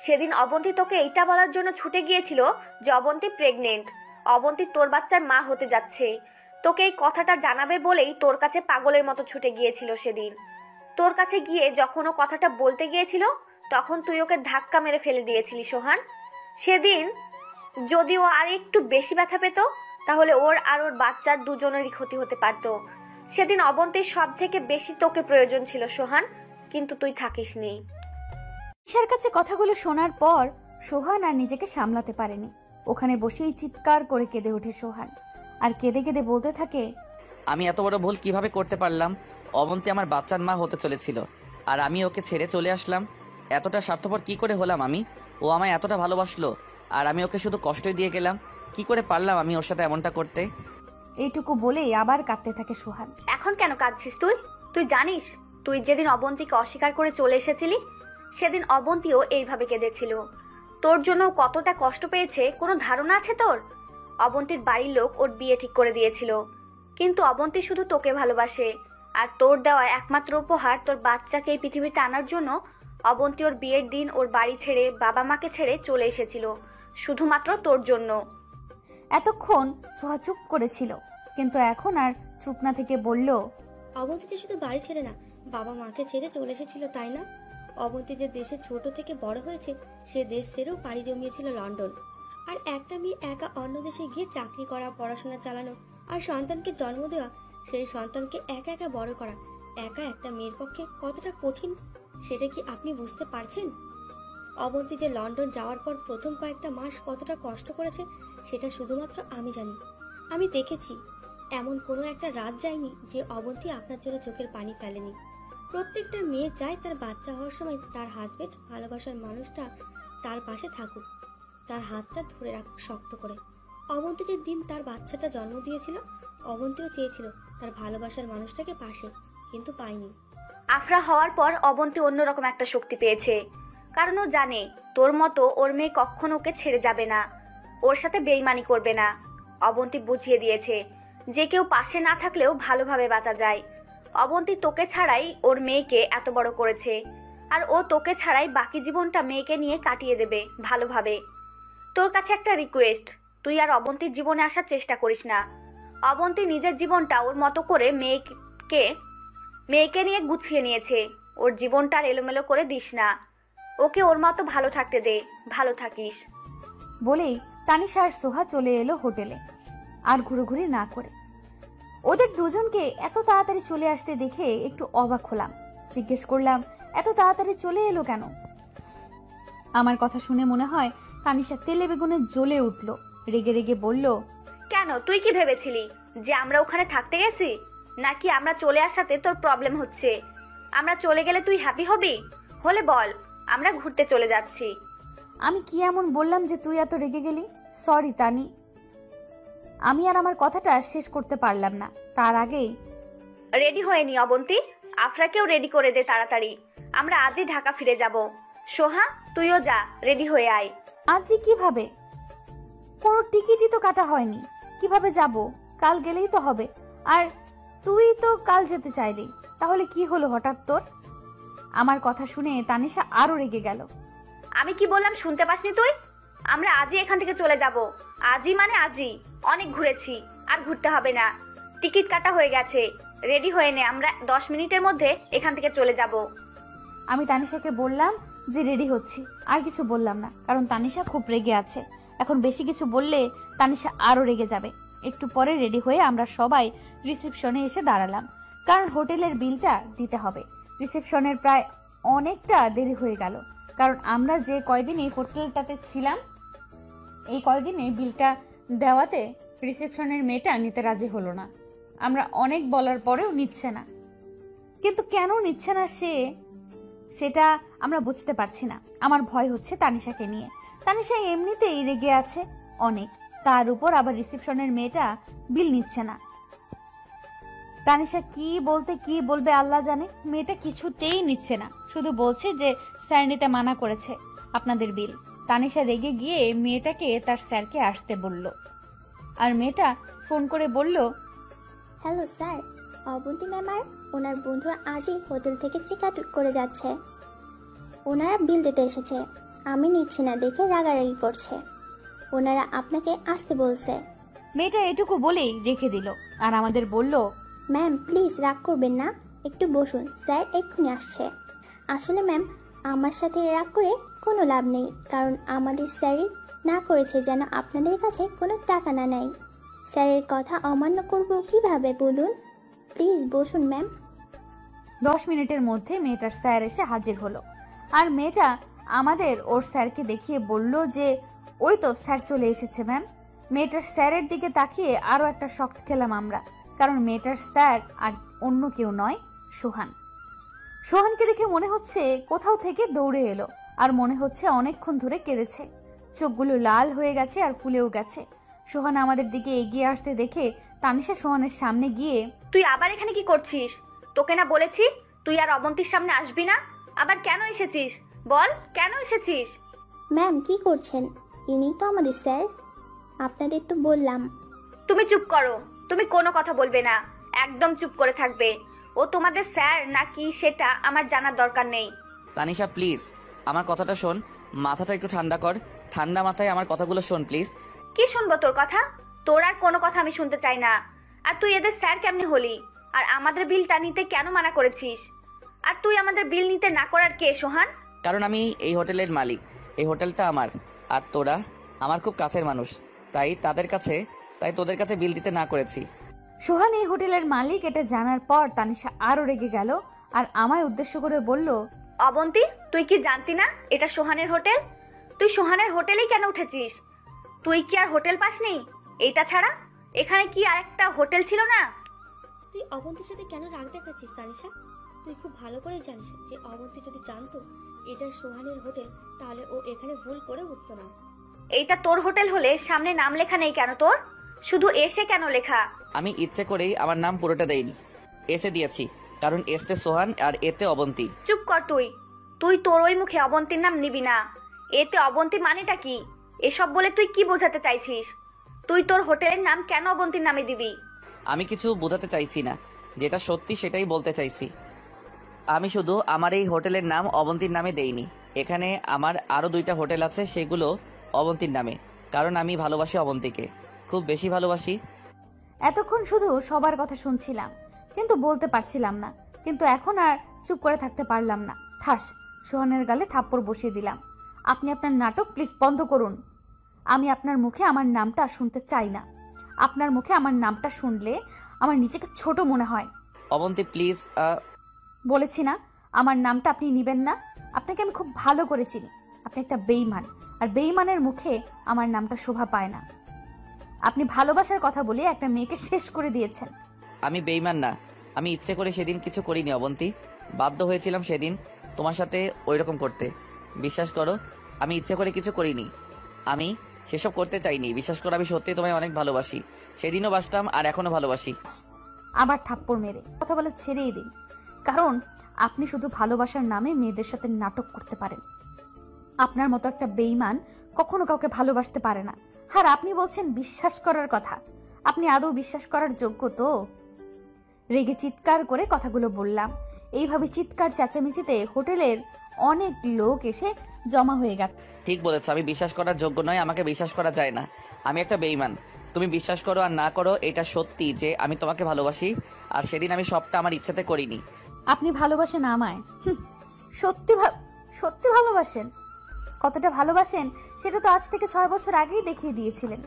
S5: সেদিন অবন্তী তোকে এইটা বলার জন্য ছুটে গিয়েছিল যে অবন্তী প্রেগনেন্ট, অবন্তী তোর বাচ্চার মা হতে যাচ্ছে। তোকে এই কথাটা জানাবে বলেই তোর কাছে পাগলের মতো ছুটে গিয়েছিল সেদিন। তোর কাছে গিয়ে যখন ও কথাটা বলতে গিয়েছিল তখন তুই ওকে ধাক্কা মেরে ফেলে দিয়েছিলি সোহান। সেদিন যদি ও আর একটু বেশি ব্যথা পেত তাহলে ওর আর ওর বাচ্চার দুজনেরই ক্ষতি হতে পারত। সেদিন অবন্তীর সব থেকে বেশি তোকে প্রয়োজন ছিল সোহান, কিন্তু তুই থাকিসনি।
S1: ঈশার কাছে কথাগুলো শোনার পর সোহান আর নিজেকে সামলাতে পারেনি। ওখানে বসেই চিৎকার করে কেঁদে ওঠে সোহান, আর কেঁদে কেঁদে বলতে থাকে,
S2: আমি এত বড় ভুল কিভাবে করতে পারলাম? অবন্তী আমার বাচ্চার মা হতে চলেছিল, আর আমি ওকে ছেড়ে চলে আসলাম। এতটা স্বার্থপর কি করে হলাম আমি? ও আমায় এতটা ভালোবাসলো, আর আমি ওকে শুধু কষ্টই দিয়ে গেলাম। কি করে পারলাম আমি ওর সাথে এমনটা করতে?
S1: এইটুকু বলেই আবার কাঁদতে থাকে সোহান।
S5: এখন কেন কাঁদছিস তুই? তুই জানিস তুই যেদিন অবন্তীকে অস্বীকার করে চলে এসেছিলি সেদিন অবন্তীও এইভাবে কেঁদেছিল। তোর জন্য ও কতটা কষ্ট পেয়েছে কোনো ধারণা আছে তোর? অবন্তীর বাড়ির লোক ওর বিয়ে ঠিক করে দিয়েছিল, কিন্তু অবন্তী শুধু তোকে ভালোবাসে। আর তোর দেওয়া একমাত্র উপহার তোর বাচ্চাকে এই পৃথিবীতে আনার জন্য অবন্তী ওর বিয়ের দিন ওর বাড়ি ছেড়ে বাবা মাকে ছেড়ে চলে এসেছিল, শুধুমাত্র তোর জন্য।
S1: এতক্ষণ সোহা চুপ করেছিল, কিন্তু এখন আর চুপ না থেকে বলল,
S8: অবন্তী যে শুধু বাড়ি ছেড়ে না, বাবা মাকে ছেড়ে চলে এসেছিল, তাই না? অবন্তী যে দেশে ছোট থেকে বড় হয়েছে, সে দেশ ছেড়েও পাড়ি জমিয়েছিল লন্ডন। আর একটা মেয়ে একা অন্য দেশে গিয়ে চাকরি করা, পড়াশোনা চালানো আর সন্তানকে জন্ম দেওয়া, সেই সন্তানকে একা একা বড় করা একা একটা মেয়ের পক্ষে কতটা কঠিন সেটা কি আপনি বুঝতে পারছেন? অবন্তী যে লন্ডন যাওয়ার পর প্রথম কয়েকটা মাস কতটা কষ্ট করেছে সেটা শুধুমাত্র আমি জানি। আমি দেখেছি, এমন কোনো একটা রাত যায়নি যে অবন্তী আপনার জন্য চোখের পানি ফেলেনি। প্রত্যেকটা মেয়ে চায় তার বাচ্চা হওয়ার সময় তার হাজবেন্ড, ভালোবাসার মানুষটা তার পাশে থাকুক, তার হাতটা ধরে রাখুক শক্ত করে। অবন্তী যে দিন তার বাচ্চাটা জন্ম দিয়েছিল, অবন্তীও চেয়েছিল তার ভালোবাসার মানুষটাকে পাশে, কিন্তু পায়নি।
S5: আফরা হওয়ার পর অবন্তী অন্যরকম একটা শক্তি পেয়েছে, কারণ ও জানে তোর মতো ওর মেয়ে কখনো ওকে ছেড়ে যাবে না, ওর সাথে বেইমানি করবে না। অবন্তী বুঝিয়ে দিয়েছে যে কেউ পাশে না থাকলেও ভালোভাবে বাঁচা যায়। অবন্তী তোকে ছাড়াই ওর মেয়েকে এত বড় করেছে, আর ও তোকে ছাড়াই বাকি জীবনটা মেয়েকে নিয়ে কাটিয়ে দেবে ভালোভাবে। তোর কাছে একটা রিকোয়েস্ট, তুই আর অবন্তীর জীবনে আসার চেষ্টা করিস না। অবন্তী নিজের জীবনটা ওর মতো করে মেয়েকে নিয়ে গুছিয়ে নিয়েছে, ওর জীবনটা আর এলোমেলো করে দিস না, ওকে ওর মতো ভালো থাকতে দে, ভালো থাকিস।
S1: বলেই তানিশা আর সোহা চলে এলো হোটেলে, আর ঘুরোঘুরি না করে। ওদের দুজনকে এত তাড়াতাড়ি চলে আসতে দেখে একটু অবাক হলাম। জিজ্ঞেস করলাম, এত তাড়াতাড়ি চলে এলো কেন? আমার কথা শুনে মনে হয় তানিশা তেলে বেগুনে জ্বলে উঠল, রেগে রেগে বলল,
S5: কেন, তুই কি ভেবেছিলি যে আমরা ওখানে থাকতে গেছি, নাকি আমরা চলে আসাতে তোর প্রবলেম হচ্ছে? আমরা চলে গেলে তুই হ্যাপি হবি? হলে বল, আমরা ঘুরতে চলে যাচ্ছি।
S1: আমি কি এমন বললাম যে তুই এত রেগে গেলি? সরি তানি। আমি আর আমার কথাটা শেষ করতে পারলাম না, তার আগেই
S5: রেডি হয়ে নি অবন্তী, আফরাকেও রেডি করে দে তাড়াতাড়ি, আমরা আজই ঢাকা ফিরে যাব। সোহা, তুইও যা, রেডি হয়ে আয়।
S1: আজই কিভাবে? কোনো টিকিটই তো কাটা হয়নি, কিভাবে যাব? কাল গেলেই তো হবে। আর তুই তো কাল যেতে চাইলি, তাহলে কি হলো হঠাৎ তোর? আমার কথা শুনে তানিশা আরো রেগে গেল।
S5: আমি কি বললাম শুনতে পাসনি তুই? আমরা আজই এখান থেকে চলে যাব, আজই মানে আজই। অনেক ঘুরেছি, আর ঘুরতে হবে না, টিকিট কাটা হয়ে গেছে, রেডি হয়ে নে, আমরা 10 মিনিটের মধ্যে এখান থেকে চলে যাব।
S1: আমি তানিশাকে বললাম যে রেডি হচ্ছি, আর কিছু বললাম না, কারণ তানিশা খুব রেগে আছে। এখন বেশি কিছু বললে তানিশা আরো রেগে যাবে। একটু পরে রেডি হয়ে আমরা সবাই রিসেপশনে এসে দাঁড়ালাম, কারণ হোটেলের বিলটা দিতে হবে। রিসেপশনের প্রায় অনেকটা দেরি হয়ে গেল, কারণ আমরা যে কয়দিন এই হোটেলটাতে ছিলাম, এই কয়দিনে বিলটা দেওয়াতে রিসেপশনের মেয়েটা নিতে রাজি হলো না। আমরা অনেক বলার পরেও নিচ্ছে না, কিন্তু কেন নিচ্ছে না সেটা আমরা বুঝতে পারছি না। আমার ভয় হচ্ছে তানিশাকে নিয়ে। তানিশা এমনিতেই রেগে আছে অনেক, তার উপর আবার রিসেপশনের মেয়েটা বিল নিচ্ছে না। তানিশা কি বলবে আল্লাহ জানে। মেয়েটা কিছুতেই নিচ্ছে না, শুধু বলছে যে স্যার নিতে মানা করেছে আপনাদের বিল। তানিশা রেগে গিয়ে মেয়েটাকে তার স্যারকে আসতে বলল, আর মেয়েটা ফোন করে বলল,
S7: হ্যালো স্যার, অবন্তী ম্যাম আর ওনার বন্ধুরা আজই হোটেল থেকে চেক আউট করে যাচ্ছে। ওনারা বিল দিতে এসেছে, আমি নিচ্ছি না দেখে রাগারাগি করছে। ওনারা আপনাকে আসতে বলছে।
S1: মেয়েটা এটুকু বলেই রেখে দিল, আর আমাদের বলল,
S7: ম্যাম প্লিজ রাগ করবেন না, একটু বসুন, স্যার এক্ষুনি আসছে। আসলে ম্যাম আমার সাথে রাগ করে কোনো লাভ নেই, কারণ আমাদের স্যারই না করেছে যেন আপনাদের কাছে কোনো টাকা না নেয়। স্যারের কথা অমান্য করব কিভাবে বলুন? প্লিজ বসুন ম্যাম।
S1: 10 মিনিটের মধ্যে মেয়েটার স্যার এসে হাজির হলো, আর মেয়েটা আমাদের ওর স্যারকে দেখিয়ে বলল যে ওই তো স্যার চলে এসেছে ম্যাম। মেয়েটার স্যারের দিকে তাকিয়ে আরো একটা শক খেলাম আমরা, কারণ মেয়েটার স্যার আর অন্য কেউ নয়, সোহান। সোহানকে দেখে মনে হচ্ছে কোথাও থেকে দৌড়ে এলো, আর মনে হচ্ছে অনেকক্ষণ ধরে কেঁদেছে। চোখগুলো লাল হয়ে গেছে আর ফুলেও গেছে। সোহান আমাদের দিকে এগিয়ে আসতে দেখে তানিশা সোহানের সামনে গিয়ে,
S5: তুই আবার এখানে কি করছিস? তোকে না বলেছি তুই আর অবন্তীর সামনে আসবি না? আবার কেন এসেছিস? বল, কেন এসেছিস?
S7: ম্যাম কি করছেন? ইনি তো আমাদের স্যার, আপনাদের তো বললাম।
S5: তুমি চুপ করো, তুমি কোনো কথা বলবে না, একদম চুপ করে থাকবে। ও তোমাদের স্যার নাকি সেটা আমার জানার দরকার নেই।
S2: তানিশা প্লিজ আমার কথাটা শোন, মাথাটা একটু ঠান্ডা কর, ঠান্ডা মাথায় আমার কথাগুলো শোন প্লিজ।
S5: কি শুনবো তোর কথা? তোর আর কোনো কথা আমি শুনতে চাই না। আর তুই এদের স্যার কেমনি হলি? আর আমাদের বিলটা নিতে কেন মানা করেছিস? আর তুই আমাদের বিল নিতে না করার কে সোহান?
S2: কারণ আমি এই হোটেলের মালিক, এই হোটেলটা আমার, আর তোরা আমার খুব কাছের মানুষ, তাই তোদের কাছে বিল দিতে না করেছি।
S1: সোহান এই হোটেলের মালিক এটা জানার পর তানিশা আরো রেগে গেল আর আমায় উদ্দেশ্য করে বলল,
S5: অবন্তী, তুই কি জানতি না এটা সোহানের হোটেল? তুই সোহানের হোটেলেই কেন উঠেছিস? তুই কি আর হোটেল পাসনি? এইটা ছাড়া এখানে কি আর একটা হোটেল ছিল না?
S8: তুই অবন্তীর সাথে কেন রাগ দেখাচ্ছিস তানিশা? তুই খুব ভালো করে জানিস যে অবন্তী যদি জানতো এটা সোহানের হোটেল, তাহলে ও এখানে ভুল করে উঠতো না।
S5: এইটা তোর হোটেল হলে সামনে নাম লেখা নেই কেন তোর? শুধু এসে কেন লেখা?
S2: আমি ইচ্ছে করেই আমার নাম পুরোটা দেইনি, এসে দিয়েছি, কারণ এসতে সোহান আর এতে অবন্তী।
S5: চুপ কর তুই। তুই তোর ওই মুখে অবন্তীর নাম নিবি না। এতে অবন্তী মানেটা কি? এসব বলে তুই কি বোঝাতে চাইছিস? তুই তোর হোটেলের নাম কেন অবন্তীর নামে দিবি?
S2: আমি কিছু বোঝাতে চাইছি না, যেটা সত্যি সেটাই বলতে চাইছি। আমি শুধু আমার এই হোটেলের নাম অবন্তীর নামে দেইনি, এখানে আমার আরও 2টা হোটেল আছে, সেগুলো অবন্তীর নামে, কারণ আমি ভালোবাসি অবন্তীকে, খুব বেশি ভালোবাসি।
S1: এতক্ষণ শুধু সবার কথা শুনছিলাম কিন্তু বলতে পারছিলাম না, কিন্তু এখন আর চুপ করে থাকতে পারলাম না। ঠাস সোহানের গালে থাপ্পড় বসিয়ে দিলাম। আপনি আপনার নাটক প্লিজ বন্ধ করুন। আমি আপনার মুখে আমার নামটা শুনতে চাই না। আপনার মুখে আমার নামটা শুনলে আমার নিজেকে ছোট মনে হয়।
S2: অবন্তী প্লিজ।
S1: বলেছি না আমার নামটা আপনি নিবেন না। আপনাকে আমি খুব ভালো করে চিনি। আপনি একটা বেঈমান, আর বেঈমানের মুখে আমার নামটা শোভা পায় না। আপনি ভালোবাসার কথা বলে একটা মেয়েকে শেষ করে দিয়েছেন।
S2: আমি বেইমান না, আমি ইচ্ছে করে সেদিন কিছু করিনি অবন্তী, বাধ্য হয়েছিলাম সেদিন তোমার সাথে ওইরকম করতে। বিশ্বাস করো আমি ইচ্ছে করে কিছু করিনি, আমি সেসব করতে চাইনি। বিশ্বাস করো আমি সত্যি তোমায় অনেক ভালোবাসি, সেদিনও বাসতাম আর এখনো ভালোবাসি।
S1: আবার থাপ্পড় মেরে কথা বলে ছেড়েই দিন, কারণ আপনি শুধু ভালোবাসার নামে মেয়েদের সাথে নাটক করতে পারেন। আপনার মতো একটা বেঈমান কখনো কাউকে ভালোবাসতে পারে না। আর আপনি বলছেন বিশ্বাস করার কথা, আপনি আদৌ বিশ্বাস করার যোগ্য তো? রেগে চিৎকার করে কথাগুলো বললাম। এইভাবে চিৎকার চেঁচামেচিতে হোটেলের অনেক লোক এসে জমা হয়ে গেছে।
S2: ঠিক বলেছ, আমি বিশ্বাস করার যোগ্য নয়, আমাকে বিশ্বাস করা যায় না, আমি একটা বেঈমান। তুমি বিশ্বাস করো আর না করো, এটা সত্যি যে আমি তোমাকে ভালোবাসি, আর সেদিন আমি সবটা আমার ইচ্ছাতে করিনি।
S1: আপনি ভালোবাসেন আমায়? সত্যি সত্যি ভালোবাসেন? কতটা ভালোবাসেন সেটা তো আজ থেকে 6 বছর আগেই দেখিয়ে দিয়েছিলেন।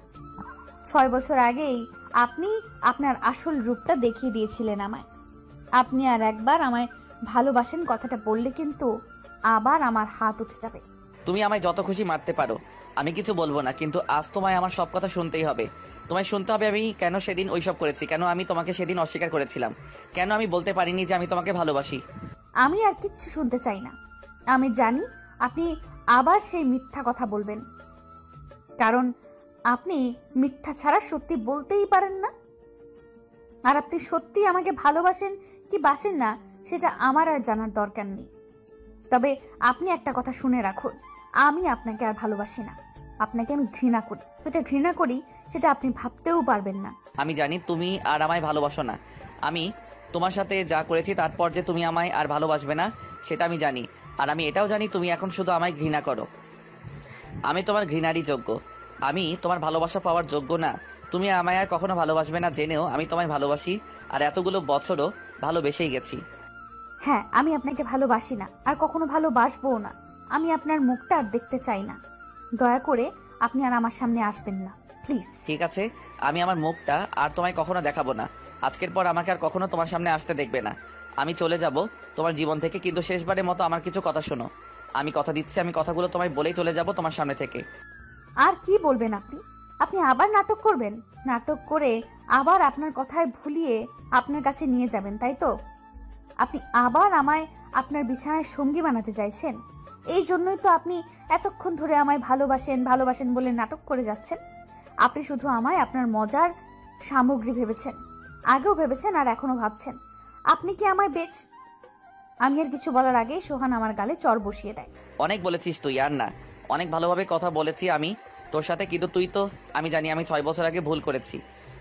S1: 6 বছর আগেই আপনি আপনার আসল রূপটা দেখিয়ে দিয়েছিলেন আমায়। আপনি আর একবার আমায় ভালোবাসেন কথাটা বললে কিন্তু আবার আমার হাত উঠে যাবে।
S2: তুমি আমায় যত খুশি মারতে পারো, আমি কিছু বলবো না, কিন্তু আজ তোমায় আমার সব কথা শুনতেই হবে। তোমায় শুনতে হবে আমি কেন সেদিন ওইসব করেছি, কেন আমি তোমাকে সেদিন অস্বীকার করেছিলাম, কেন আমি বলতে পারিনি যে আমি তোমাকে ভালোবাসি।
S1: আমি আর কিচ্ছু শুনতে চাই না। আমি জানি আপনি আবার সেই মিথ্যা কথা বলবেন, কারণ আপনি মিথ্যা ছাড়া সত্যি বলতেই পারেন না। আর আপনি সত্যি আমাকে ভালোবাসেন কি বাসেন না সেটা আমার আর জানার দরকার নেই। তবে আপনি একটা কথা শুনে রাখুন, আমি আপনাকে আর ভালোবাসি না, আপনাকে আমি ঘৃণা করি। যেটা ঘৃণা করি সেটা আপনি ভাবতেও পারবেন না।
S2: আমি জানি তুমি আর আমায় ভালোবাসো না, আমি তোমার সাথে যা করেছি তারপর যে তুমি আমায় আর ভালোবাসবে না সেটা আমি জানি। আর আমি এটাও জানি তুমি এখন শুধু আমায় ঘৃণা করো। আমি তোমার ঘৃণারই যোগ্য, আমি তোমার ভালোবাসা পাওয়ার যোগ্য না। তুমি আমায় আর কখনো ভালোবাসবে না জেনেও আমি তোমায় ভালোবাসি, আর এতগুলো বছরও ভালোবেসেই গেছি।
S1: হ্যাঁ, আমি আপনাকে ভালোবাসি না, আর কখনো ভালোবাসবও না। আমি আপনার মুখটা আর দেখতে চাই না। দয়া করে আপনি আর আমার সামনে আসবেন না প্লিজ।
S2: ঠিক আছে, আমি আমার মুখটা আর তোমায় কখনো দেখাবো না। আজকের পর আমাকে আর কখনো তোমার সামনে আসতে দেখবে না। আমি চলে যাব তোমার জীবন থেকে, কিন্তু শেষবারের মতো আমার কিছু কথা শোনো। আমি কথা দিচ্ছি, আমি কথাগুলো তোমায় বলেই চলে যাব তোমার সামনে থেকে।
S1: আর কি বলবেন আপনি? আপনি আবার নাটক করবেন, নাটক করে আবার আপনার কথায় ভুলিয়ে আপনার কাছে নিয়ে যাবেন, তাই তো? আপনি আবার আমায় আপনার বিছানায় সঙ্গী বানাতে চাইছেন। এই জন্যই তো আপনি এতক্ষণ ধরে আমায় ভালোবাসেন ভালোবাসেন বলে নাটক করে যাচ্ছেন। আপনি শুধু আমায় আপনার মজার সামগ্রী ভেবেছেন, আগেও ভেবেছেন আর এখনো ভাবছেন। আপনি কি আমায় আমি আর কিছু বলার আগেই সোহান আমার গালে চড় বসিয়ে দেয়।
S2: অনেক বলেছিস তুই, আর না। অনেক ভালোভাবে কথা বলেছি আমি তোর সাথে, কিন্তু তুই তো, আমি জানি আমি 6 বছর আগে ভুল করেছি।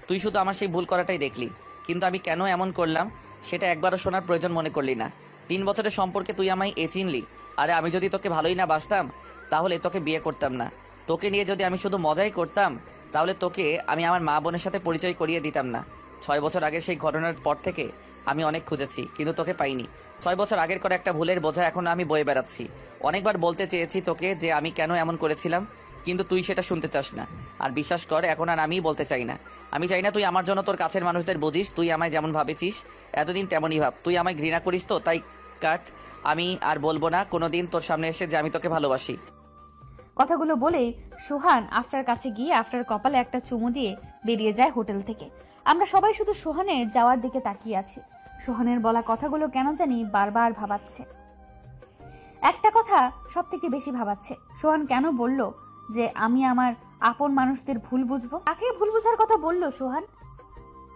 S2: তুই শুধু আমার সেই ভুল করাটাই দেখলি, কিন্তু আমি কেন এমন করলাম সেটা একবারও শোনার প্রয়োজন মনে করলি না। 3 বছরের সম্পর্কে তুই আমায় চিনলি। আরে আমি যদি তোকে ভালোই না বাসতাম তাহলে তোকে বিয়ে করতাম না। তোকে নিয়ে যদি আমি শুধু মজাই করতাম তাহলে তোকে আমি আমার মা বোনের সাথে পরিচয় করিয়ে দিতাম না। 6 বছর আগের সেই ঘটনার পর থেকে আমি অনেক খুঁজেছি, কিন্তু তোকে পাইনি। 6 বছর আগের করা একটা ভুলের বোঝা এখন আমি বয়ে বেড়াচ্ছি। অনেকবার বলতে চেয়েছি তোকে যে আমি কেন এমন করেছিলাম, কিন্তু তুই সেটা শুনতে চাস না। আর বিশ্বাস কর, এখন আর আমিই বলতে চাই না। আমি চাই না তুই আমার জন্য তোর কাছের মানুষদের বুঝিস। তুই আমায় যেমন ভাবেছিস এতদিন তেমনই ভাব। তুই আমায় ঘৃণা করিস তো তাই কাট। আমি আর বলবো না কোনোদিন তোর সামনে এসে যে আমি তোকে ভালোবাসি।
S1: কথাগুলো বলেই সোহান আফরার কাছে গিয়ে আফরার কপালে একটা চুমু দিয়ে বেরিয়ে যায় হোটেল থেকে। আমরা সবাই শুধু সোহানের যাওয়ার দিকে তাকিয়ে আছি। সোহানের বলা কথাগুলো কেন জানি বারবার ভাবাচ্ছে। একটা কথা সব থেকে বেশি ভাবাচ্ছে, সোহান কেন বলল যে আমি আমার আপন মানুষদের ভুল বুঝবো? কাকে ভুল বোঝার কথা বলল সোহান?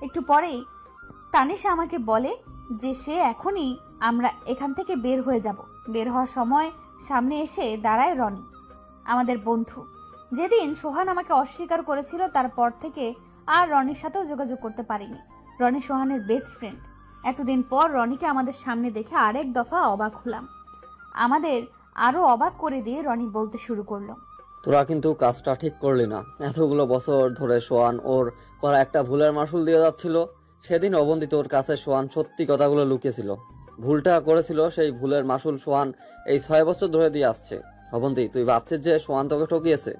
S1: একটু পরেই তানিশা আমাকে বলে যে সে এখনই আমরা এখান থেকে বের হয়ে যাব। বের হওয়ার সময় সামনে এসে দাঁড়ায় রনি, আমাদের বন্ধু। যেদিন সোহান আমাকে অস্বীকার করেছিল তারপর থেকে আর রনির সাথেও যোগাযোগ করতে পারিনি। রনি সোহানের বেস্ট ফ্রেন্ড। এতদিন পর রনিকে আমাদের সামনে দেখে আরেক দফা অবাক হলাম। আমাদের আরো অবাক করে দিয়ে রনি বলতে শুরু করলো,
S4: তোরা কিন্তু কাজটা ঠিক করলি না। এতগুলো বছর ধরে সোহান ওর করা একটা ভুলের মাসুল দিয়ে যাচ্ছিল। সেদিন অবন্তি তোর কাছে সোহান সত্যি কথাগুলো লুকিয়েছিল। ভুলটা করেছিল, সেই ভুলের মাসুল সোহান এই 6 বছর ধরে দিয়ে আসছে। অবন্তি, তুই ভাবছিস যে সোহান তোকে ঠকিয়েছে,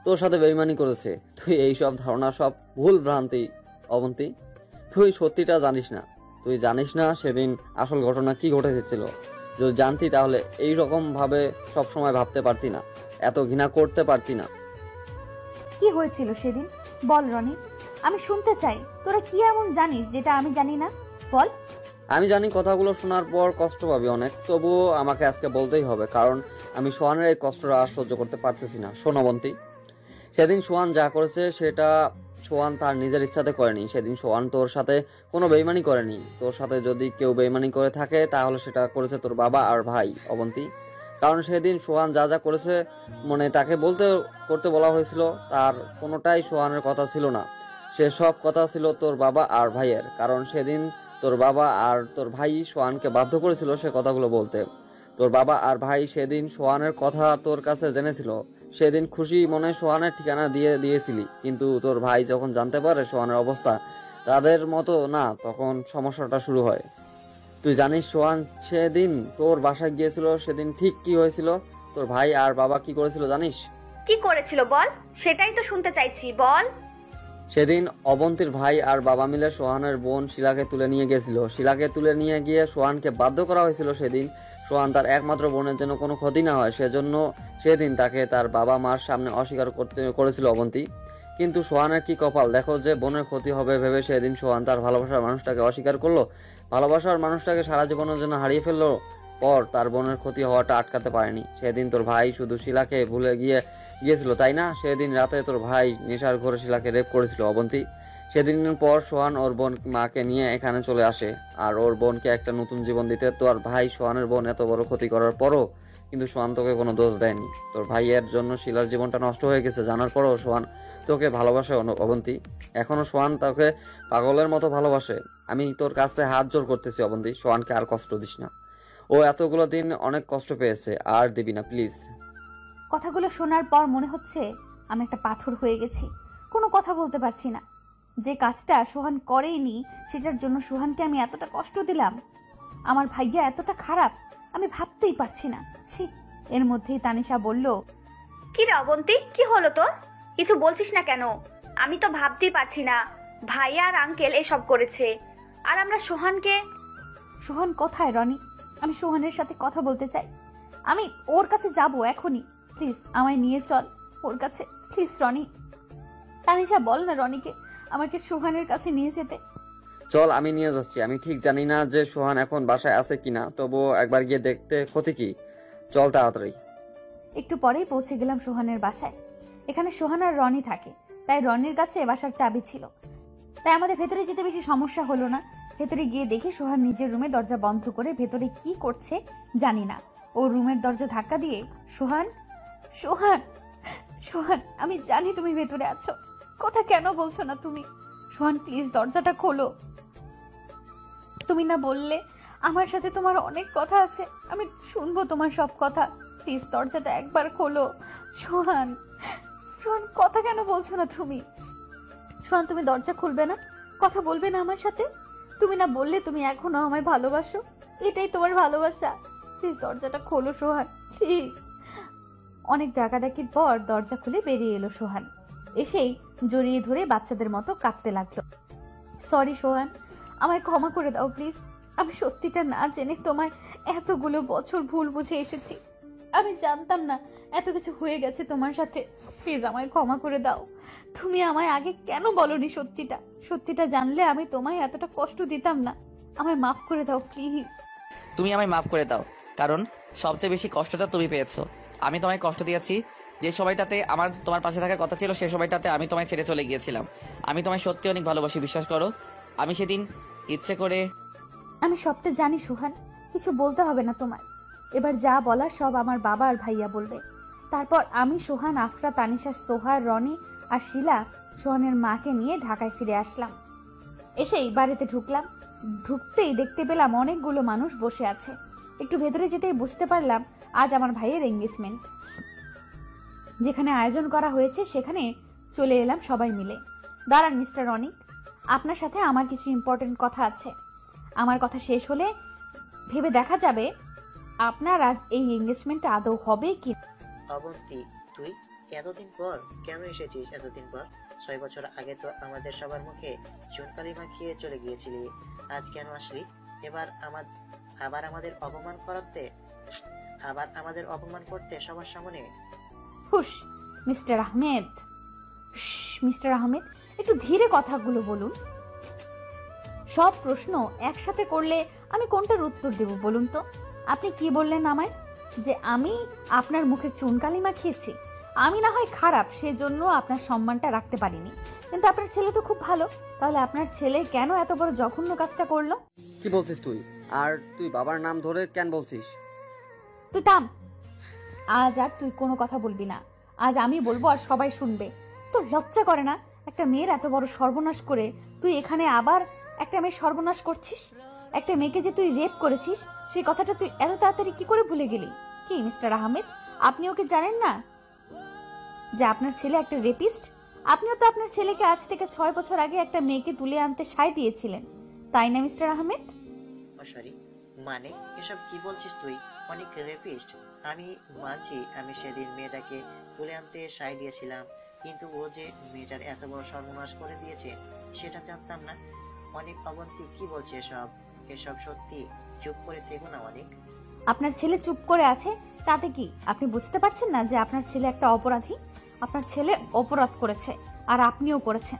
S4: তোর সাথে বেইমানি করেছে। তুই এই সব ধারণা সব ভুল ভ্রান্তি অবন্তি। তুই সত্যিটা জানিস না। তুই জানিস না সেদিন আসল ঘটনা কি ঘটেছিল। যদি জানতি তাহলে এই রকম ভাবে সবসময় ভাবতে পারতি না, এত ঘৃণা করতে পারতি না।
S1: কি হয়েছিল সেদিন বল রনি, আমি শুনতে চাই। তোরা কি এমন জানিস যেটা আমি জানি না? বল।
S4: আমি জানি কথাগুলো শোনার পর কষ্ট পাবি অনেক, তবুও আমাকে আজকে বলতেই হবে, কারণ আমি সোহানের এই কষ্টটা আর সহ্য করতে পারতেছি না। শোনবন্তী, সেদিন সোহান যা করেছে সেটা সোহান তার নিজের ইচ্ছাতে করেনি। সেদিন সোহান তোর সাথে কোনো বেইমানি করেনি। তোর সাথে যদি কেউ বেইমানি করে থাকে তাহলে সেটা করেছে তোর বাবা আর ভাই অবন্তী। কারণ সেদিন সোহান যা যা করেছে তাকে করতে বলা হয়েছিল, তার কোনোটাই সোহানের কথা ছিল না। সে সব কথা ছিল তোর বাবা আর ভাইয়ের। কারণ সেদিন তোর বাবা আর তোর ভাই সোহানকে বাধ্য করেছিল সে কথাগুলো বলতে। তোর বাবা আর ভাই সেদিন সোহানের কথা তোর কাছে জেনেছিল। সেদিন খুশি মনে সোহানের ঠিকানা দিয়েছিলি, কিন্তু তোর ভাই যখন জানতে পারে সোহানের অবস্থা তাদের মতো না, তখন সমস্যাটা শুরু হয়। তুই জানিস সোহান সেদিন তোর বাসায় গিয়েছিল, সেদিন ঠিক কি হয়েছিল? তোর ভাই আর বাবা কি করেছিল জানিস?
S5: কি করেছিল বল, সেটাই তো শুনতে চাইছি, বল।
S4: সেদিন অবন্তীর ভাই আর বাবা মিলে সোহানের বোন শিলাকে তুলে নিয়ে গেছিল। শিলাকে তুলে নিয়ে গিয়ে সোহানকে বাধ্য করা হয়েছিল সেদিন সোহান তার একমাত্র বোনের জন্য কোনো ক্ষতি না হয় সেজন্য সেদিন তাকে তার বাবা মার সামনে অস্বীকার করেছিল অবন্তী। কিন্তু সোহানের কি কপাল দেখো, যে বোনের ক্ষতি হবে ভেবে সেদিন সোহান তার ভালোবাসার মানুষটাকে অস্বীকার করলো। ভালোবাসার মানুষটাকে সারা জীবনের জন্য হারিয়ে ফেললো, পর তার বোনের ক্ষতি হওয়াটা আটকাতে পারেনি। সেদিন তোর ভাই শুধু শিলাকে ভুলে গিয়েছিল, তাই না? সেদিন রাতে তোর ভাই নেশার ঘরে শিলাকে রেপ করেছিল অবন্তী। সেদিন পর সোহান ওর বোন মাকে নিয়ে এখানে চলে আসে আর ওর বোনকে একটা নতুন জীবন দিতে। তোর ভাই সোহানের বোন এত বড় ক্ষতি করার পরও কিন্তু সোহান তোকে কোনো দোষ দেয়নি। তোর ভাইয়ের জন্য শিলার জীবনটা নষ্ট হয়ে গেছে জানার পরও সোহান তোকে ভালোবাসে অবন্তী। এখনো সোহান তোকে পাগলের মতো ভালোবাসে। আমি তোর কাছে হাত জোর করতেছি অবন্তী, সোহানকে আর কষ্ট দিস না। ও এতগুলো দিন অনেক কষ্ট পেয়েছে, আর দিবি না প্লিজ।
S1: কথাগুলো শোনার পর মনে হচ্ছে আমি একটা পাথর হয়ে গেছি, কোনো কথা বলতে পারছি না। যে কাজটা সোহান করেইনি সেটার জন্য সোহানকে আমি এতটা কষ্ট দিলাম। আমার ভাইয়া এতটা খারাপ আমি ভাবতেই পারছি না। ছি। এর মধ্যেই তানিশা বলল,
S5: কি রে অবন্তী, কি হলো তোর? কিছু বলছিস না কেন? আমি তো ভাবতেই পারছি না ভাইয়া আর আঙ্কেল এসব করেছে, আর আমরা সোহানকে।
S1: সোহান কোথায় রনি? আমি সোহানের সাথে কথা বলতে চাই। আমি ওর কাছে যাব এখনই। প্লিজ আমায় নিয়ে চল ওর কাছে, প্লিজ রনি। তানিশা বল না রনিকে আমাকে সোহানের কাছে নিয়ে যেতে।
S4: চল, আমি নিয়ে যাচ্ছি। আমি ঠিক জানি না যে সোহান এখন বাসায় আছে কিনা, তবুও একবার গিয়ে দেখতে ক্ষতি কি। চল তাড়াতাড়ি।
S1: একটু পরেই পৌঁছে গেলাম সোহানের বাসায়। এখানে সোহান আর রনি থাকে, তাই রনির কাছে বাসার চাবি ছিল, তাই আমাদের ভেতরে যেতে বেশি সমস্যা হলো না। ভেতরে গিয়ে দেখি সোহান নিজের রুমে দরজা বন্ধ করে ভেতরে কি করছে জানি না। ও রুমের দরজা ধাক্কা দিয়ে, সোহান, সোহান, সোহান, আমি জানি তুমি ভেতরে আছো, কথা কেন বলছো না তুমি? সোহান প্লিজ দরজাটা খোলো। তুমি না বললে আমার সাথে তোমার অনেক কথা আছে, আমি শুনবো তোমার সব কথা। প্লিজ দরজাটা একবার খোলো। সোহান, সোহান, কথা কেন বলছো না তুমি? সোহান তুমি দরজা খুলবে না, কথা বলবে না আমার সাথে? তুমি না বললে তুমি এখনো আমায় ভালোবাসো, এটাই তোমার ভালোবাসা। প্লিজ দরজাটা খোলো সোহান, প্লিজ। অনেক ডাকাডাকির পর দরজা খুলে বেরিয়ে এলো সোহান। এসেই জড়িয়ে ধরে বাচ্চাদের মতো কাঁদতে লাগলো। সরি সোহান, আমায় ক্ষমা করে দাও প্লিজ। আমি সত্যিটা না জেনে তোমায় এতগুলো বছর ভুল বুঝে এসেছি। আমি জানতাম না এত কিছু হয়ে গেছে তোমার সাথে। প্লিজ আমায় ক্ষমা করে দাও। তুমি আমায় আগে কেন বলনি সত্যিটা? সত্যিটা জানলে আমি তোমায় এতটা কষ্ট দিতাম না। আমায় মাফ করে দাও প্লিজ।
S2: তুমি আমায় মাফ করে দাও, কারণ সবচেয়ে বেশি কষ্টটা তুমি পেয়েছো। আমি তোমায় কষ্ট দিয়েছি। যে সময়টাতে আমার তোমার পাশে থাকার কথা ছিল সে সময়টাতে আমি তোমায় ছেড়ে চলে গিয়েছিলাম। আমি তোমায় সত্যি অনেক ভালোবাসি, বিশ্বাস করো। আমি সেদিন ইচ্ছে করে।
S1: আমি সবটা জানি সোহান, কিছু বলতে হবে না তোমার। এবার যা বলার সব আমার বাবা আর ভাইয়া বলবে। তারপর আমি, সোহান, আফরা, তানিশা, সোহার, রনি আর শিলা সোহানের মাকে নিয়ে ঢাকায় ফিরে আসলাম। এসেই বাড়িতে ঢুকলাম। ঢুকতেই দেখতে পেলাম অনেকগুলো মানুষ বসে আছে। একটু ভেতরে যেতেই বুঝতে পারলাম আজ আমার ভাইয়ের এঙ্গেজমেন্ট। যেখানে আয়োজন করা হয়েছে সেখানে চলে এলাম সবাই মিলে। দাঁড়ান মিস্টার রনিক, আপনার সাথে আমার কিছু ইম্পর্টেন্ট কথা আছে। আমার কথা শেষ হলে ভেবে দেখা যাবে আপনার আজ এই এঙ্গেজমেন্ট আদৌ হবে কি।
S3: অবন্তী, তুই এতদিন পর কেন এসেছিস? এতদিন পর 6 বছর আগে তো আমাদের সবার মুখে চুনকালি মাখিয়ে চলে গিয়েছিলি। আজ কেন আসলি? আবার আমাদের অপমান করতে সবার সামনে?
S1: হুশ মিস্টার আহমেদ, মিস্টার আহমেদ, একটু ধীরে কথাগুলো বলুন। সব প্রশ্ন একসাথে করলে আমি কোনটার উত্তর দেব বলুন তো? আপনি কি বললেন আমায়? যে আমি আপনার মুখে চুনকালি মাখিয়েছি? আমি না হয় খারাপ, সেজন্য আপনার সম্মানটা রাখতে পারিনি, কিন্তু আপনার ছেলে তো খুব ভালো। তাহলে আপনার ছেলে কেন এত বড় জঘন্য কাজটা করলো?
S4: কি বলছিস তুই? আর তুই বাবার নাম ধরে কেন বলছিস?
S1: তুই থাম। আজ আর তুই কোনো কথা বলবি না। আজ আমি বলবো আর সবাই শুনবে। তোর লজ্জা করে না? একটা মেয়ের এত বড় সর্বনাশ করে তুই এখানে আবার একটা মেয়ের সর্বনাশ করছিস? একটা মেয়েকে যে তুই রেপ করেছিস সেই কথাটা তুই এত তাড়াতাড়ি কি করে ভুলে গেলি? কি মিস্টার আহমেদ, আপনি ওকে জানেন না যে আপনার ছেলে একটা রেপিস্ট? আপনিও তো আপনার ছেলেকে আজ থেকে 6 বছর আগে একটা মেয়েকে তুলে আনতে সায় দিয়েছিলেন, তাই না মিস্টার আহমেদ?
S3: সরি, মানে এসব কি বলছিস তুই? অনেক রেপিস্ট? আমি মানছি আমি সেদিন মেয়েটাকে তুলে আনতে সায় দিয়েছিলাম, কিন্তু ও যে মেয়েটার এত বড় সর্বনাশ করে দিয়েছে সেটা জানতাম না। অনেক, অবন্তী কি বলছে এসব সত্যি? চুপ করে থেকো না অনেক।
S1: আপনার ছেলে চুপ করে আছে তাতে কি? আপনি বুঝতে পারছেন না যে আপনার ছেলে একটা অপরাধী? আপনার ছেলে অপরাধ করেছে আর আপনিও করেছেন।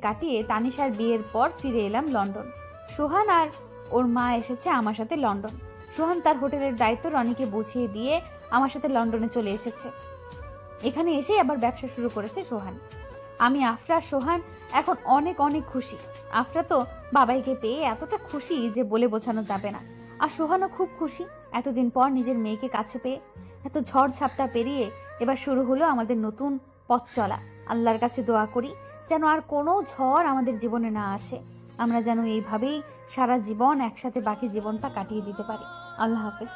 S1: কাটিয়ে তানিশার বিয়ের পর ফিরে এলাম লন্ডন। সোহান আর ওর মা এসেছে আমার সাথে লন্ডন। সোহান তার হোটেলের দায়িত্ব রনিকে বুঝিয়ে দিয়ে আমার সাথে লন্ডনে চলে এসেছে। এখানে এসে আবার ব্যবসা শুরু করেছে সোহান। আমি, আফরা, সোহান এখন অনেক অনেক খুশি। আফরা তো বাবাইকে পেয়ে এতটা খুশি যে বলে বোঝানো যাবে না। আর সোহানও খুব খুশি এতদিন পর নিজের মেয়েকে কাছে পেয়ে। এত ঝড় ঝাপটা পেরিয়ে এবার শুরু হলো আমাদের নতুন পথ চলা। আল্লাহর কাছে দোয়া করি যেন আর কোনো ঝড় আমাদের জীবনে না আসে। আমরা যেন এইভাবেই সারা জীবন একসাথে বাকি জীবনটা কাটিয়ে দিতে পারি। আল্লাহ হাফেজ।